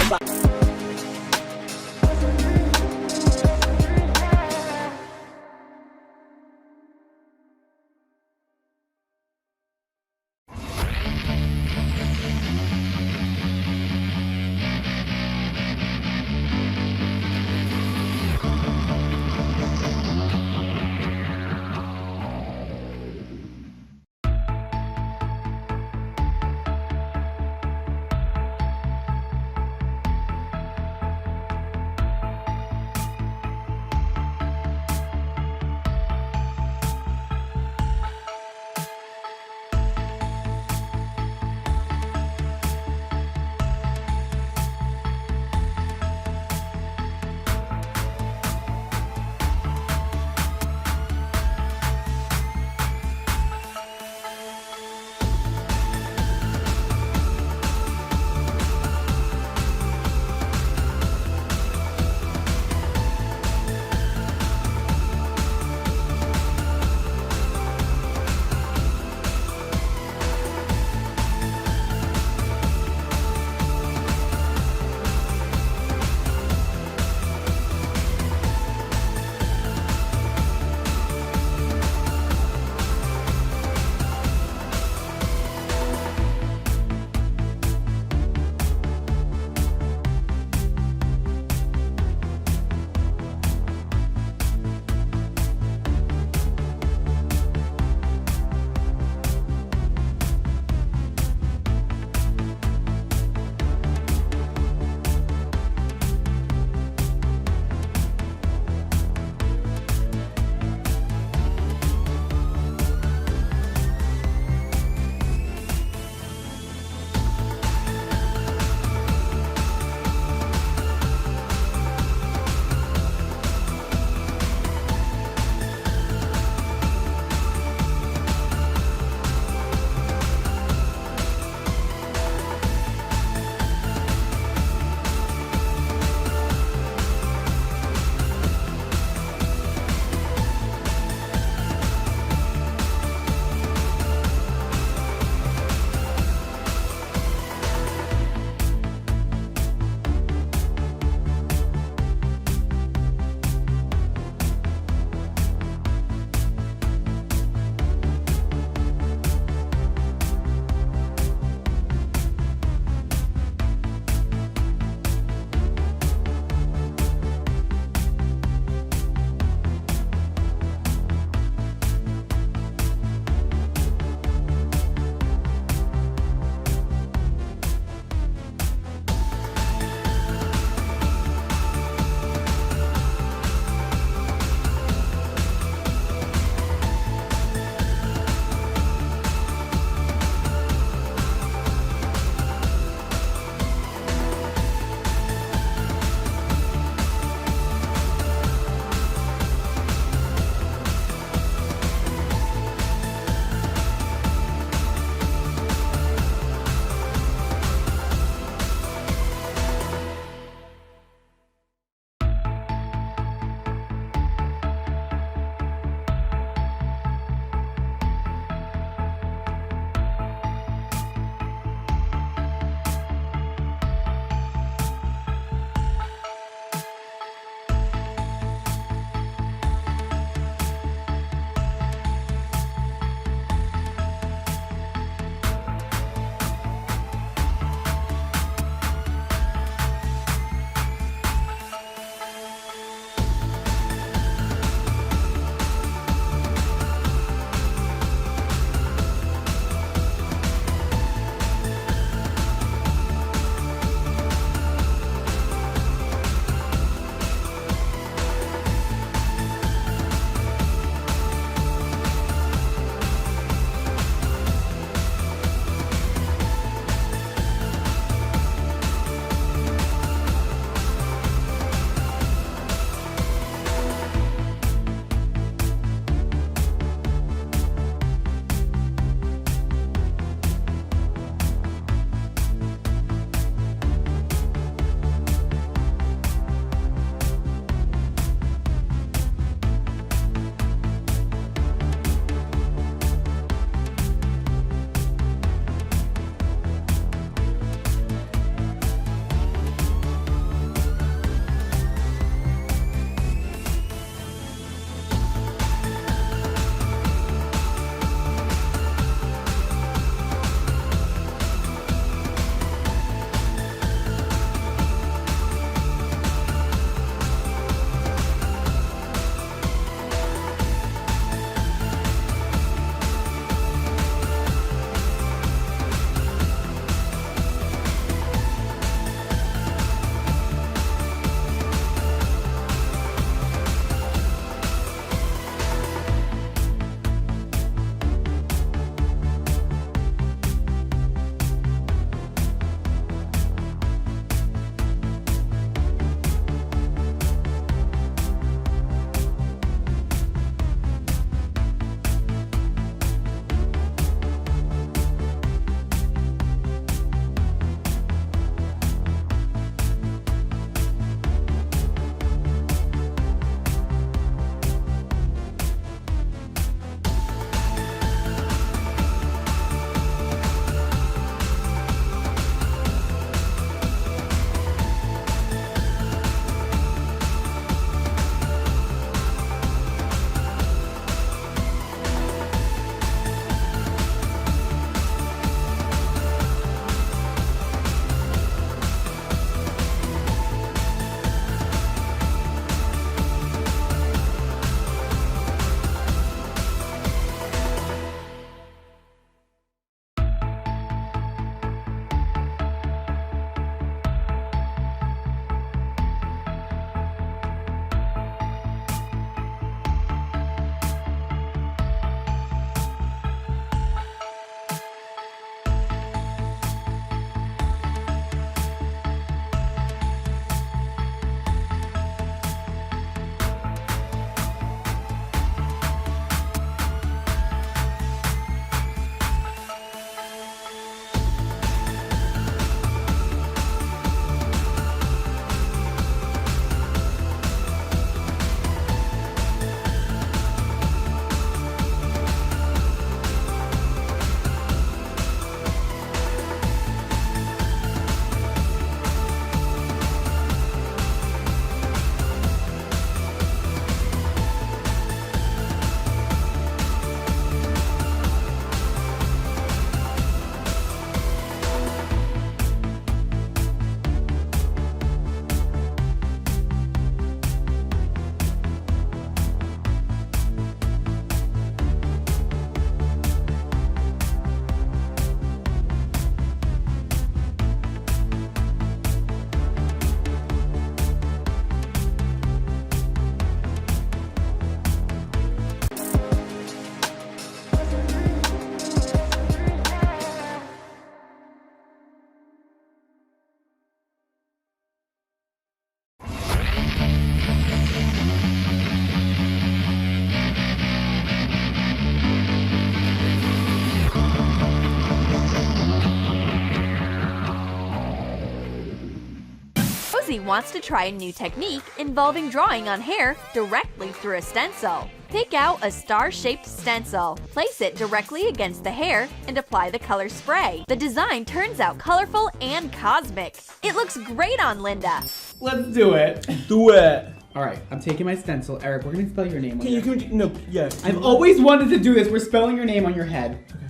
wants to try a new technique involving drawing on hair directly through a stencil. Pick out a star-shaped stencil, place it directly against the hair, and apply the color spray. The design turns out colorful and cosmic. It looks great on Linda. Let's do it. Do it. All right, I'm taking my stencil. Eric, we're gonna spell your name on your head. No, yeah. I've always wanted to do this. We're spelling your name on your head. Okay.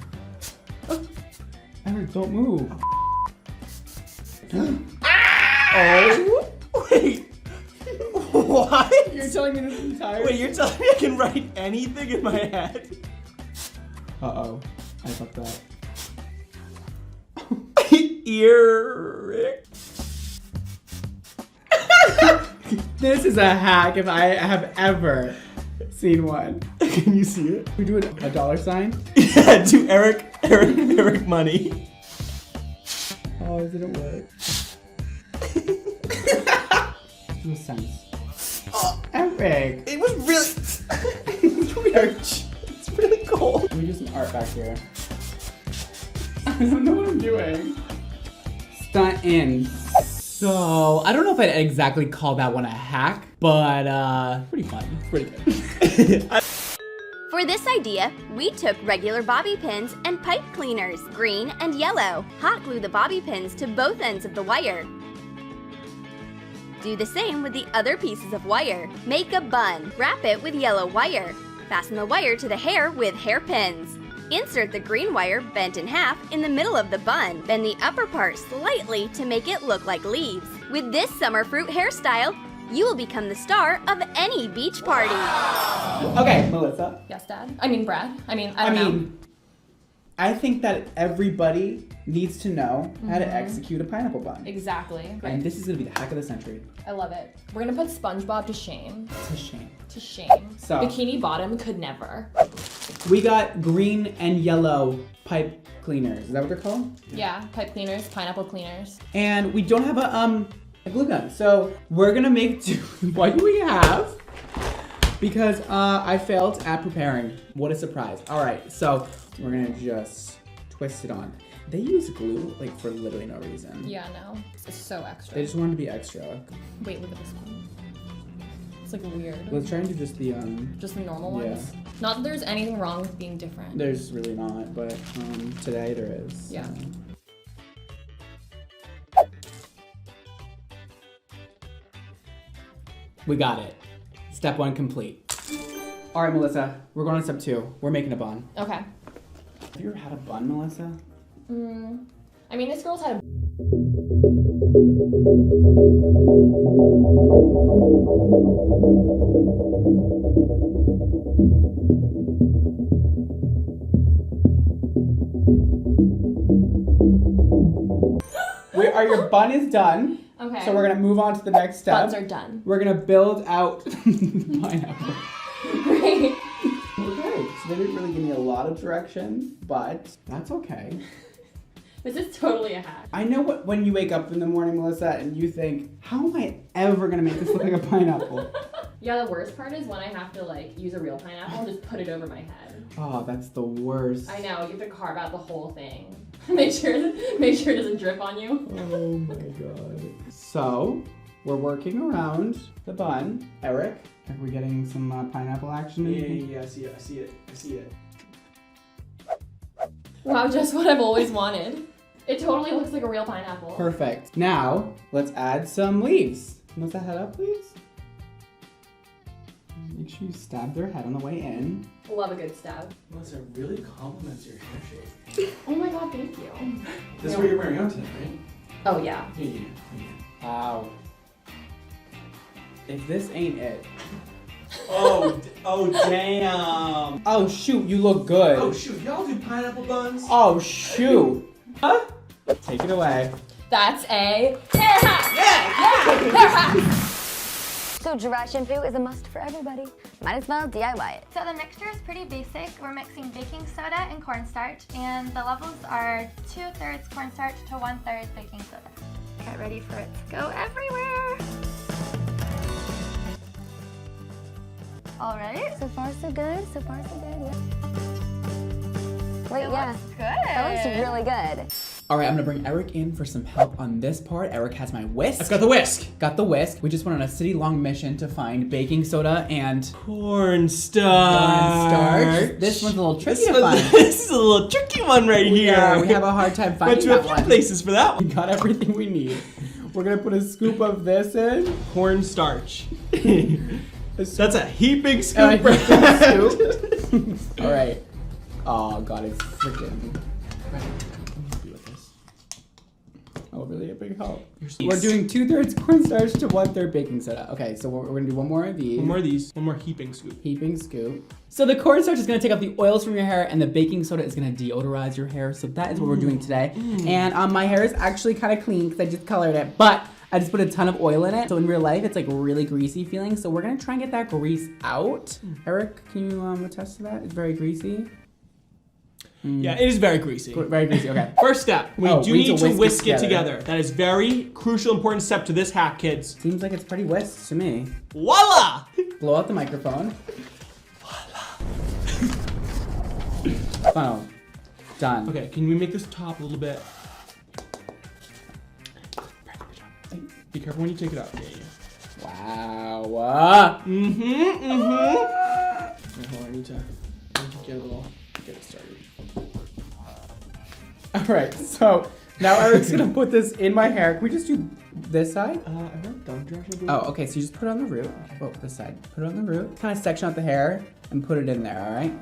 Oh. Eric, don't move. Oh, wait. What? You're telling me this entire... Wait, you're telling me I can write anything in my head? Uh-oh. I fucked up. Eric. This is a hack if I have ever seen one. Can you see it? We do it a dollar sign? Yeah, do Eric money. Oh, it didn't work. No sense. Oh, Eric. it was really... It's really cold. Let me do some art back here. I don't know what I'm doing. Stunt in. So, I don't know if I'd exactly call that one a hack, but pretty fun. Pretty good. For this idea, we took regular bobby pins and pipe cleaners, green and yellow. Hot glue the bobby pins to both ends of the wire. Do the same with the other pieces of wire. Make a bun. Wrap it with yellow wire. Fasten the wire to the hair with hairpins. Insert the green wire bent in half in the middle of the bun. Bend the upper part slightly to make it look like leaves. With this summer fruit hairstyle, you will become the star of any beach party. Okay, Melissa. Yes, Dad. I mean, Brad. I don't know. I think that everybody needs to know how to execute a pineapple bun. Exactly. And this is gonna be the hack of the century. I love it. We're gonna put SpongeBob to shame. To shame. To shame. So, Bikini Bottom could never. We got green and yellow pipe cleaners. Is that what they're called? Yeah, pipe cleaners, pineapple cleaners. And we don't have a glue gun. So we're gonna make do. What do we have? Because I failed at preparing. What a surprise. All right, so we're gonna just twist it on. They use glue like for literally no reason. Yeah, no. It's so extra. They just wanted to be extra. Wait, look at this one. It's like weird. Let's try and do just the normal ones? Yeah. Not that there's anything wrong with being different. There's really not, but today there is. Yeah. We got it. Step 1 complete. All right, Melissa, we're going on step 2. We're making a bun. Okay. Have you ever had a bun, Melissa? I mean, this girl's had a... Your bun is done. Okay. So we're gonna move on to the next step. Buns are done. We're gonna build out pineapple. Great. Okay, so they didn't really give me a lot of direction, but that's okay. This is totally a hack. I know when you wake up in the morning, Melissa, and you think, how am I ever gonna make this look like a pineapple? Yeah, the worst part is when I have to like use a real pineapple and just put it over my head. Oh, that's the worst. I know, you have to carve out the whole thing. make sure it doesn't drip on you. Oh my god. So, we're working around the bun. Eric, are we getting some pineapple action? Yeah, I see it. Wow, just what I've always wanted. It totally looks like a real pineapple. Perfect. Now, let's add some leaves. Melissa, head up, please. Make sure you stab their head on the way in. Love a good stab. Melissa, it really compliments your hair shape. Oh my god, thank you. This is what you're wearing out tonight, right? Oh yeah. Yeah. Wow. If this ain't it. Oh damn. Oh shoot, you look good. Oh shoot, y'all do pineapple buns? Oh shoot. Huh? Take it away. That's a hair hack! Yeah! Hair hack! So dry shampoo is a must for everybody. Might as well DIY it. So the mixture is pretty basic. We're mixing baking soda and cornstarch, and the levels are 2/3 cornstarch to 1/3 baking soda. Get ready for it to go everywhere. All right. So far so good, yeah. Wait, It yeah. looks good. That looks really good. All right, I'm gonna bring Eric in for some help on this part. Eric has my whisk. I've got the whisk. Got the whisk. We just went on a city-long mission to find baking soda and cornstarch. This one's a little tricky to find. This is a little tricky one right here. Yeah, we have a hard time finding Went that to a few one. places for that one. We got everything we need. We're gonna put a scoop of this in. Cornstarch. That's a heaping scoop. All right. Oh God, it's freaking. Oh, really a big help. We're doing 2/3 cornstarch to 1/3 baking soda. Okay, so we're gonna do one more of these. One more of these. One more heaping scoop. Heaping scoop. So the cornstarch is gonna take up the oils from your hair, and the baking soda is gonna deodorize your hair. So that is what we're doing today. And my hair is actually kind of clean because I just colored it, but I just put a ton of oil in it. So in real life, it's like really greasy feeling. So we're gonna try and get that grease out. Eric, can you attest to that? It's very greasy. Yeah, it is very greasy. Very greasy, okay. First step, we need to whisk it together. together. That is very crucial, important step to this hack, kids. Seems like it's pretty whisked to me. Voila! Blow out the microphone. Funnel. Done. Okay, can we make this top a little bit? Be careful when you take it out. Wow. Okay, hold on, I need to get it started. All right, so now Eric's gonna put this in my hair. Can we just do this side? I've not done direction. Oh, okay, so you just put it on the root. Oh, this side. Put it on the root. Kind of section out the hair and put it in there, all right?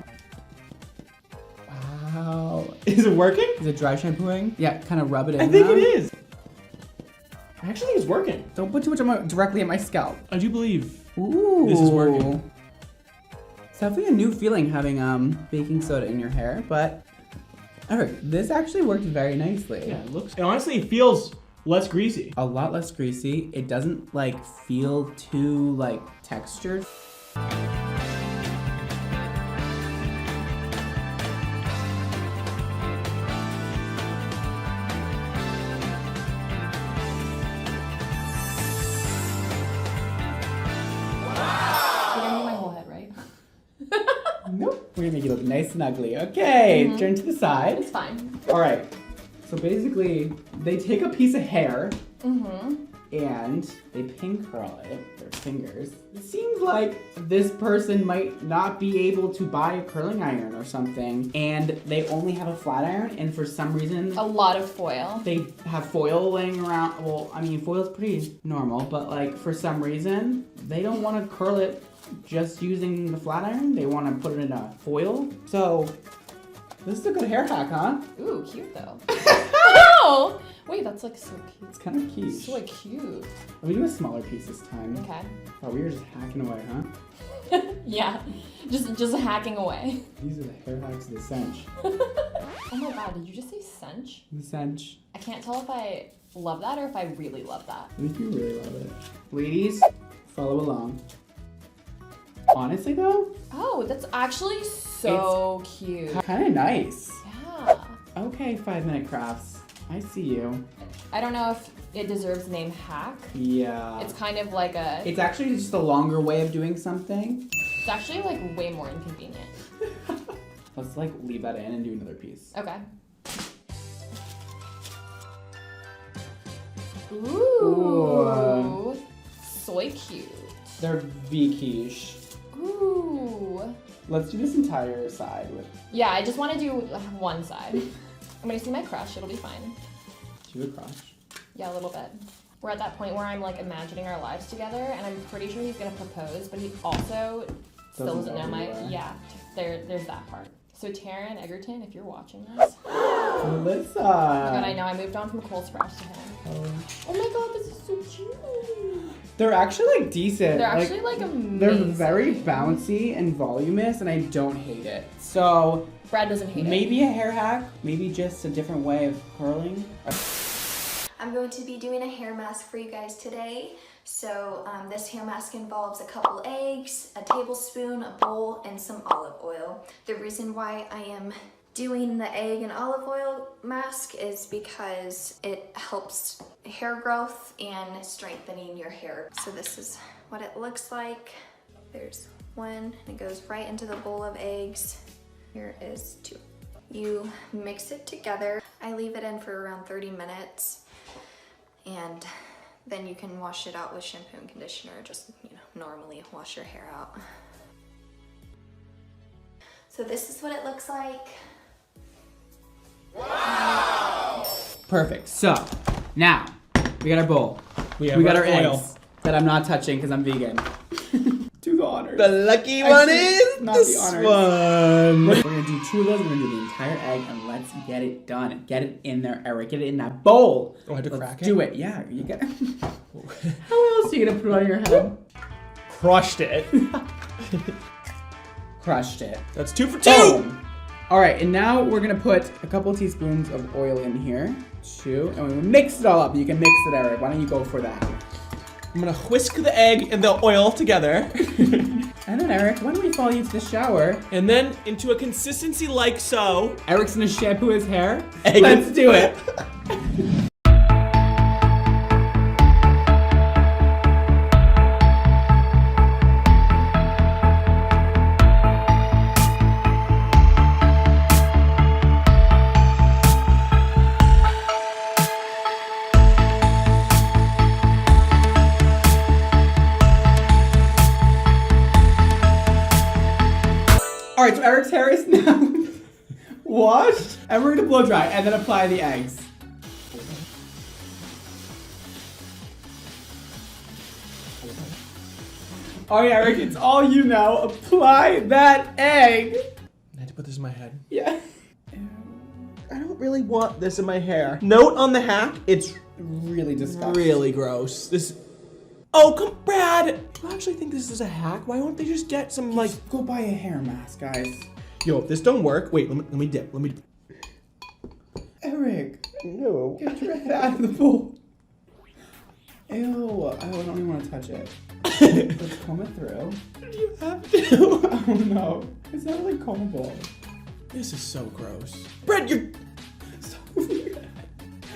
Wow. Is it working? Is it dry shampooing? Yeah, kind of rub it in. I think it is. I actually think it's working. Don't put too much directly at my scalp. I do believe this is working. It's definitely a new feeling having baking soda in your hair, but Eric, this actually worked very nicely. Yeah, it honestly feels less greasy. A lot less greasy. It doesn't like feel too like textured. Nope. We're gonna make you look nice and ugly. Okay, turn to the side. It's fine. All right. So basically, they take a piece of hair and they pin curl it with their fingers. It seems like this person might not be able to buy a curling iron or something, and they only have a flat iron, and for some reason... A lot of foil. They have foil laying around. Well, I mean, foil's pretty normal, but like for some reason, they don't want to curl it just using the flat iron. They want to put it in a foil. So this is a good hair hack, huh? Ooh, cute though. Oh! Wait, that's like so cute. It's kind of cute. So like cute. We do a smaller piece this time. Okay. Oh, we were just hacking away, huh? Yeah, just hacking away. These are the hair hacks of the cinch. Oh my god, did you just say cinch? The cinch. I can't tell if I love that or if I really love that. I think you really love it. Ladies, follow along. Honestly though? Oh, that's actually so cute. Kind of nice. Yeah. Okay, 5-minute crafts. I see you. I don't know if it deserves the name hack. Yeah. It's kind of like a... It's actually just a longer way of doing something. It's actually like way more inconvenient. Let's like leave that in and do another piece. Okay. Ooh. So cute. They're V-quiche. Ooh. Let's do this entire side with... Yeah, I just want to do one side. I'm gonna see my crush, it'll be fine. Do you have a crush? Yeah, a little bit. We're at that point where I'm like imagining our lives together, and I'm pretty sure he's gonna propose, but he also still doesn't know my... Yeah, there's that part. So Taryn Egerton, if you're watching this. Melissa! Oh my god, I know, I moved on from Cole Sprouse to him. Oh my god, this is so cute! They're actually like decent. They're actually like amazing. They're very bouncy and voluminous, and I don't hate it. So Brad doesn't hate it. Maybe a hair hack, maybe just a different way of curling. I'm going to be doing a hair mask for you guys today. So this hair mask involves a couple eggs, a tablespoon, a bowl, and some olive oil. The reason why I am doing the egg and olive oil mask is because it helps hair growth and strengthening your hair. So this is what it looks like. There's one, it goes right into the bowl of eggs. Here is two. You mix it together. I leave it in for around 30 minutes and then you can wash it out with shampoo and conditioner. Just, normally wash your hair out. So this is what it looks like. Wow! Perfect. So, now, we got our bowl. We have got our our oil. eggs that I'm not touching because I'm vegan. Do the honors. The lucky one is not this the honors. one. We're gonna do 2 of those. We're gonna do the entire egg, and let's get it done. Get it in there, Eric. Get it in that bowl. Oh, I had to let's crack it? do it. Yeah, you get. How else are you gonna put it on your head? Crushed it. Crushed it. That's 2 for 2. Boom. All right, and now we're gonna put a couple teaspoons of oil in here. 2, and we're gonna mix it all up. You can mix it, Eric. Why don't you go for that? I'm gonna whisk the egg and the oil together. And then Eric, why don't we follow you to the shower? And then into a consistency like so. Eric's gonna shampoo his hair. Egg. Let's do it. All right, so Eric's hair is now washed, and we're gonna blow dry and then apply the eggs. All right, Eric, it's all you now. Apply that egg. I had to put this in my head. Yeah. I don't really want this in my hair. Note on the hack, it's really disgusting. Really gross. This. Oh, come, Brad. Do you actually think this is a hack? Why won't they just get some like? Go buy a hair mask, guys. Yo, if this don't work, wait. Let me dip. Let me. Eric. No. Get your head out of the bowl. Ew. I don't even want to touch it. Let's comb it through. You have to. Oh no. It's not really combable. This is so gross. Brad, you're.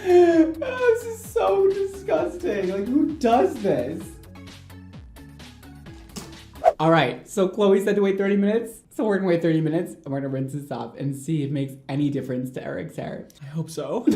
This is so disgusting. Like, who does this? All right, so Chloe said to wait 30 minutes. So we're gonna wait 30 minutes and we're gonna rinse this off and see if it makes any difference to Eric's hair. I hope so.